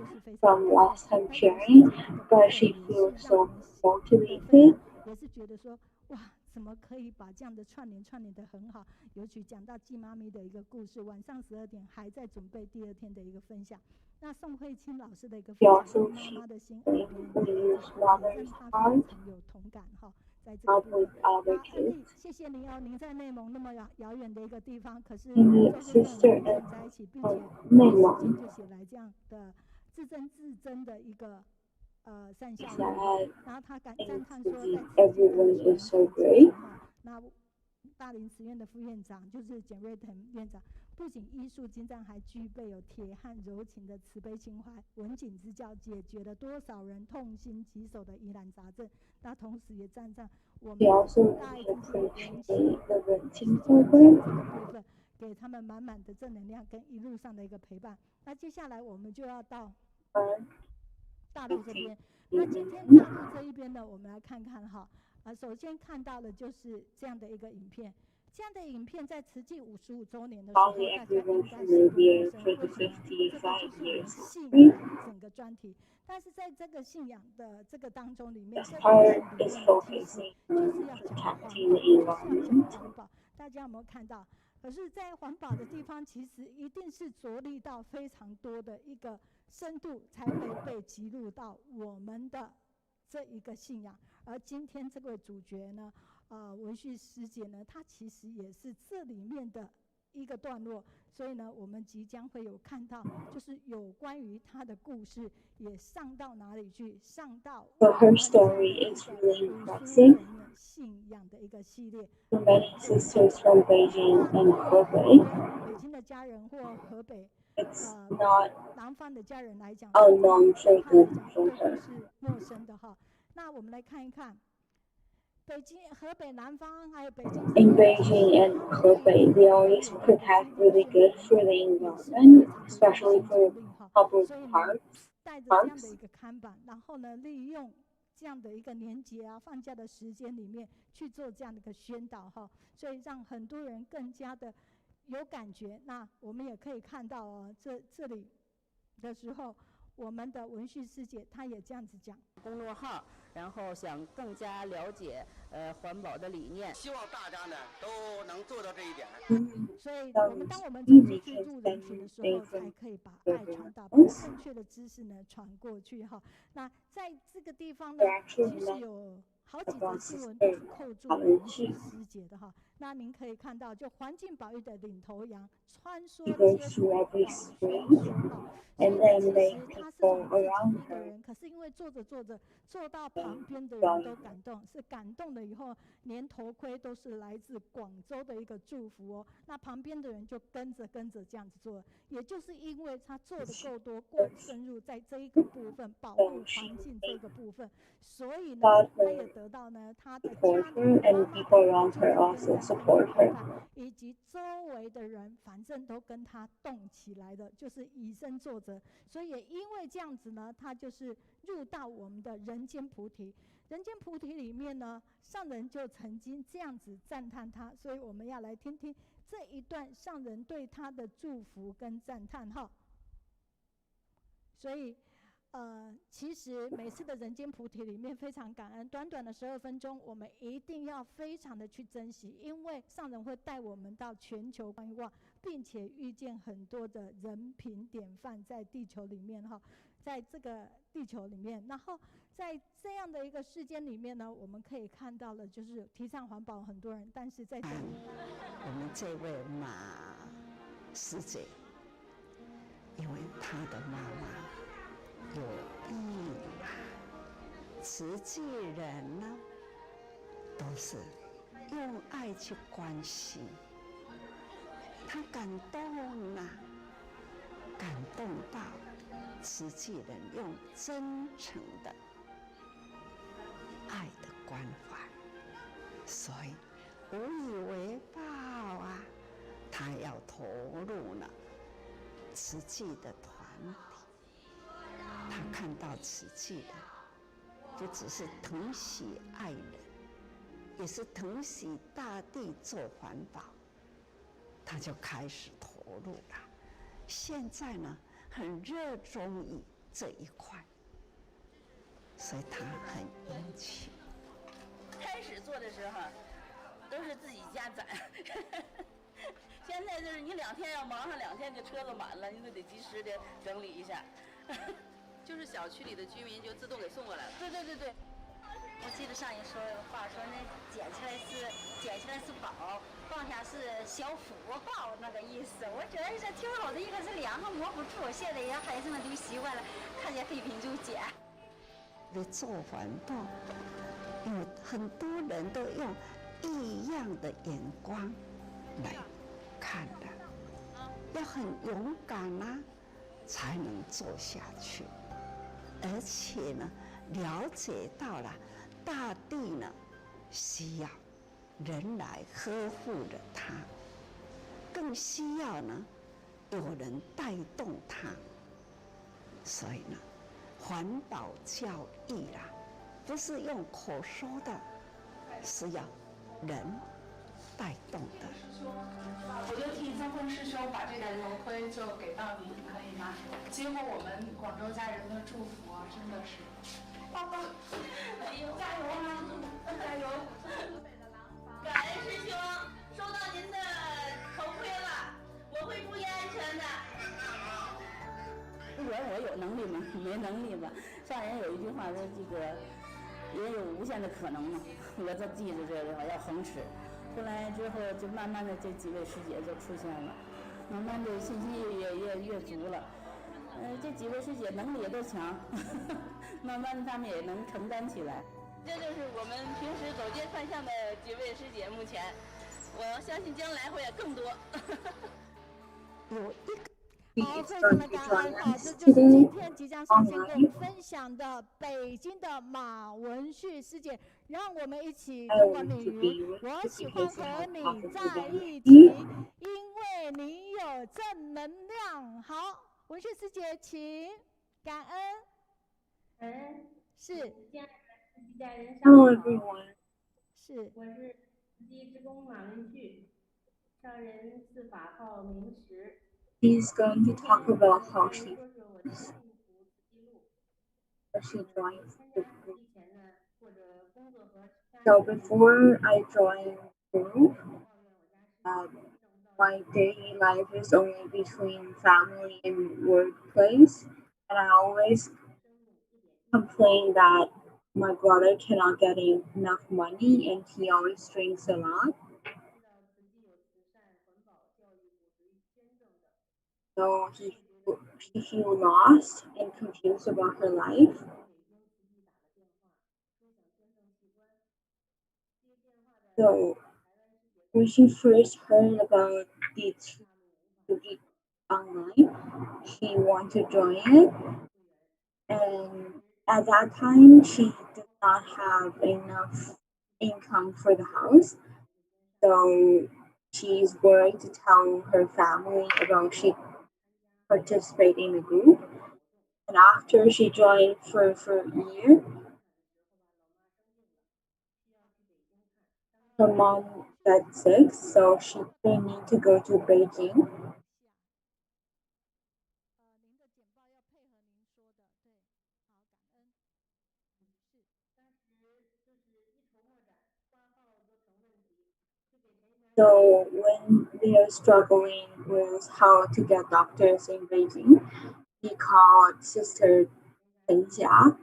S8: from last time sharing, but she feels so motivated.
S3: 也是觉得说，哇，怎么可以把这样的串联得很好？尤其讲到季妈咪的一个故事，晚上12点还在准备第2天的一个分享。那宋慧清老师的一个分享，妈妈的心耳边，也让她非常有同感哈。在这个部分，安利，谢谢您哦，您在内蒙那么遥远的一个地方，可是就是跟我们在一起，并且第一时间就写来这样的自真的一个善笑容，然后他赞叹说，在慈济那大林慈院的副院长就是简瑞腾院长，不仅医术精湛，还具备有铁汉柔情的慈悲情怀，文景之教解决了多少人痛心疾首的疑难杂症。那同时也赞叹我们大爱基金文情这个部分，给他们满满的正能量跟一路上的一个陪伴。那接下来我们就要到大陆这边。那今天大陆这一边呢，我们来看看哈。首先看到的就是这样的一个影片。这样的影片在慈济55周年的时候，大家应该是不陌生。为什么？这个就是我们信仰整个专题。但是在这个信仰的这个当中里面，这个其实就是要讲环保。大家有没有看到？可是，在环保的地方，其实一定是着力到非常多的一个深度，才会被记录到我们的这一个信仰。而今天这位主角呢，文旭师姐呢，她其实也是这里面的一个段落，所以呢，我们即将会有看到，就是有关于她的故事也上到哪里去，上到
S8: So her story is really impressive.
S3: 信仰的一个系列。
S8: So many sisters from Beijing and Hebei.
S3: 北京的家人或河北。
S8: It's not
S3: 南方的家人来讲，
S8: unknown for them for
S3: 都
S8: her.
S3: 是陌生的哈。那我们来看一看，北京、河北南方还有北京。
S8: In Beijing and Hebei, they always protect really good for the environment, especially for public parks.
S3: 带着这样的一个看板，然后呢，利用这样的一个年节啊、放假的时间里面去做这样的一个宣导哈，所以让很多人更加的有感觉。那我们也可以看到哦，这里的时候，我们的文旭师姐她也这样子讲。
S10: 公众号，然后想更加了解环保的理念，
S11: 希望大家呢都能做到这一点。
S3: 所以当我们走出去入人群的时候，才可以把爱传达，把正确的知识呢传过去哈。那在这个地方呢，其实有好几则新闻都是扣住文旭师姐的哈。那您可以看到，就环境保育的领头羊穿梭街头广宣哈。
S8: And then they
S3: 他是
S8: go
S3: 从
S8: around
S3: 自己的
S8: her.
S3: 人，可是因为做着做到旁边的人都感动，是感动了以后，连头盔都是来自广州的一个祝福哦。那旁边的人就跟着这样子做，也就是因为他做的够多、够深入，在这一个部分保护环境这个部分，所以呢，他也得到呢他的家人、
S8: and people around her also support her.
S3: 以及周围的人，反正都跟他动起来的，就是以身作则。所以也因为这样子呢，他就是入到我们的人间菩提。人间菩提里面呢，上人就曾经这样子赞叹他，所以我们要来听听这一段上人对他的祝福跟赞叹哈。所以其实每次的人间菩提里面非常感恩，短短的12分钟，我们一定要非常的去珍惜，因为上人会带我们到全球观望，并且遇见很多的人品典范在地球里面哈，在这个地球里面，然后在这样的一个世间里面呢，我们可以看到了就是提倡环保很多人，但是在这里，
S10: 我们这位马师姐，因为她的妈妈有义啊，慈济人呢都是用爱去关心，他感动啊，感动到慈济人用真诚的爱的关怀，所以无以为报啊，他要投入了慈济的团体。他看到慈济的，不只是疼惜爱人，也是疼惜大地做环保，他就开始投入了。现在呢，很热衷于这一块，所以他很殷勤。
S12: 开始做的时候都是自己家攒，现在就是你2天要忙上2天，就车子满了，你得及时的整理一下。就是小区里的居民就自动给送过来了。对。
S13: 我记得上一说有话说，那捡起来是宝，放下是小福报那个意思。我觉得这挺好的，一个是两个摸不住，现在人孩子们都习惯了，看见废品就捡。
S10: 的做环保，有很多人都用异样的眼光来看的，要很勇敢啊，才能做下去。而且呢，了解到了大地呢需要人来呵护着它，更需要呢有人带动它。所以呢，环保教育啦，不是用口说的，是要人带动的。
S14: 我就替曾凤师兄把这个头盔就给到您，可以吗？经过我们广州家人的祝福啊，真的是，爸爸，哎呦，加油啊，加油！
S12: 感恩师兄，收到您的头盔了，我会注意安全的。
S15: 不管我有能力吗？没能力吧。上人有一句话说，这个人有无限的可能嘛。我就记着这个要恒持。后来之后，就慢慢的这几位师姐就出现了，慢慢的信心越足了。这几位师姐能力也都强，慢慢的他们也能承担起来。
S12: 这就是我们平时走街串巷的几位师姐，目前我相信将来会更多。
S10: 有一个。
S3: 好，非常的感恩。好，这就是今天即将上线跟我们分享的北京的马文旭师姐，让我们一起通过女语，我喜欢和你在一起，因为你有正能量。好，文旭师姐，请感恩。是。
S8: Hello everyone.
S3: 是。
S16: 我是司机职工马文旭，上人赐法号明石。
S8: He's going to talk about how she joins the group. So before I joined the group, my daily life is only between family and workplace, and I always complain that my brother cannot get enough money and he always drinks a lot. So she feels lost and confused about her life. So when she first heard about the Tsugi online, she wanted to join it. And at that time, she did not have enough income for the house. So she's worried to tell her family about she participate in the group. And after she joined for a year, her mom got sick, so she didn't need to go to Beijing. So when they are struggling with how to get doctors in Beijing, he called Sister Chen Xia,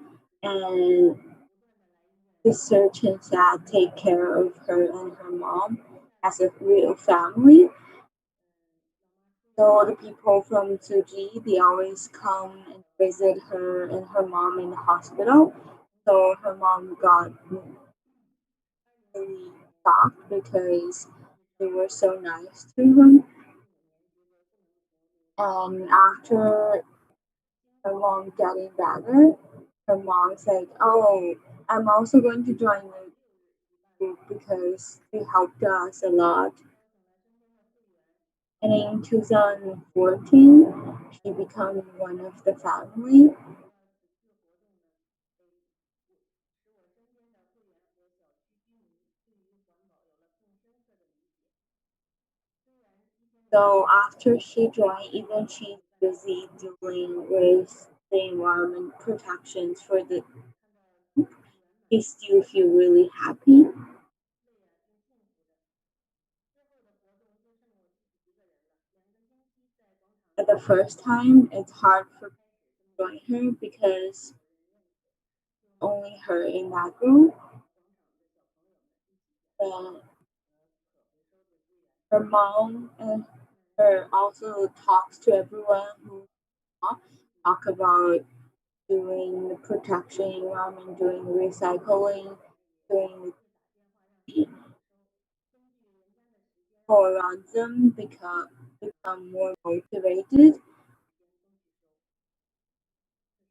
S8: and Sister Chen Xia take care of her and her mom as a real family. So the people from Tsuji, they always come and visit her and her mom in the hospital. So her mom got really shocked because they were so nice to him. And after her mom getting better, her mom said, "Oh, I'm also going to join the group because they helped us a lot." And in 2014, she became one of the family. So after she joined, even she's busy dealing with the environment protections for the, she still feel really happy. At the first time, it's hard for me to join her because only her in that group. But her mom and her also talks to everyone who talk about doing the protection environment, doing recycling, doing the people around them become more motivated.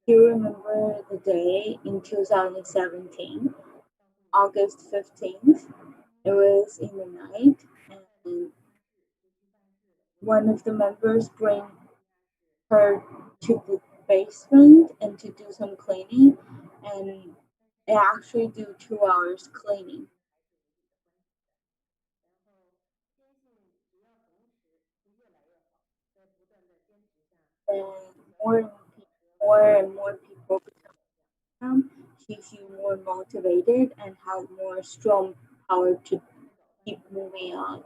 S8: Do you remember the day in 2017, August 15th? It was in the night, and one of the members bring her to the basement and to do some cleaning, and they actually do 2 hours cleaning. And more and more people become, she feel more motivated and have more strong power to keep moving on.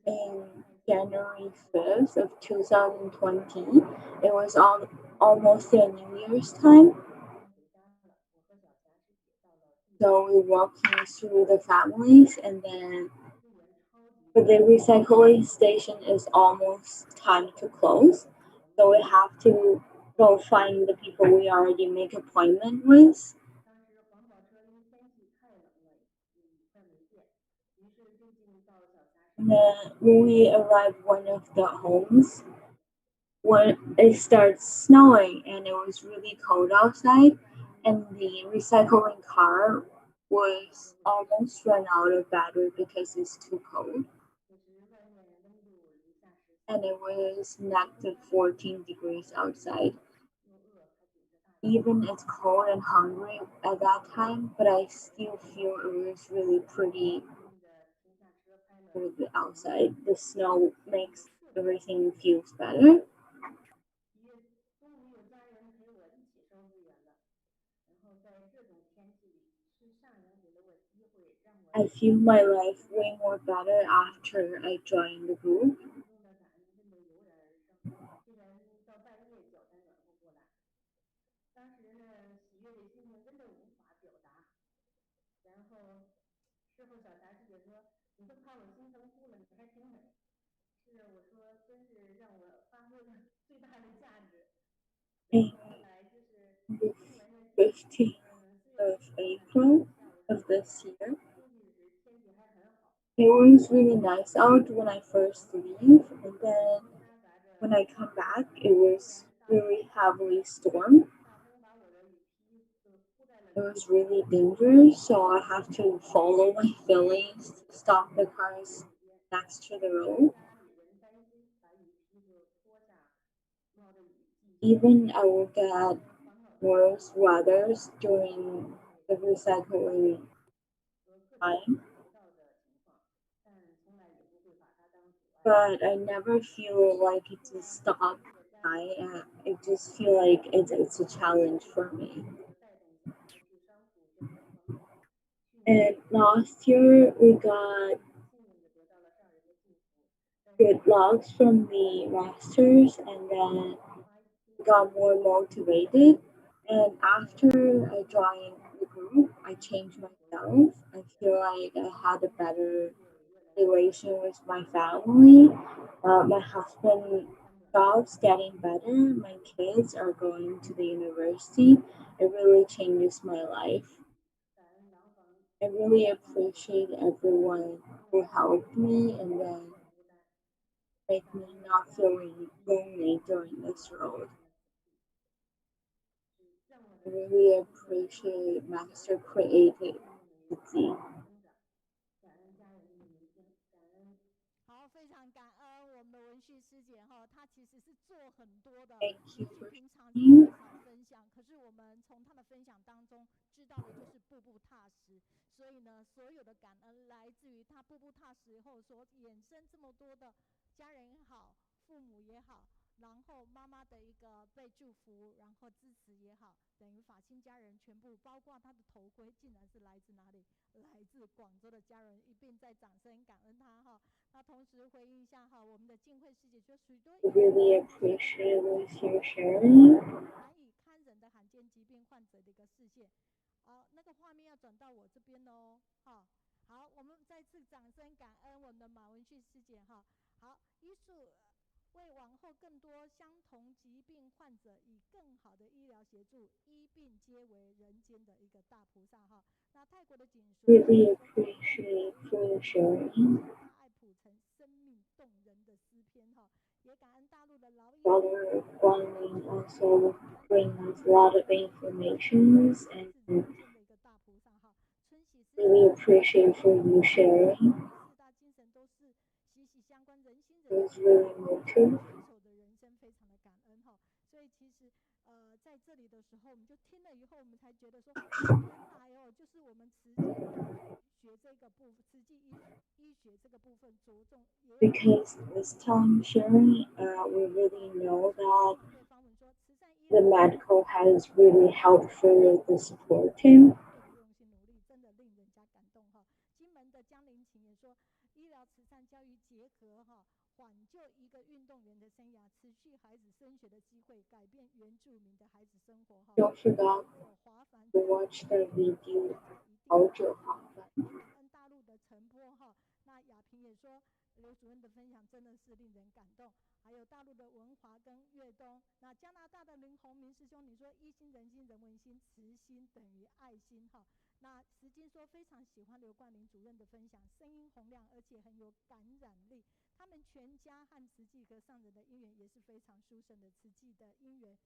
S8: In January 5th of 2020, it was almost a New Year's time. So we walking through the families, and then but the recycling station is almost time to close. So we have to go find the people we already make appointment with. And then when we arrived one of the homes, when it started snowing and it was really cold outside, and the recycling car was almost run out of battery because it's too cold. And it was negative 14 degrees outside. Even it's cold and hungry at that time, but I still feel it was really pretty with the outside. The snow makes everything feels better. I feel my life way more better after I joined the group. In the 15th of April of this year, it was really nice out when I first leave, and then when I come back, it was really heavily storm. It was really dangerous, so I have to follow my feelings to stop the cars next to the road. Even I will get worse weathers during the recycling time, but I never feel like it's a stop. I just feel like it's a challenge for me. And last year we got good logs from the masters, and then got more motivated. And after I joined the group, I changed myself. I feel like I had a better relation with my family. My husband job's getting better. My kids are going to the university. It really changes my life. I really appreciate everyone who helped me and then make me not feeling lonely during this road. I really appreciate Master Creativity. Thank you for listening.
S3: 享，可是我们从他的分享当中知道的就是步步踏实。所以呢，所有的感恩来自于他步步踏实以后所衍生这么多的家人也好，父母也好，然后妈妈的一个被祝福，然后支持也好，等于法亲家人全部，包括他的头盔，竟然是来自哪里？来自广州的家人，一并在掌声感恩他哈。那同时回应一下哈，我们的静慧师姐说，许多
S8: Really appreciate what you're sharing.
S3: 难以堪忍的罕见疾病患者的一个视线。好，那个画面要转到我这边哦。好，我们再次掌声感恩我们的马文旭师姐哈。好，医术为往后更多相同疾病患者以更好的医疗协助，医病皆为人间的一个大菩萨哈。那泰国的警署
S8: Really appreciate what you're sharing.
S3: 他爱谱成生命动人的诗篇哈，也感恩大陆的劳役。
S8: Brother Guanlin also bring us a lot of information and really appreciate for you sharing. It was really emotive.
S3: 所以其实在这里的时候，我们就听了以后，我们才觉得说，原来哦，就是我们慈济学这个部分，慈济医学这个部分着重。
S8: Because this time sharing, we really know that the medical has really helped for the support team.
S3: 真的令人家感动哈。金门的江林琴也说，医疗慈善教育结合哈，挽救一个运动员的生涯，持续孩子升学的机会，改变原住民的孩子生活哈。
S8: Don't forget to watch the video.
S3: 感恩大陆的陈波哈，那亚萍也说，刘主任的分享真的是令人感动。还有大陆的文华跟粤东，那加拿大的林宏明师兄，你说一心人心人文心，慈心等于爱心哈。那石金说非常喜欢刘冠霖主任的分享，声音洪亮，而且很有感染力。他们全家和慈济和上人的因缘也是非常殊胜的，慈济的因缘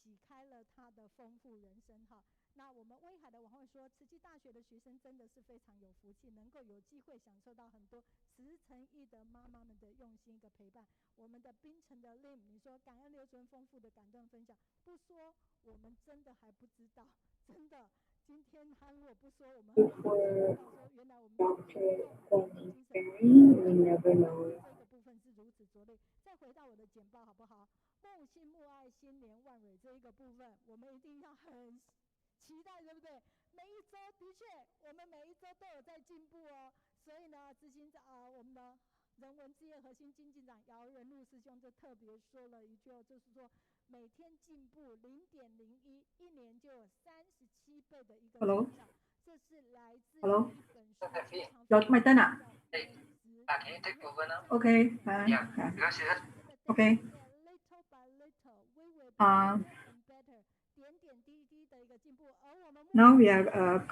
S3: 启开了他的丰富人生哈。那我们威海的王会说，慈济大学的学生真的是非常有福气，能够有机会享受到很多慈诚意的妈妈们的用心一个陪伴。我们的槟城的 Lim， 你说感恩留存丰富的感动分享，不说我们真的还不知道，真的。今天他如果不说，我们还不知道说原来我们
S8: We never know.
S3: 这个部分是如此拙劣。再回到我的简报好不好？梦信慕爱心连万蕊这一个部分，我们一定要很期待，对不对？每一周的确，我们每一周都有在进步哦。所以呢，执行我们的人文事业核心经济长姚仁禄师兄就特别说了一句，就是说每天进步0.01，一年就有37倍的一个成长。这是来自于一本书。
S17: Your my turn 啊。Okay. Okay. Now we are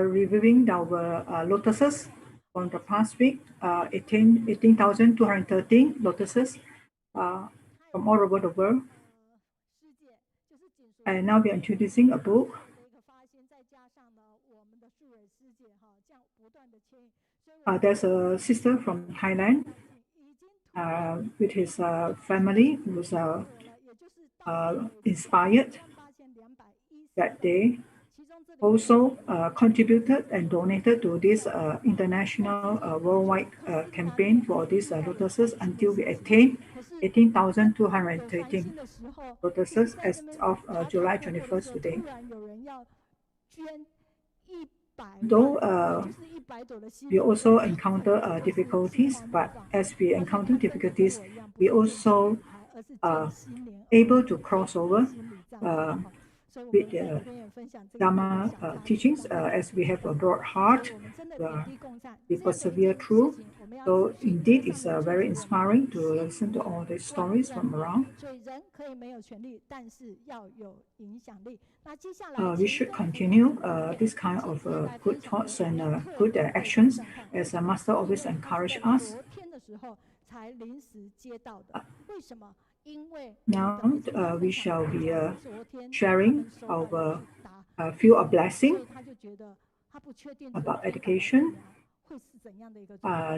S17: reviewing our lotuses from the past week. 18,213 lotuses from all over the world. And now we are introducing a book. There's a sister from Thailand with his family who's inspired that they also contributed and donated to this international worldwide campaign for these lotuses until we attain 18,213 lotuses as of July 21st today. Though we also encounter difficulties, but as we encounter difficulties, we also able to cross over with the Dharma teachings as we have a broad heart, we persevere through. So indeed, it's very inspiring to listen to all these stories from around. We should continue this kind of good thoughts and good actions as a master always encourage us. Now we shall be sharing our few blessing about education.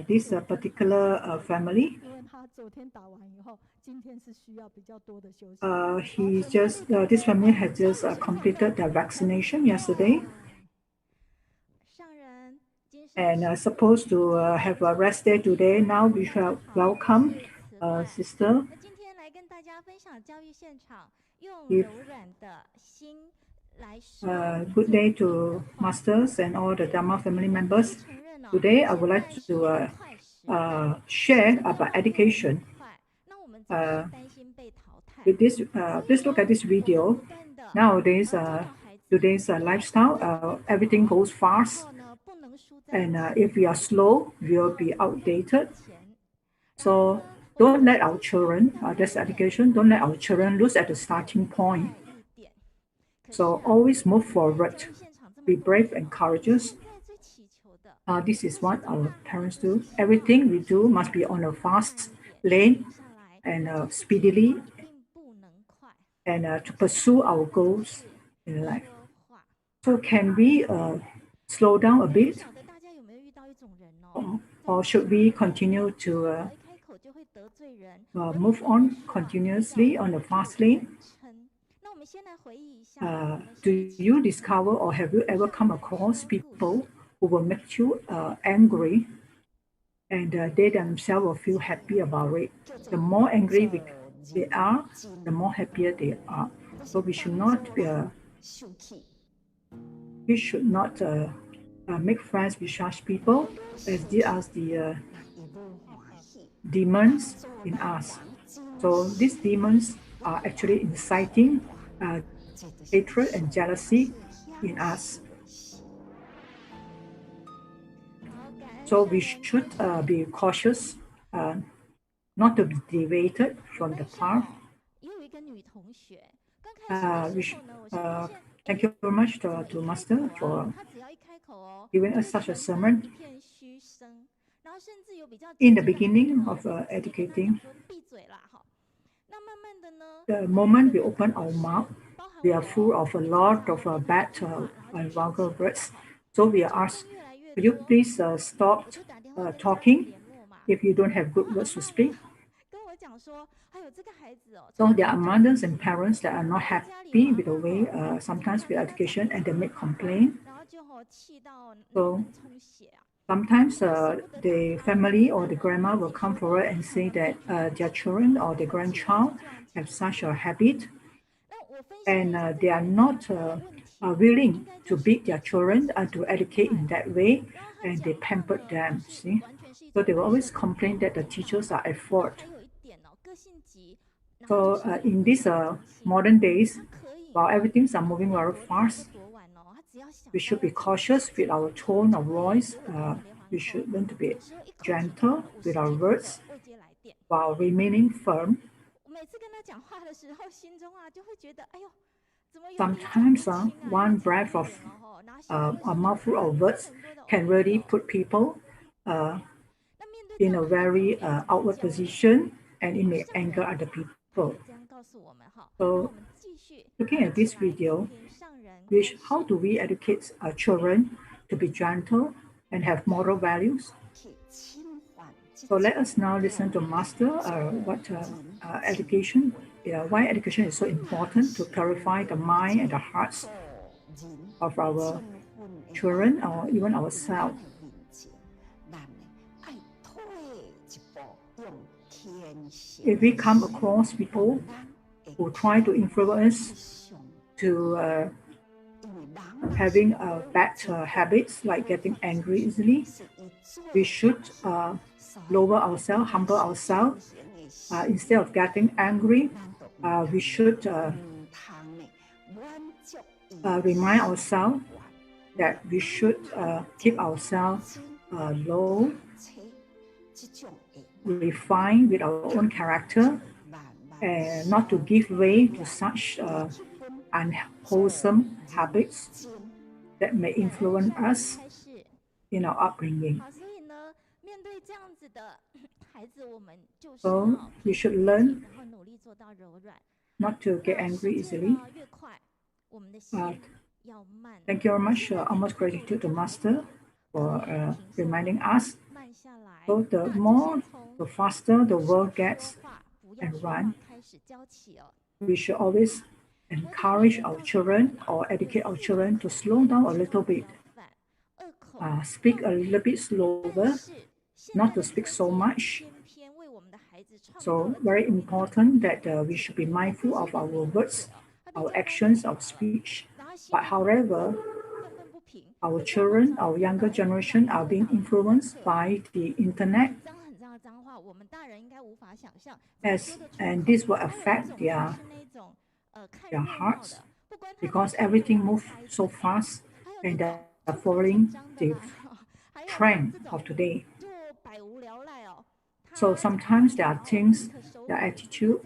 S17: this particular family. This family has just completed their vaccination yesterday, and supposed to have a rest day today. Now we shall welcome Sister. Good day to masters and all the Dharma family members. Today I would like to share about education. With this, please look at this video. Nowadays, today's lifestyle, everything goes fast, and if we are slow, we will be outdated. So don't let our children, this education, don't let our children lose at the starting point. So always move forward, be brave and courageous. This is what our parents do. Everything we do must be on a fast lane and speedily, and to pursue our goals in life. So can we slow down a bit, or should we continue to move on continuously on the fast lane? Do you discover, or have you ever come across people who will make you angry, and they themselves will feel happy about it? The more angry they are, the more happier they are. So we should not make friends with such people, as they are the demons in us. So these demons are actually inciting hatred and jealousy in us. So we should be cautious, not to be deviated from the path. Thank you very much to Master for giving us such a sermon. In the beginning of educating, the moment we open our mouth, we are full of a lot of bad and vulgar words. So we are asked, could you please stop talking if you don't have good words to speak? So there are mothers and parents that are not happy with the way sometimes with education, and they make complaint. So sometimes the family or the grandma will come forward and say that their children or their grandchild have such a habit, and they are not willing to beat their children to educate in that way, and they pamper them, see? So they will always complain that the teachers are at fault. So in these modern days, while everything's moving very fast, we should be cautious with our tone of voice. We should learn to be gentle with our words while remaining firm. Sometimes one breath of a mouthful of words can really put people in a very outward position, and it may anger other people. So looking at this video, how do we educate our children to be gentle and have moral values? So let us now listen to Master education, why education is so important to clarify the mind and the hearts of our children or even ourselves. If we come across people who try to influence to having bad habits like getting angry easily, we should lower ourselves, humble ourselves. Instead of getting angry, we should remind ourselves that we should keep ourselves low, refined with our own character, and not to give way to such unwholesome habits that may influence us in our upbringing. So we should learn not to get angry easily. Thank you very much. Almost gratitude to Master for reminding us. So the faster the world gets and run, we should always encourage our children or educate our children to slow down a little bit, speak a little bit slower, not to speak so much. So very important that we should be mindful of our words, our actions, our speech. But however, our children, our younger generation are being influenced by the internet, and this will affect their hearts because everything moves so fast and they're following the trend of today. So sometimes there are things, their attitude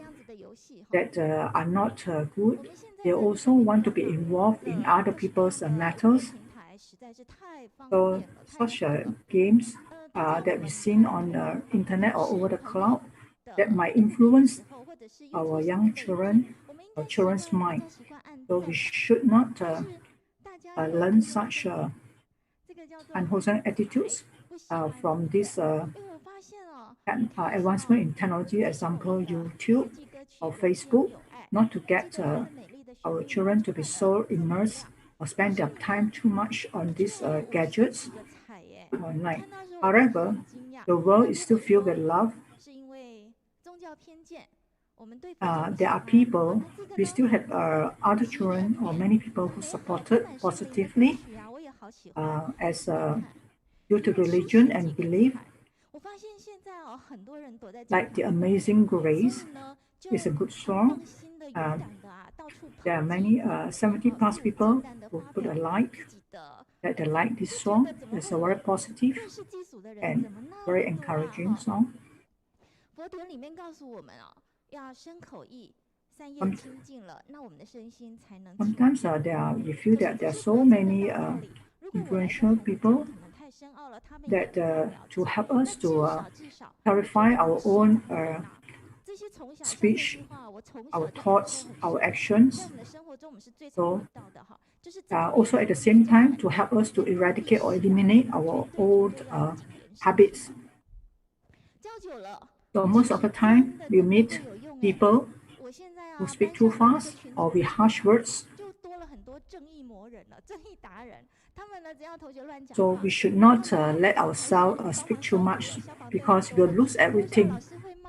S17: that are not good. They also want to be involved in other people's matters. So such games that we've seen on the internet or over the cloud that might influence our young children, our children's mind. So we should not learn such unwholesome attitudes from this advancement in technology, example YouTube or Facebook, not to get our children to be so immersed or spend their time too much on these gadgets online. However, the world is still filled with love. There are people, we still have other children or many people who supported positively as due to religion and belief. Like the Amazing Grace is a good song. There are many 70 plus people who put a like, that they like this song. It's a very positive and very encouraging song. Sometimes we feel that there are so many influential people that to help us to clarify our own speech, our thoughts, our actions. So also at the same time to help us to eradicate or eliminate our old habits. So most of the time we meet people who speak too fast or with harsh words. So we should not let ourselves speak too much because we'll lose everything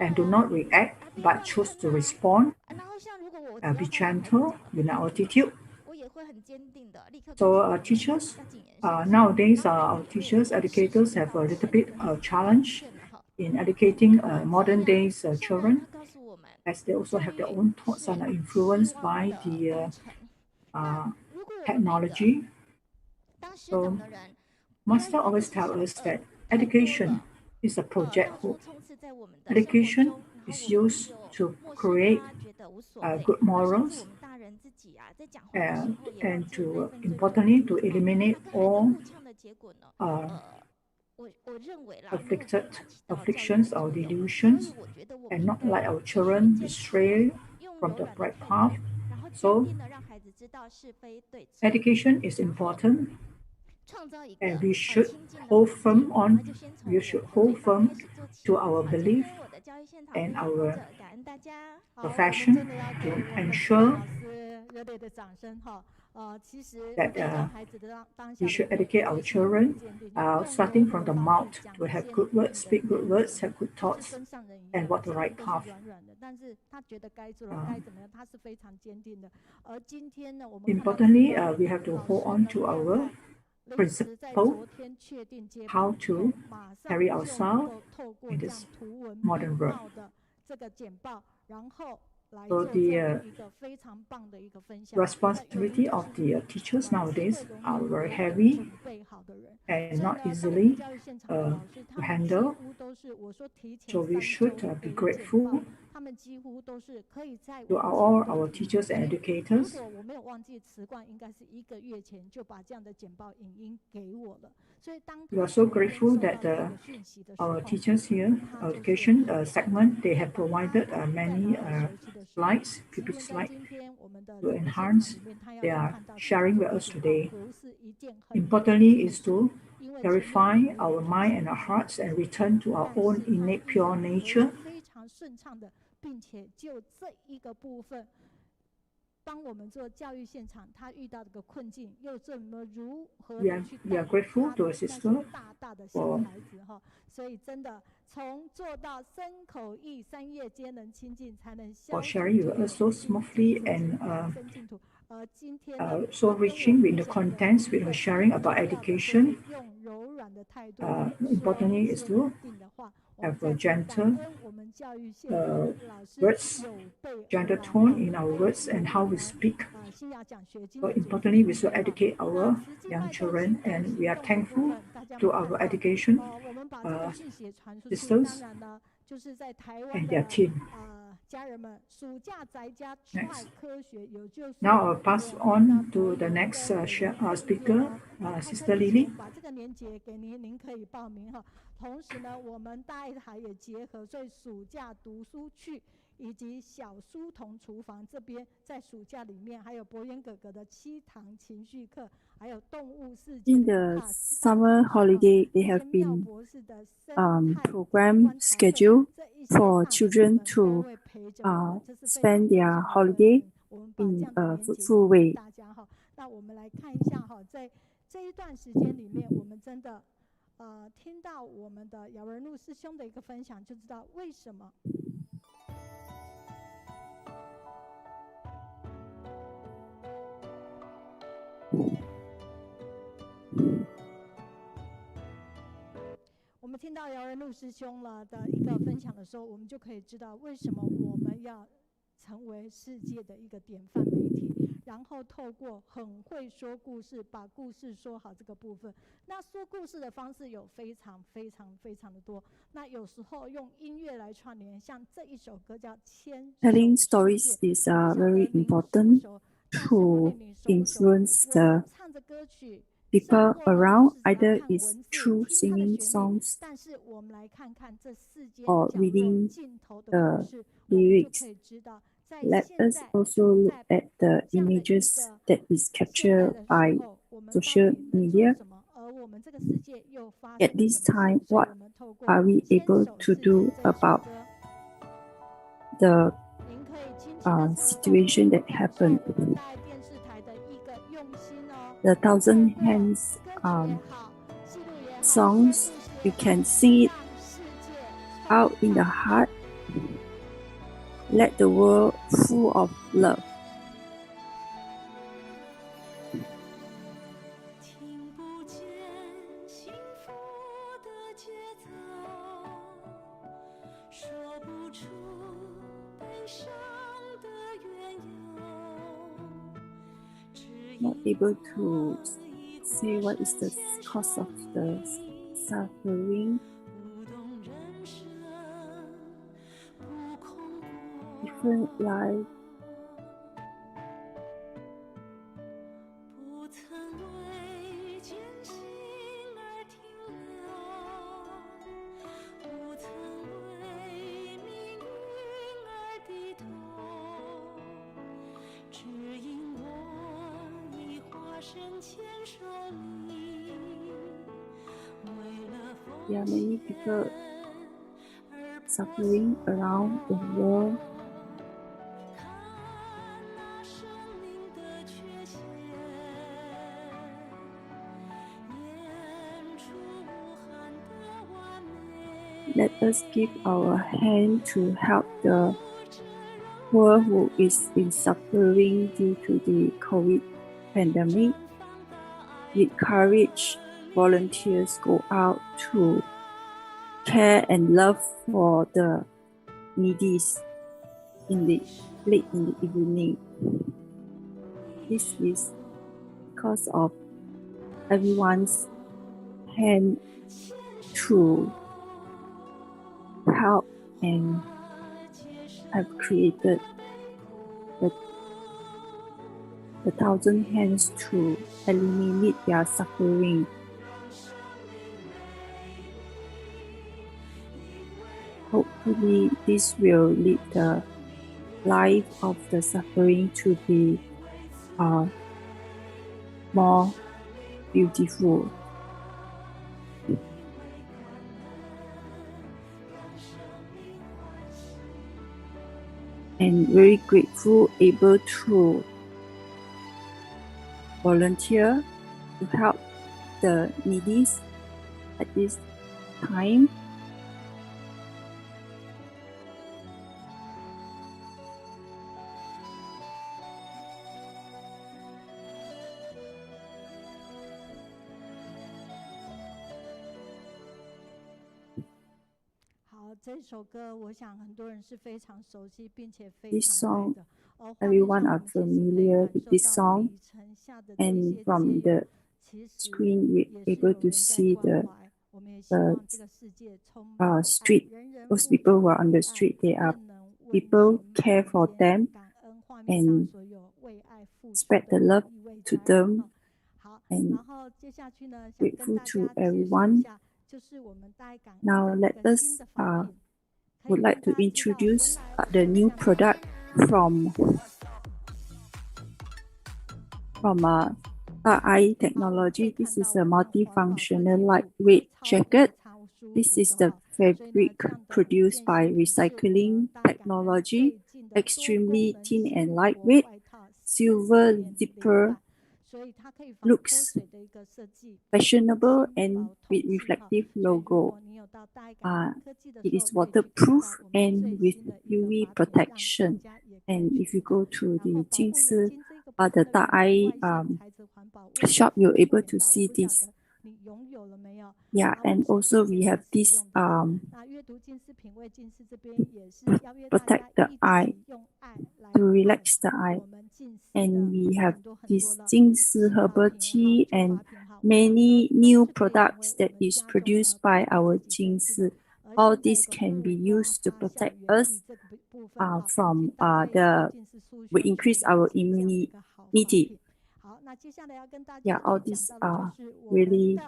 S17: and do not react but choose to respond, be gentle in our attitude. So teachers, nowadays our teachers, educators have a little bit of challenge in educating modern days children, as they also have their own thoughts and are influenced by the technology. So Master always tells us that education is a project hope. Education is used to create good morals and to importantly to eliminate all afflictions or delusions and not let our children stray from the right path. So education is important and we should hold firm to our belief and our profession to ensure that we should educate our children starting from the mouth to have good words, speak good words, have good thoughts, and walk the right path. Importantly, we have to hold on to our principle, how to carry ourselves in this modern world. So the responsibility of the teachers nowadays are very heavy and not easily to handle. So we should be grateful to all our teachers and educators. We are so grateful that our teachers here, our education segment, they have provided many slides, PPT slides to enhance their sharing with us today. Importantly is to clarify our mind and our hearts and return to our own innate pure nature. We are grateful to our sister for sharing with us so smoothly and so reaching with the contents we were sharing about education. Importantly is to have a gentle words, gentle tone in our words and how we speak. So importantly, we should educate our young children, and we are thankful to our education sisters and their team. Next. Now I'll pass on to the next speaker, Sister Lily.
S3: 同时呢，我们大爱台也结合，所以暑假读书去以及小书童厨房这边，在暑假里面还有博源哥哥的7堂情绪课，还有动物世界。
S18: In the summer holiday, they have been program schedule for children to spend their holiday in a fruitful way.
S3: 那我们来看一下哈，在这一段时间里面，我们真的。 听到我们的姚仁禄师兄的一个分享，就知道为什么。我们听到姚仁禄师兄了的一个分享的时候，我们就可以知道为什么我们要成为世界的一个典范媒体。 然后透过很会说故事，把故事说好这个部分。那说故事的方式有非常的多。那有时候用音乐来串联，像这一首歌叫《牵》。
S18: Telling stories is very important to influence the people around, either it's through singing songs or reading the lyrics. Let us also look at the images that is captured by social media. At this time, what are we able to do about the situation that happened? The Thousand Hands songs, we can sing it out in the heart. Let the world full of love.
S9: 听不见幸福的节奏，说不出悲伤的缘由。
S18: Not able to say what is the cause of the suffering. Different life.
S9: 不曾为艰辛而停留，不曾为命运而低头，只因我已化身千手里，为了
S18: There are many people suffering around the world. Let us give our hand to help the world who is in suffering due to the COVID pandemic. With courage, volunteers go out to care and love for the needy late in the evening. This is because of everyone's hand to help and have created the thousand hands to eliminate their suffering. Hopefully, this will lead the life of the suffering to be more beautiful. And very grateful, able to volunteer to help the needy at this time. This song, everyone are familiar with this song, and from the screen we're able to see the street. Those people who are on the street, they are people care for them and spread the love to them, and grateful to everyone. Now let us would like to introduce the new product from AI technology. This is a multifunctional lightweight jacket. This is the fabric produced by recycling technology, extremely thin and lightweight. Silver zipper looks fashionable and with reflective logo. It is waterproof and with UV protection. And if you go to the Jingsi, the Da'ai shop, you're able to see this. Yeah, and also we have this protect the eye, to relax the eye. And we have this Jingsi herbal tea and many new products that is produced by our Jingsi. All this can be used to protect us from we increase our immunity. Yeah, all these are really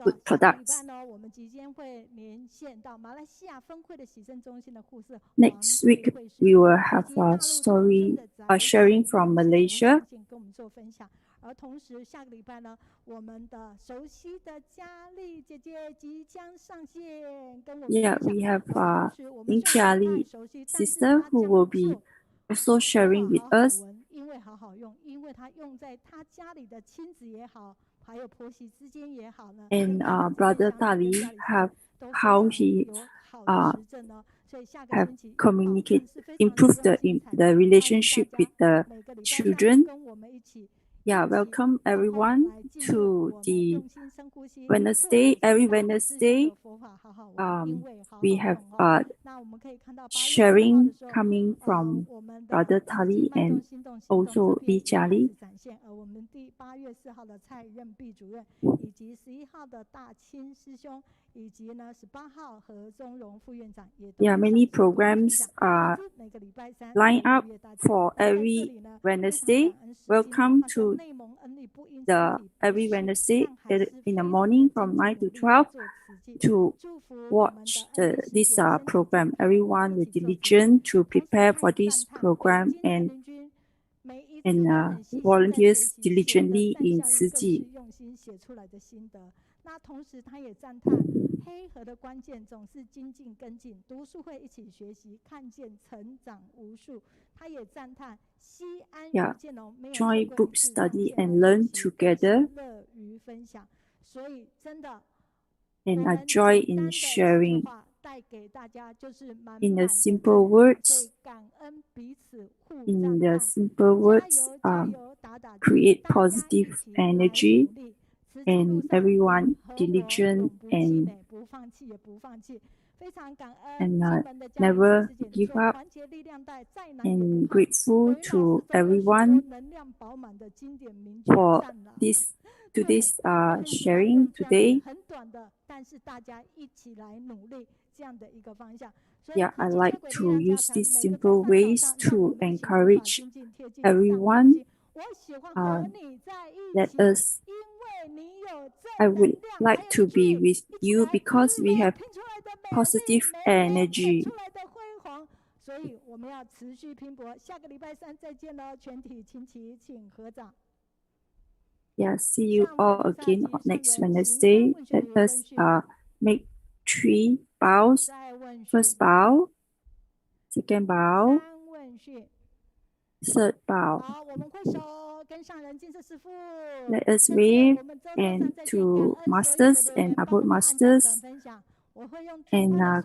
S18: good products. Next week, we will have a story sharing from Malaysia. Yeah, we have Ling Jiali sister who will be also sharing with us. And Brother Tali have how he have improved the relationship with the children. Yeah, welcome everyone to the Wednesday. Every Wednesday, we have sharing coming from Brother Tali and also Li Jiali. Yeah, many programs are lined up for every Wednesday. Welcome to the every Wednesday in the morning from 9 to 12 to watch this program. Everyone will diligent to prepare for this program and volunteers diligently in Tzu Chi. Yeah, join book study and learn together. And a joy in sharing. In the simple words, create positive energy, and everyone diligent and and never give up, and grateful to everyone for today's sharing today. Yeah, I like to use these simple ways to encourage everyone. I would like to be with you because we have positive energy. Yeah, see you all again next Wednesday. Let us make 3 bows. First bow, second bow, third bow. Let us wave and to masters and above masters and